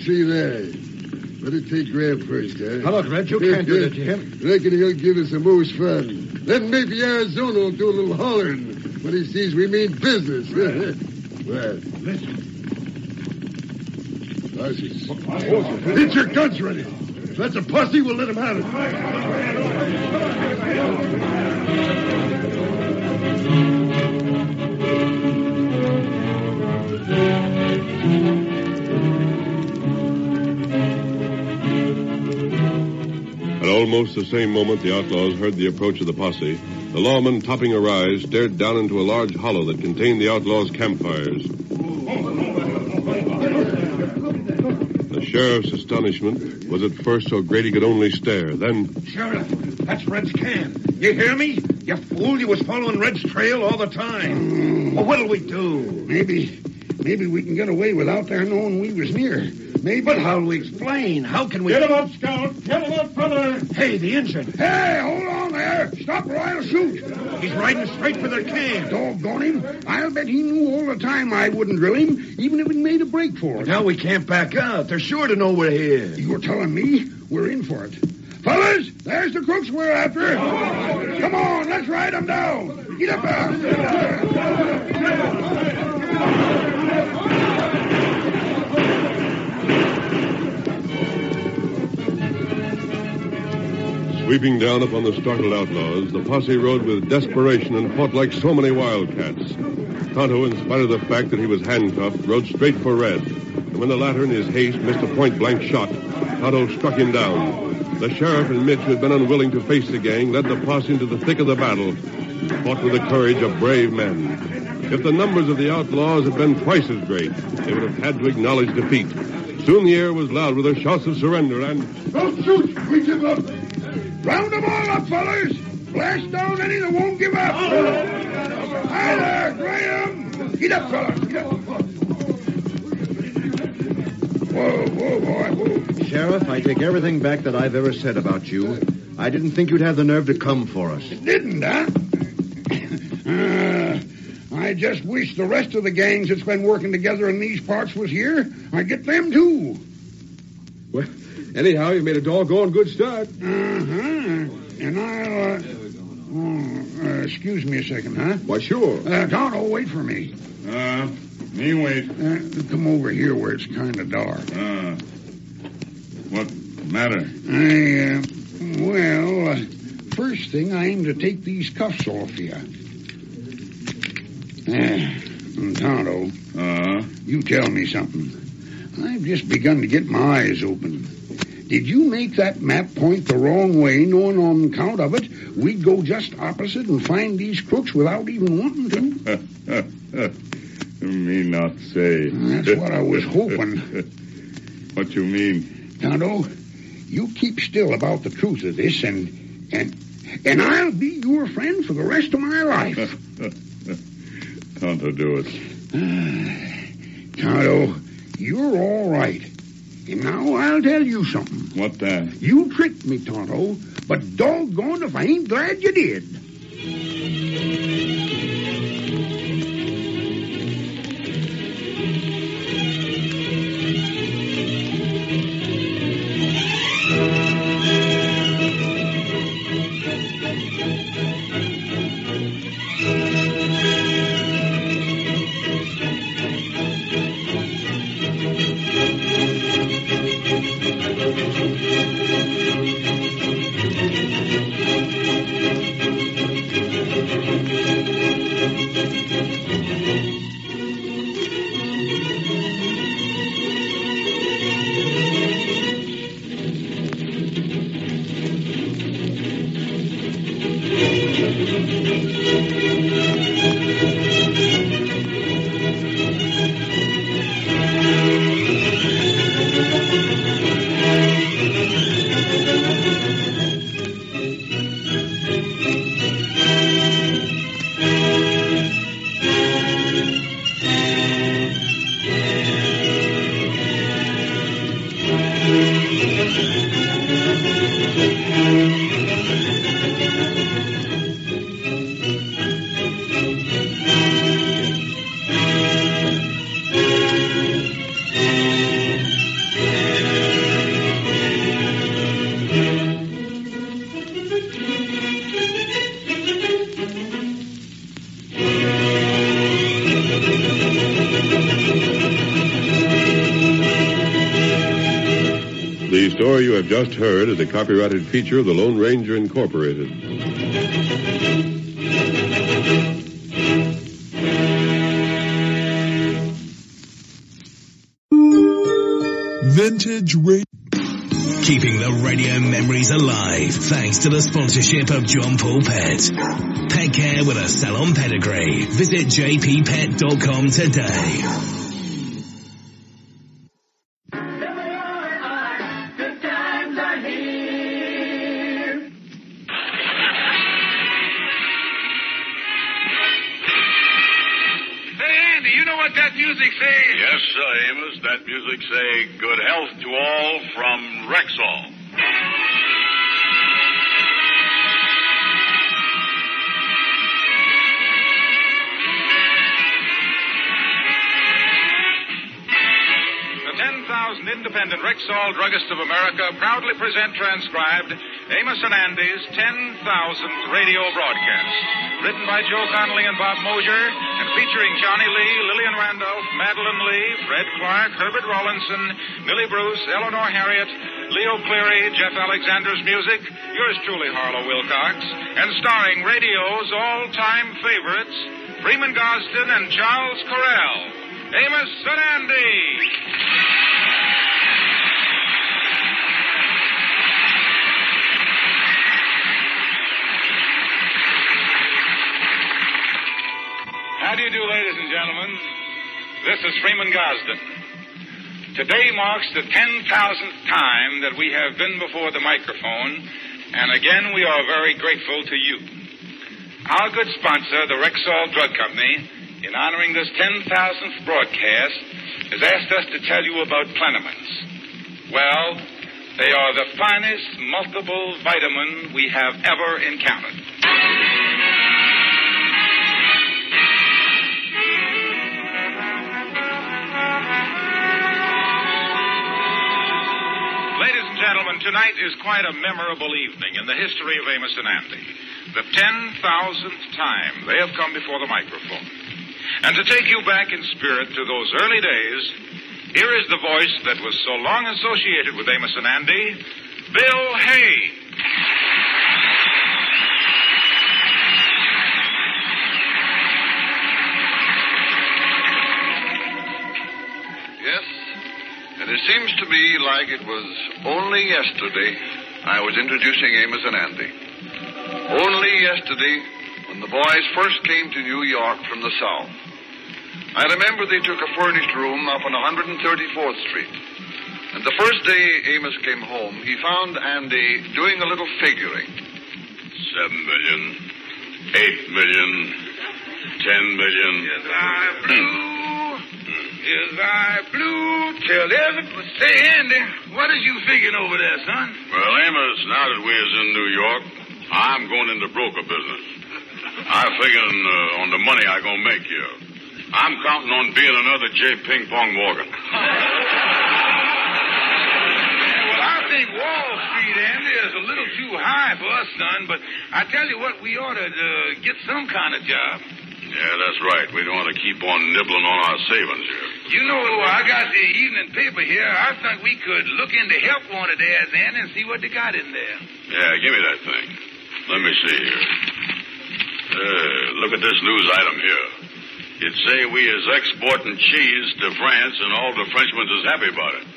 tree there. Better take Graham first, huh?
How about Red? You can't do that to him.
Reckon he'll give us the most fun. Then maybe Arizona will do a little hollering when he sees we mean business. Well,
Listen.
horses. Get your guns ready. If that's a posse, we'll let him have it.
At almost the same moment the outlaws heard the approach of the posse, the lawman, topping a rise, stared down into a large hollow that contained the outlaws' campfires. The sheriff's astonishment was at first so great he could only stare. Then,
Sheriff, that's Red's camp. You hear me? You fool, you was following Red's trail all the time. Well, what'll we do?
Maybe we can get away without their knowing we was near. Maybe.
But how'll we explain? How can we...
Get him up, Scout. Get him up, brother.
Hey, the engine.
Hey, hold on there. Stop or I'll shoot.
He's riding straight for their camp.
Doggone him. I'll bet he knew all the time I wouldn't drill him, even if he made a break for it.
Now we can't back out. They're sure to know we're here.
You're telling me we're in for it. Fellas, there's the crooks we're after. Come on, let's ride them down. Get up there.
sweeping down upon the startled outlaws, the posse rode with desperation and fought like so many wildcats. Tonto, in spite of the fact that he was handcuffed, rode straight for Red. And when the latter, in his haste, missed a point-blank shot, Tonto struck him down. The sheriff and Mitch, who had been unwilling to face the gang, led the posse into the thick of the battle, fought with the courage of brave men. If the numbers of the outlaws had been twice as great, they would have had to acknowledge defeat. Soon the air was loud with their shouts of surrender and...
Don't shoot! We give up! Round them all up, fellas! Blast down any that won't give up! Hi there, Graham! Get up, fellas! Get up! Whoa, boy, whoa.
Sheriff, I take everything back that I've ever said about you. I didn't think you'd have the nerve to come for us.
Didn't, huh? I just wish the rest of the gangs that's been working together in these parts was here. I'd get them, too.
Well, anyhow, you made a doggone good start.
And I'll, excuse me a second, huh?
Why, sure.
Tonto, wait for me.
Me wait.
Come over here where it's kind of dark.
What matter?
First thing, I aim to take these cuffs off you. Tonto, you tell me something. I've just begun to get my eyes open. Did you make that map point the wrong way, knowing on account of it, we'd go just opposite and find these crooks without even wanting to?
Me not say.
That's what I was hoping.
What you mean?
Tonto, you keep still about the truth of this, and I'll be your friend for the rest of my life.
Tonto, do it.
Tonto, you're all right. And now I'll tell you something.
What that?
You tricked me, Tonto, but doggone if I ain't glad you did.
just heard is a copyrighted feature of the Lone Ranger Incorporated.
Vintage Radio. Keeping the radio memories alive thanks to the sponsorship of John Paul Pet. Pet care with a salon pedigree. Visit jppet.com today.
That music say? Yes, sir, Amos. That music say, good health to all from Rexall. The 10,000 independent Rexall Druggists of America proudly present transcribed Amos and Andy's 10,000th radio broadcast. Written by Joe Connolly and Bob Mosier, and featuring Johnny Lee, Lillian Randolph, Madeline Lee, Fred Clark, Herbert Rawlinson, Millie Bruce, Eleanor Harriet, Leo Cleary, Jeff Alexander's music, yours truly, Harlow Wilcox, and starring radio's all-time favorites, Freeman Gosden and Charles Correll, Amos and Andy. How do you do, ladies and gentlemen? This is Freeman Gosden. Today marks the 10,000th time that we have been before the microphone, and again we are very grateful to you. Our good sponsor, the Rexall Drug Company, in honoring this 10,000th broadcast, has asked us to tell you about Plenamins. Well, they are the finest multiple vitamin we have ever encountered. Gentlemen, tonight is quite a memorable evening in the history of Amos and Andy. The 10,000th time they have come before the microphone. And to take you back in spirit to those early days, here is the voice that was so long associated with Amos and Andy, Bill Hay.
It seems to me like it was only yesterday I was introducing Amos and Andy. Only yesterday when the boys first came to New York from the South. I remember they took a furnished room up on 134th Street. And the first day Amos came home, he found Andy doing a little figuring.
7 million, 8 million, 10 million. Yes, I blew. Yes, I blew till everybody. Say, Andy, what is you figuring over there, son? Well, Amos, now that we is in New York, I'm going into broker business. I'm figuring on the money I gonna make here. I'm counting on being another J. Ping Pong Morgan. Well, I think Wall Street, Andy, is a little too high for us, son, but I tell you what, we ought to get some kind of job. Yeah, that's right. We don't want to keep on nibbling on our savings here. You know, I got the evening paper here. I think we could look into help wanted ads, Andy, and see what they got in there. Yeah, give me that thing. Let me see here. Look at this news item here. It say we is exporting cheese to France, and all the Frenchmen is happy about it.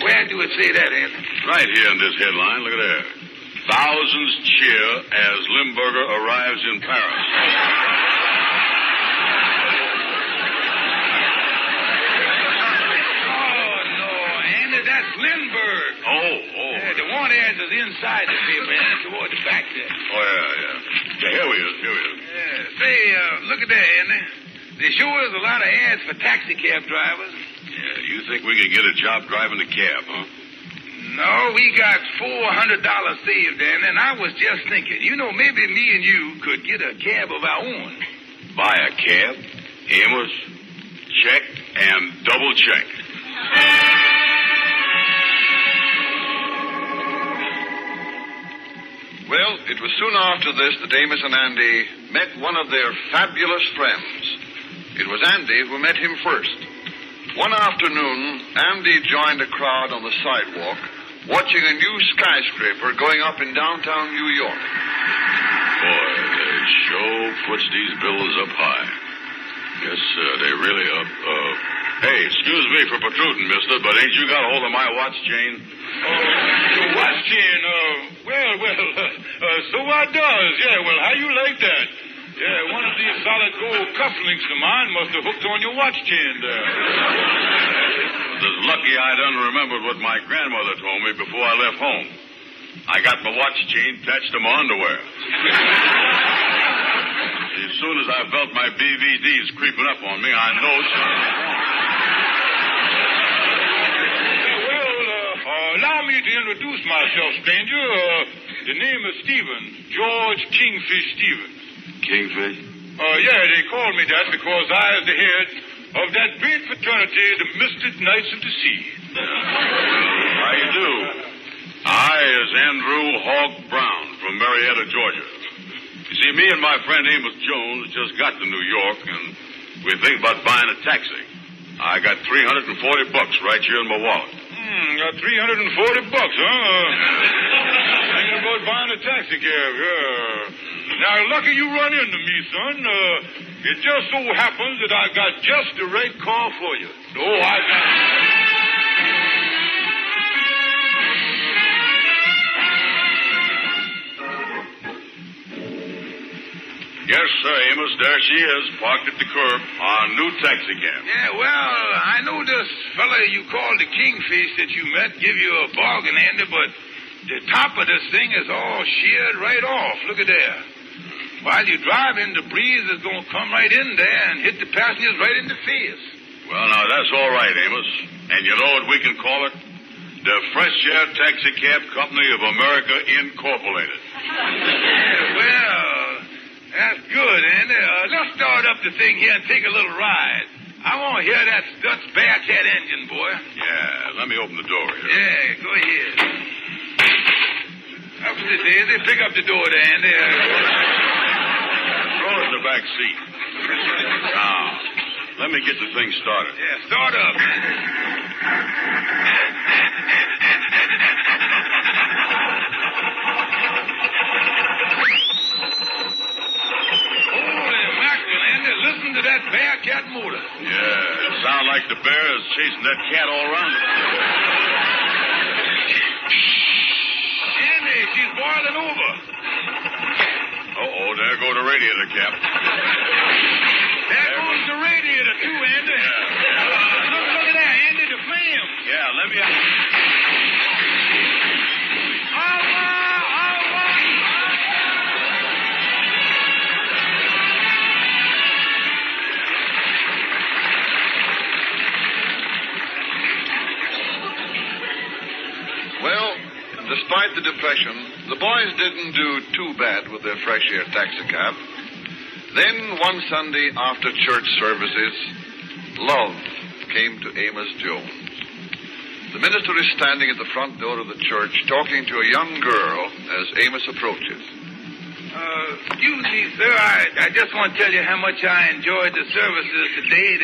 Where do it say that, Andy? Right here in this headline. Look at there. Thousands cheer as Limburger arrives in Paris. That's Lindbergh. Oh. Yeah, the want ads is inside the paper and toward the back there. Oh, yeah. Here we is. Yeah, say, look at that, Andy. There sure is a lot of ads for taxi cab drivers. Yeah, you think we could get a job driving a cab, huh? No, we got $400 saved, Andy, and I was just thinking, maybe me and you could get a cab of our own. Buy a cab? Amos, check and double check.
Well, it was soon after this that Amos and Andy met one of their fabulous friends. It was Andy who met him first. One afternoon, Andy joined a crowd on the sidewalk watching a new skyscraper going up in downtown New York.
Boy, they sure puts these bills up high. Yes, sir, they really up. Hey, excuse me for protruding, mister, but ain't you got a hold of my watch chain?
Your watch chain? So I does. Yeah, well, how you like that? Yeah, one of these solid gold cufflinks of mine must have hooked on your watch chain there.
It's lucky I done remembered what my grandmother told me before I left home. I got my watch chain attached to my underwear. As soon as I felt my BVDs creeping up on me, I knowed something was wrong.
Allow me to introduce myself, stranger. The name is Stephen, George Kingfish Stevens.
Kingfish?
Yeah, they called me that because I is the head of that great fraternity, the Mystic Knights of the Sea.
How you do? I is Andrew Hogg Brown from Marietta, Georgia. You see, me and my friend Amos Jones just got to New York, and we think about buying a taxi. I got $340 right here in my wallet.
$340, huh? Thinking about buying a taxi cab, yeah. Now, lucky you run into me, son. It just so happens that I got just the right car for you. Oh, I got...
Yes, sir, Amos. There she is, parked at the curb. Our new taxi cab.
Yeah, well, I know this fella you called the Kingfish that you met give you a bargain, Andy, but the top of this thing is all sheared right off. Look at there. While you're driving, the breeze is going to come right in there and hit the passengers right in the face.
Well, now, that's all right, Amos. And you know what we can call it? The Fresh Air Taxi Cab Company of America, Incorporated.
Yeah, well... That's good, Andy. Let's start up the thing here and take a little ride. I want to hear that Stutz Bearcat engine, boy.
Yeah, let me open the door here.
Yeah, go ahead. Up the daisy. Pick up the door there, Andy.
Throw it in the back seat. Now, let me get the thing started.
Yeah, start up. Listen to that Bearcat motor.
Yeah, it sounds like the bear is chasing that cat all around it.
Andy, she's boiling over.
Uh-oh, there goes the radiator cap.
There goes the radiator, too, Andy. Look at that, Andy, the flame.
Yeah, let me...
Well, despite the depression, the boys didn't do too bad with their Fresh Air taxicab. Then, one Sunday after church services, love came to Amos Jones. The minister is standing at the front door of the church talking to a young girl as Amos approaches.
Excuse me, sir. I just want to tell you how much I enjoyed the services today.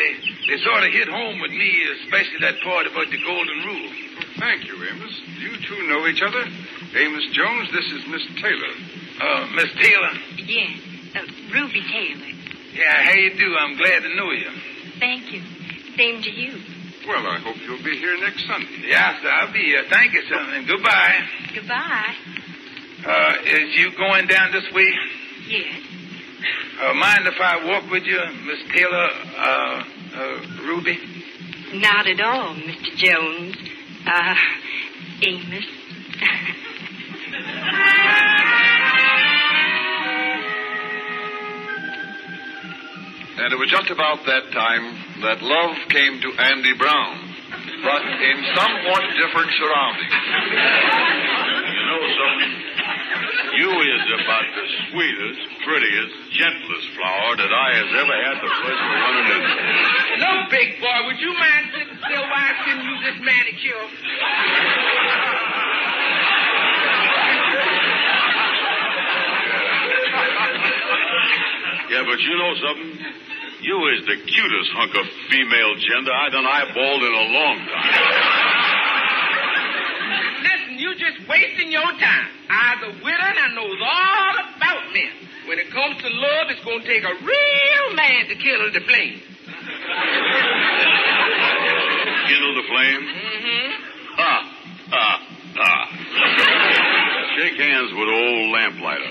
They sort of hit home with me, especially that part about the golden rule.
Thank you, Amos. You two know each other? Amos Jones, this is Miss Taylor.
Miss Taylor?
Yes, Ruby Taylor.
Yeah, how you do? I'm glad to know you.
Thank you. Same to you.
Well, I hope you'll be here next Sunday.
Yes, sir, I'll be here. Thank you, sir, and goodbye.
Goodbye.
Is you going down this way?
Yes.
Mind if I walk with you, Miss Taylor, Ruby?
Not at all, Mr. Jones. Amos.
And it was just about that time that love came to Andy Brown, but in somewhat different surroundings.
You know something? You is about the sweetest, prettiest, gentlest flower that I has ever had the pleasure of running into.
Look, big boy, would you mind sitting still while I can use this manicure?
Yeah, but you know something? You is the cutest hunk of female gender I done eyeballed in a long time.
Listen,
just wasting your time. I's a widow and I knows all about men. When it comes to love, it's going to take a real man to kindle the flame.
Kindle the flame?
Mm-hmm.
Shake hands with old lamplighter.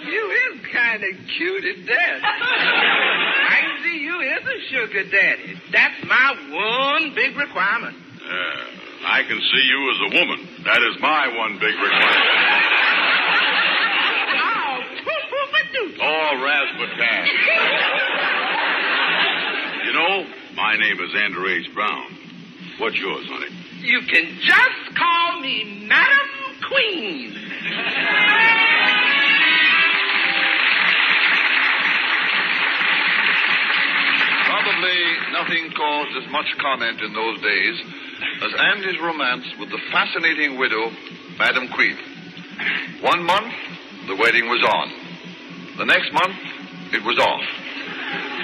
You is kind of cute at that. I can see you is a sugar daddy. That's my one big requirement.
I can see you as a woman. That is my one big requirement. Oh, rasputin. You know, my name is Andrew H. Brown. What's yours, honey?
You can just call me Madam Queen.
Probably nothing caused as much comment in those days as Andy's romance with the fascinating widow, Madam Queen. 1 month, the wedding was on. The next month, it was off.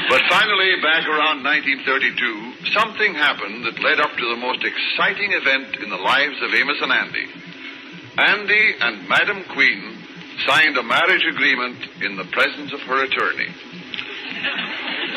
But finally, back around 1932, something happened that led up to the most exciting event in the lives of Amos and Andy. Andy and Madam Queen signed a marriage agreement in the presence of her attorney.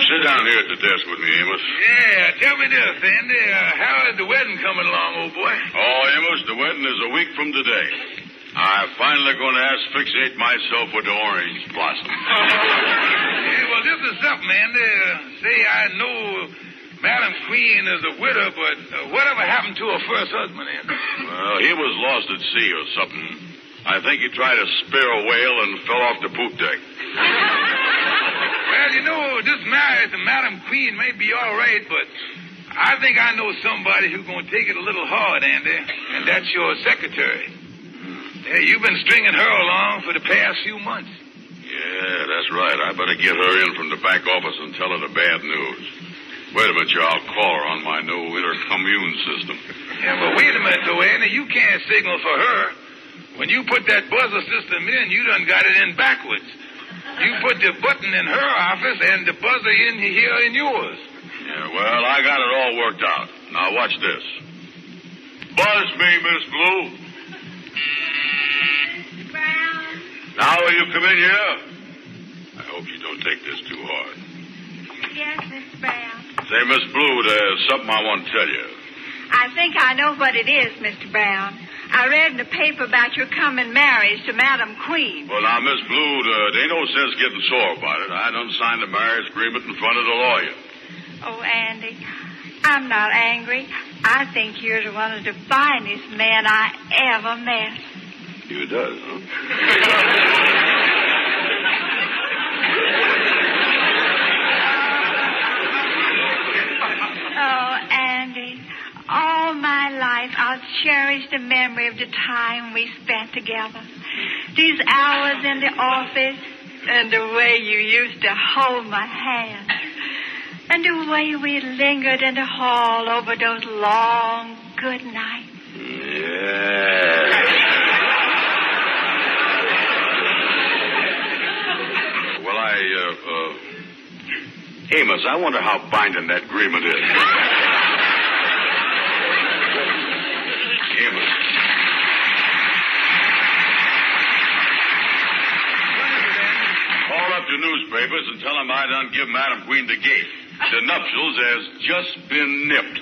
Sit down here at the desk with me, Amos.
Yeah, tell me this, Andy. How is the wedding coming along, old boy?
Oh, Amos, the wedding is a week from today. I'm finally going to asphyxiate myself with the orange blossom.
Yeah, well, this is something, Andy. Say, I know Madam Queen is a widow, but whatever happened to her first husband, Andy?
Well, he was lost at sea or something. I think he tried to spear a whale and fell off the poop deck.
Well, you know, this marriage to Madam Queen may be all right, but I think I know somebody who's going to take it a little hard, Andy, and that's your secretary. Yeah, you've been stringing her along for the past few months.
Yeah, that's right. I better get her in from the back office and tell her the bad news. Wait a minute, I'll call her on my new intercommune system.
Yeah, but wait a minute, though, Andy. You can't signal for her. When you put that buzzer system in, you done got it in backwards. You put the button in her office and the buzzer in here in yours.
Yeah, well, I got it all worked out. Now, watch this. Buzz me, Miss Blue. Now will you come in here? I hope you don't take this too hard.
Yes, Mr. Brown.
Say, Miss Blue, there's something I want to tell you.
I think I know what it is, Mr. Brown. I read in the paper about your coming marriage to Madam Queen.
Well, now, Miss Blue, there ain't no sense getting sore about it. I done signed the marriage agreement in front of the lawyer.
Oh, Andy, I'm not angry. I think you're one of the finest men I ever met.
You does, huh?
Oh, Andy, all my life I'll cherish the memory of the time we spent together. These hours in the office and the way you used to hold my hand. And the way we lingered in the hall over those long good nights.
Yeah. Well, Amos, I wonder how binding that agreement is. Amos. Call up the newspapers and tell them I done give Madam Queen the gate. The nuptials has just been nipped.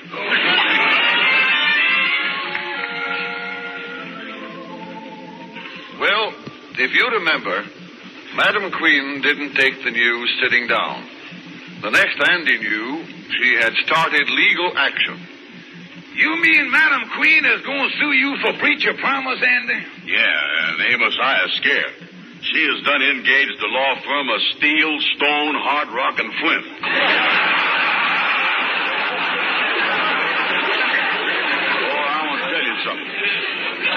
Well, if you remember, Madam Queen didn't take the news sitting down. The next Andy knew, she had started legal action.
You mean Madam Queen is going to sue you for breach of promise, Andy?
Yeah, and Amos, I is scared. She has done engaged the law firm of Steel, Stone, Hard Rock, and Flint. Oh, I want to tell you something.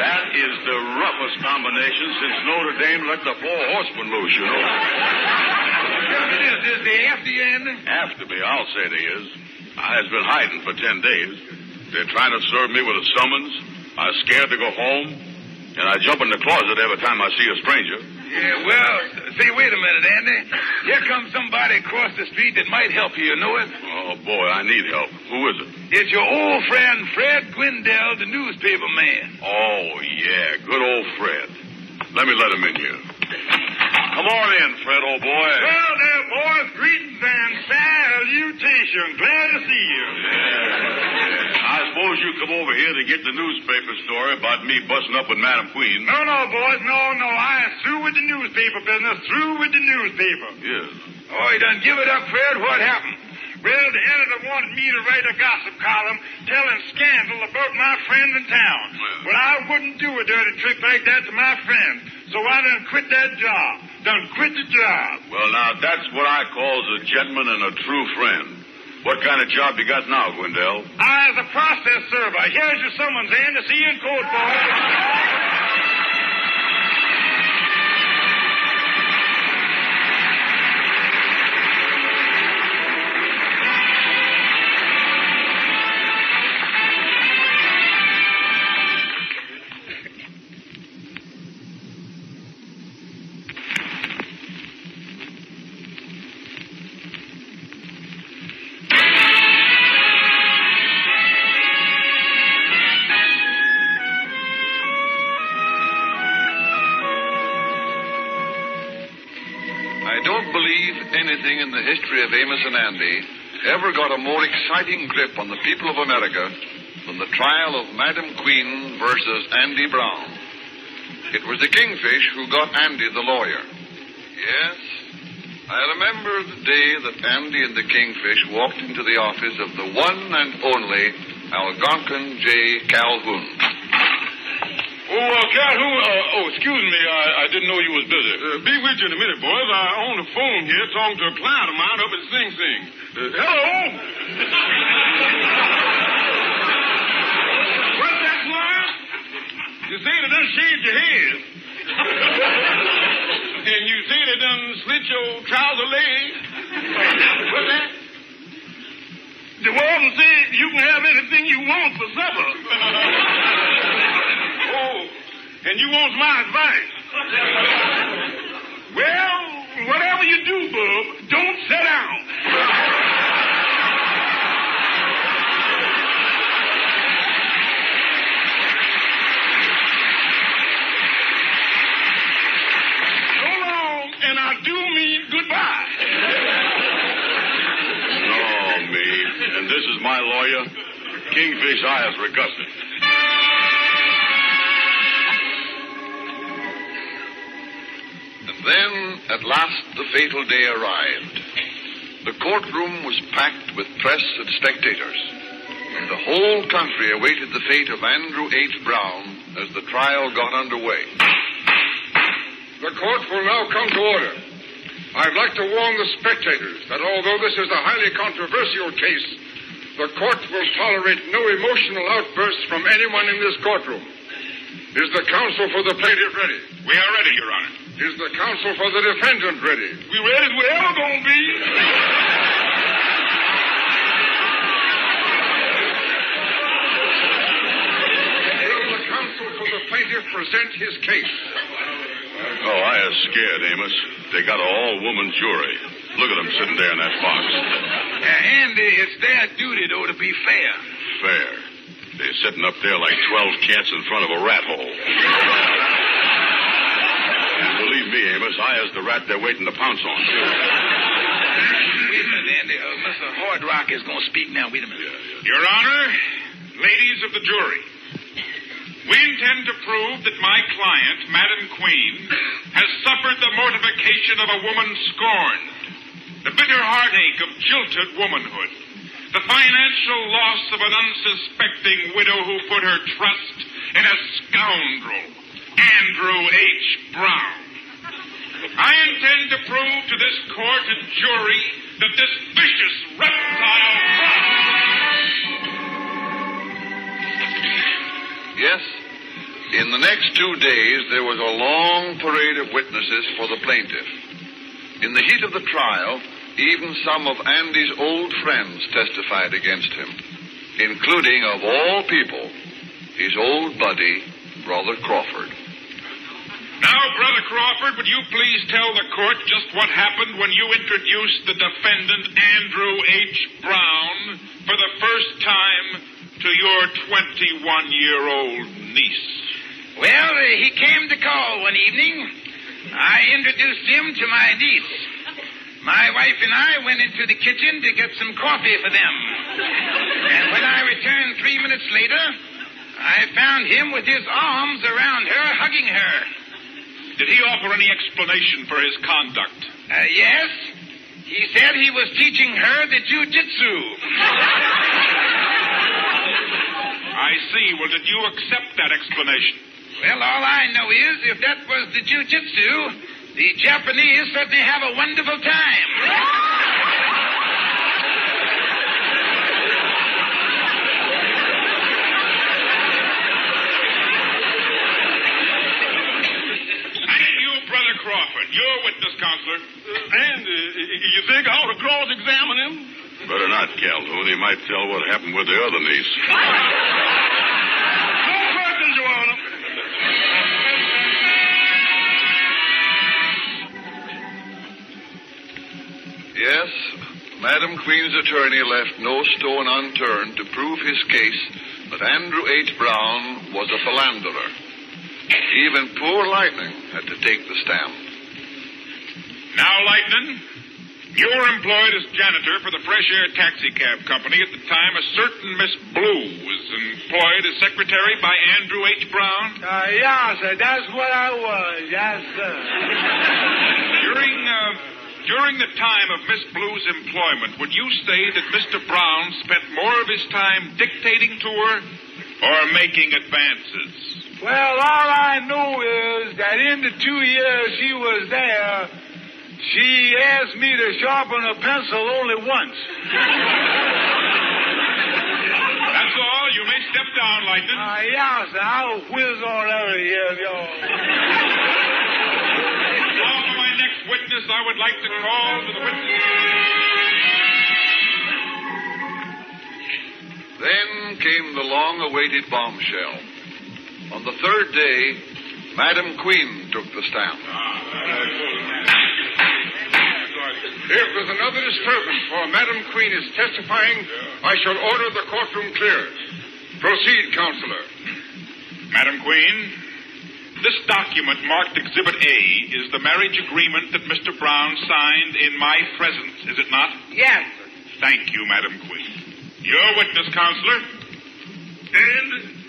That is the roughest combination since Notre Dame let the four horsemen loose, you know.
Is they after you, Andy?
After me, I'll say they is. I has been hiding for 10 days. They're trying to serve me with a summons. I'm scared to go home. And I jump in the closet every time I see a stranger.
Yeah, well, say, wait a minute, Andy. Here comes somebody across the street that might help you. You know it?
Oh, boy, I need help. Who is it?
It's your old friend, Fred Gwendell, the newspaper man.
Oh, yeah, good old Fred. Let me let him in here. Come on in, Fred, old boy.
Well, there, boys, greetings and salutations. Glad to see you.
I suppose you come over here to get the newspaper story about me busting up with Madam Queen.
No, boys, no. I am through with the newspaper business. Through with the newspaper.
Yes.
Oh, you done give it up, Fred? What happened? Well, the editor wanted me to write a gossip column telling scandal about my friends in town. Well, I wouldn't do a dirty trick like that to my friends. So I done quit that job. Done quit the job.
Well, now, that's what I calls a gentleman and a true friend. What kind of job you got now, Gwendell?
I was a process server. Here's your summons, Andy. See you in court, boys.
Anything in the history of Amos and Andy ever got a more exciting grip on the people of America than the trial of Madam Queen versus Andy Brown. It was the Kingfish who got Andy the lawyer. Yes, I remember the day that Andy and the Kingfish walked into the office of the one and only Algonquin J. Calhoun.
Calhoun, excuse me. I didn't know you was busy.
Be with you in a minute, boys. I'm on the phone here talking to a client of mine up at Sing Sing. Hello? What's that, Flora? You say they done shaved your head. And you say they done slit your trouser leg. What's that? The warden said you can have anything you want for supper. Oh, and you want my advice? Well, whatever you do, bub, don't sit down. So long, and I do mean goodbye.
Oh, me. And this is my lawyer, Kingfish Eyes Regusted.
Then, at last, the fatal day arrived. The courtroom was packed with press and spectators, and the whole country awaited the fate of Andrew H. Brown as the trial got underway.
The court will now come to order. I'd like to warn the spectators that although this is a highly controversial case, the court will tolerate no emotional outbursts from anyone in this courtroom. Is the counsel for the plaintiff ready?
We are ready, Your Honor.
Is the counsel for the defendant ready?
We ready as we ever gonna be.
Will the counsel for the plaintiff present his case?
Oh, I was scared, Amos. They got an all-woman jury. Look at them sitting there in that box.
Andy, it's their duty, though, to be fair.
Fair. They're sitting up there like 12 cats in front of a rat hole. And believe me, Amos, I is the rat they're waiting to pounce on.
Wait a minute, Andy. Mr. Hardrock is going to speak now. Wait a minute.
Your Honor, ladies of the jury, we intend to prove that my client, Madam Queen, has suffered the mortification of a woman scorned, the bitter heartache of jilted womanhood, the financial loss of an unsuspecting widow who put her trust in a scoundrel, Andrew H. Brown. I intend to prove to this court and jury that this vicious reptile
Yes, in the next 2 days, there was a long parade of witnesses for the plaintiff. In the heat of the trial, even some of Andy's old friends testified against him, including, of all people, his old buddy, Brother Crawford.
Now, Brother Crawford, would you please tell the court just what happened when you introduced the defendant, Andrew H. Brown, for the first time to your 21-year-old niece?
Well, he came to call one evening. I introduced him to my niece. My wife and I went into the kitchen to get some coffee for them. And when I returned 3 minutes later, I found him with his arms around her, hugging her.
Did he offer any explanation for his conduct?
Yes. He said he was teaching her the jiu-jitsu.
I see. Well, did you accept that explanation?
Well, all I know is if that was the jiu-jitsu, the Japanese certainly have a wonderful time.
Crawford, your witness, counselor.
You think I ought to cross-examine him?
Better not, Calhoun. He might tell what happened with the other niece.
No questions, Your Honor.
Yes, Madam Queen's attorney left no stone unturned to prove his case that Andrew H. Brown was a philanderer. Even poor Lightning had to take the stand.
Now, Lightning, you were employed as janitor for the Fresh Air Taxi Cab Company at the time a certain Miss Blue was employed as secretary by Andrew H. Brown?
Yeah, sir, that's what I was. Yes, sir.
During the time of Miss Blue's employment, would you say that Mr. Brown spent more of his time dictating to her or making advances?
Well, all I know is that in the 2 years she was there, she asked me to sharpen a pencil only once.
That's all. You may step down, Lightning.
Yeah, sir. I'll whiz on out of here, y'all.
Now, for my next witness, I would like to call to the witness.
Then came the long-awaited bombshell. On the third day, Madam Queen took the stand.
If there's another disturbance while Madam Queen is testifying, I shall order the courtroom cleared. Proceed, Counselor.
Madam Queen, this document marked Exhibit A is the marriage agreement that Mr. Brown signed in my presence, is it not?
Yes.
Thank you, Madam Queen. Your witness, Counselor.
And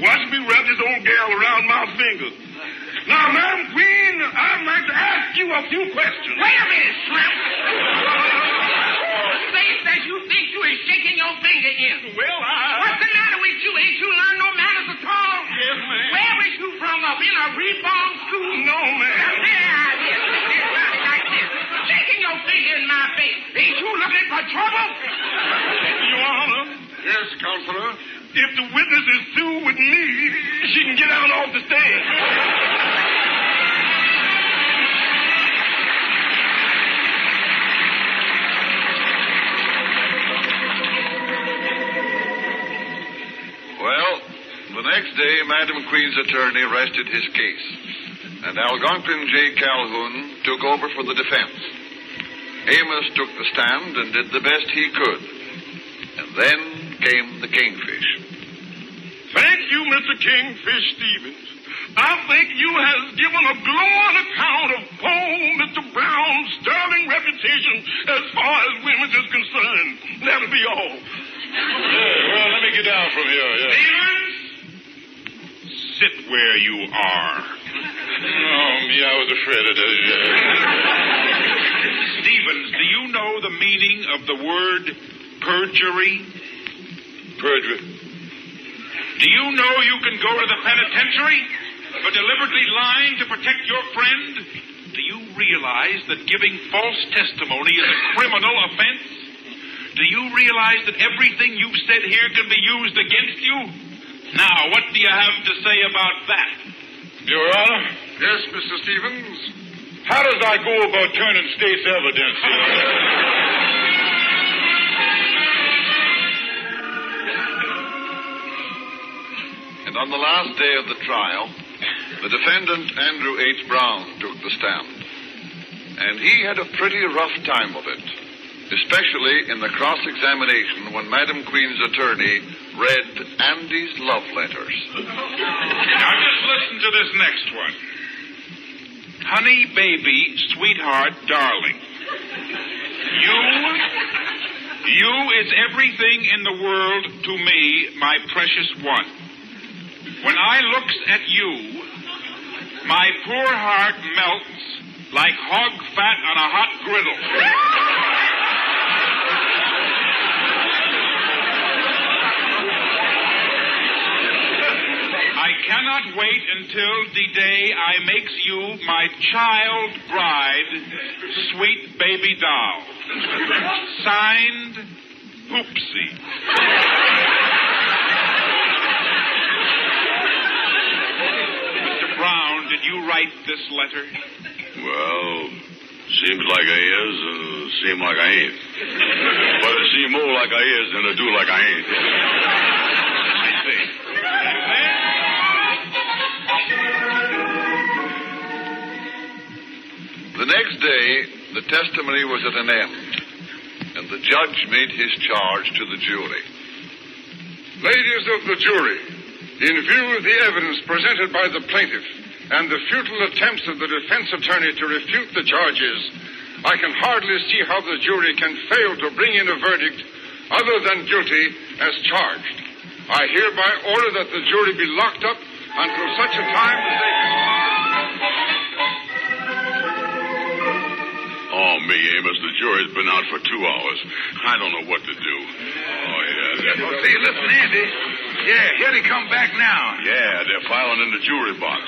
watch me wrap this old gal around my finger. Now, Madam Queen, I'd like to ask you a few questions.
Wait a minute, Shrimp. Whose face that you think you is shaking your finger in?
Well,
What's the matter with you? Ain't you learned no manners at all?
Yes, ma'am.
Where was you from up? In a reborn school?
No, ma'am.
Like this. Shaking your finger in my face. Ain't you looking for trouble?
Your Honor.
Yes, Counselor.
If the witness is through with me, she can get out off the stand.
Well, the next day, Madam Queen's attorney rested his case, and Algonquin J. Calhoun took over for the defense. Amos took the stand and did the best he could. And then came the Kingfish.
Thank you, Mr. Kingfish Stevens. I think you have given a glowing account of poor Mr. Brown's sterling reputation as far as women is concerned. That'll be all.
Well, let me get down from here.
Stevens, sit where you are.
Oh, me, I was afraid of that.
Stevens, do you know the meaning of the word perjury?
Perjury?
Do you know you can go to the penitentiary for deliberately lying to protect your friend? Do you realize that giving false testimony is a criminal offense? Do you realize that everything you've said here can be used against you? Now, what do you have to say about that?
Your Honor?
Yes, Mr. Stevens?
How does I go about turning state's evidence?
And on the last day of the trial, The defendant, Andrew H. Brown, took the stand. And he had a pretty rough time of it, especially in the cross-examination when Madam Queen's attorney read Andy's love letters.
Now just listen to this next one. Honey, baby, sweetheart, darling. You is everything in the world to me, my precious one. When I looks at you, my poor heart melts like hog fat on a hot griddle. I cannot wait until the day I makes you my child bride, sweet baby doll. Signed, Hoopsie. Mr. Brown, did you write this letter?
Well, seems like I is and seem like I ain't. But it seem more like I is than it do like I ain't.
I see.
The next day, the testimony was at an end, and the judge made his charge to the jury.
Ladies of the jury, in view of the evidence presented by the plaintiff and the futile attempts of the defense attorney to refute the charges, I can hardly see how the jury can fail to bring in a verdict other than guilty as charged. I hereby order that the jury be locked up until such a time as they can...
Oh, me, Amos, the jury's been out for 2 hours. I don't know what to do. Oh, yeah.
Oh, see, listen, Andy. Yeah, here they come back now.
Yeah, they're filing in the jury box.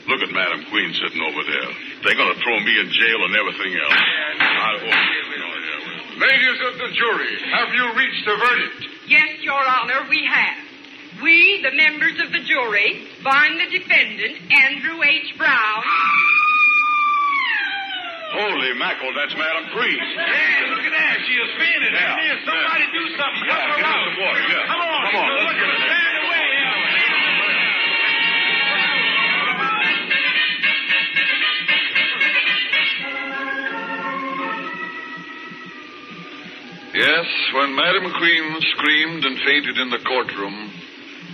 Look at Madam Queen sitting over there. They're going to throw me in jail and everything else.
Ladies of the jury, have you reached a verdict?
Yes, Your Honor, we have. We, the members of the jury, find the defendant, Andrew H. Brown.
Holy mackerel, that's Madam Queen.
Yeah, look at that. She is fainted.
Yeah.
Somebody do something. Help her out.
Some water, yeah.
Come on.
Come on, let's get it.
Stand away,
Yes, when Madam Queen screamed and fainted in the courtroom,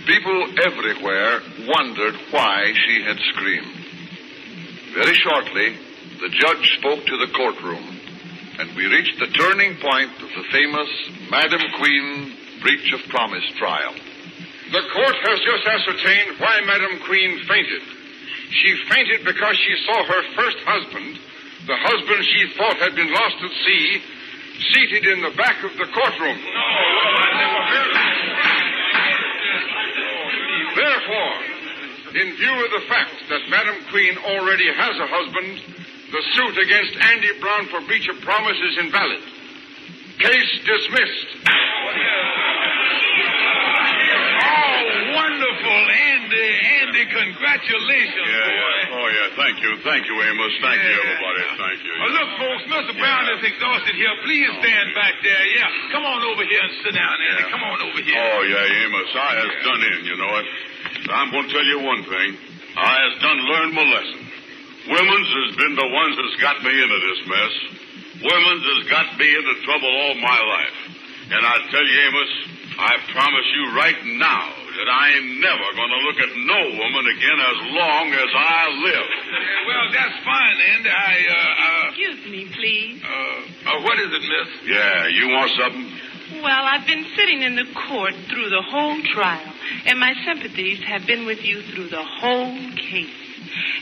people everywhere wondered why she had screamed. Very shortly, the judge spoke to the courtroom, and we reached the turning point of the famous Madam Queen breach of promise trial.
The court has just ascertained why Madam Queen fainted. She fainted because she saw her first husband, the husband she thought had been lost at sea, seated in the back of the courtroom. Therefore, in view of the fact that Madam Queen already has a husband, the suit against Andy Brown for breach of promise is invalid. Case dismissed.
Oh, wonderful, Andy. Andy, congratulations, boy.
Oh, yeah, thank you, Amos. Thank you, everybody. Thank you.
Look, folks, Mr. Brown is exhausted here. Please stand back there. Yeah, come on over here and sit down, Andy. Come on over here.
Oh, yeah, Amos, I has done in, you know it. I'm going to tell you one thing. I has done learned my lesson. Women's has been the ones that's got me into this mess. Women's has got me into trouble all my life. And I tell you, Amos, I promise you right now that I ain't never going to look at no woman again as long as I live.
Well, that's fine, Andy.
Excuse me, please.
What is it, miss?
Yeah, you want something?
Well, I've been sitting in the court through the whole trial, and my sympathies have been with you through the whole case.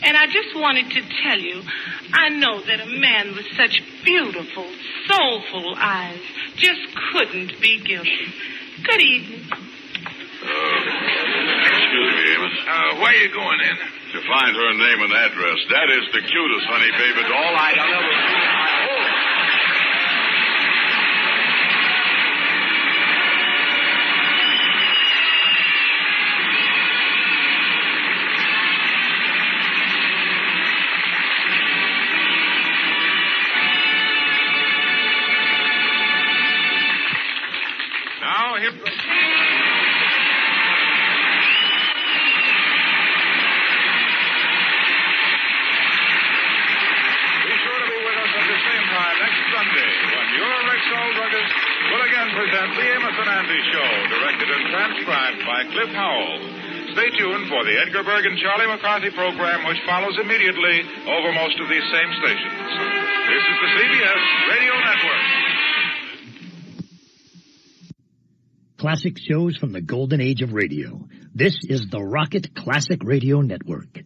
And I just wanted to tell you, I know that a man with such beautiful, soulful eyes just couldn't be guilty. Good evening.
Excuse me, Amos.
Where you going, in?
To find her name and address. That is the cutest honey baby doll I've ever seen in my whole life.
Now, here...
Andy Show, directed and transcribed by Cliff Howell. Stay tuned for the Edgar Berg and Charlie McCarthy program, which follows immediately over most of these same stations. This is the CBS Radio Network.
Classic shows from the golden age of radio. This is the Rocket Classic Radio Network.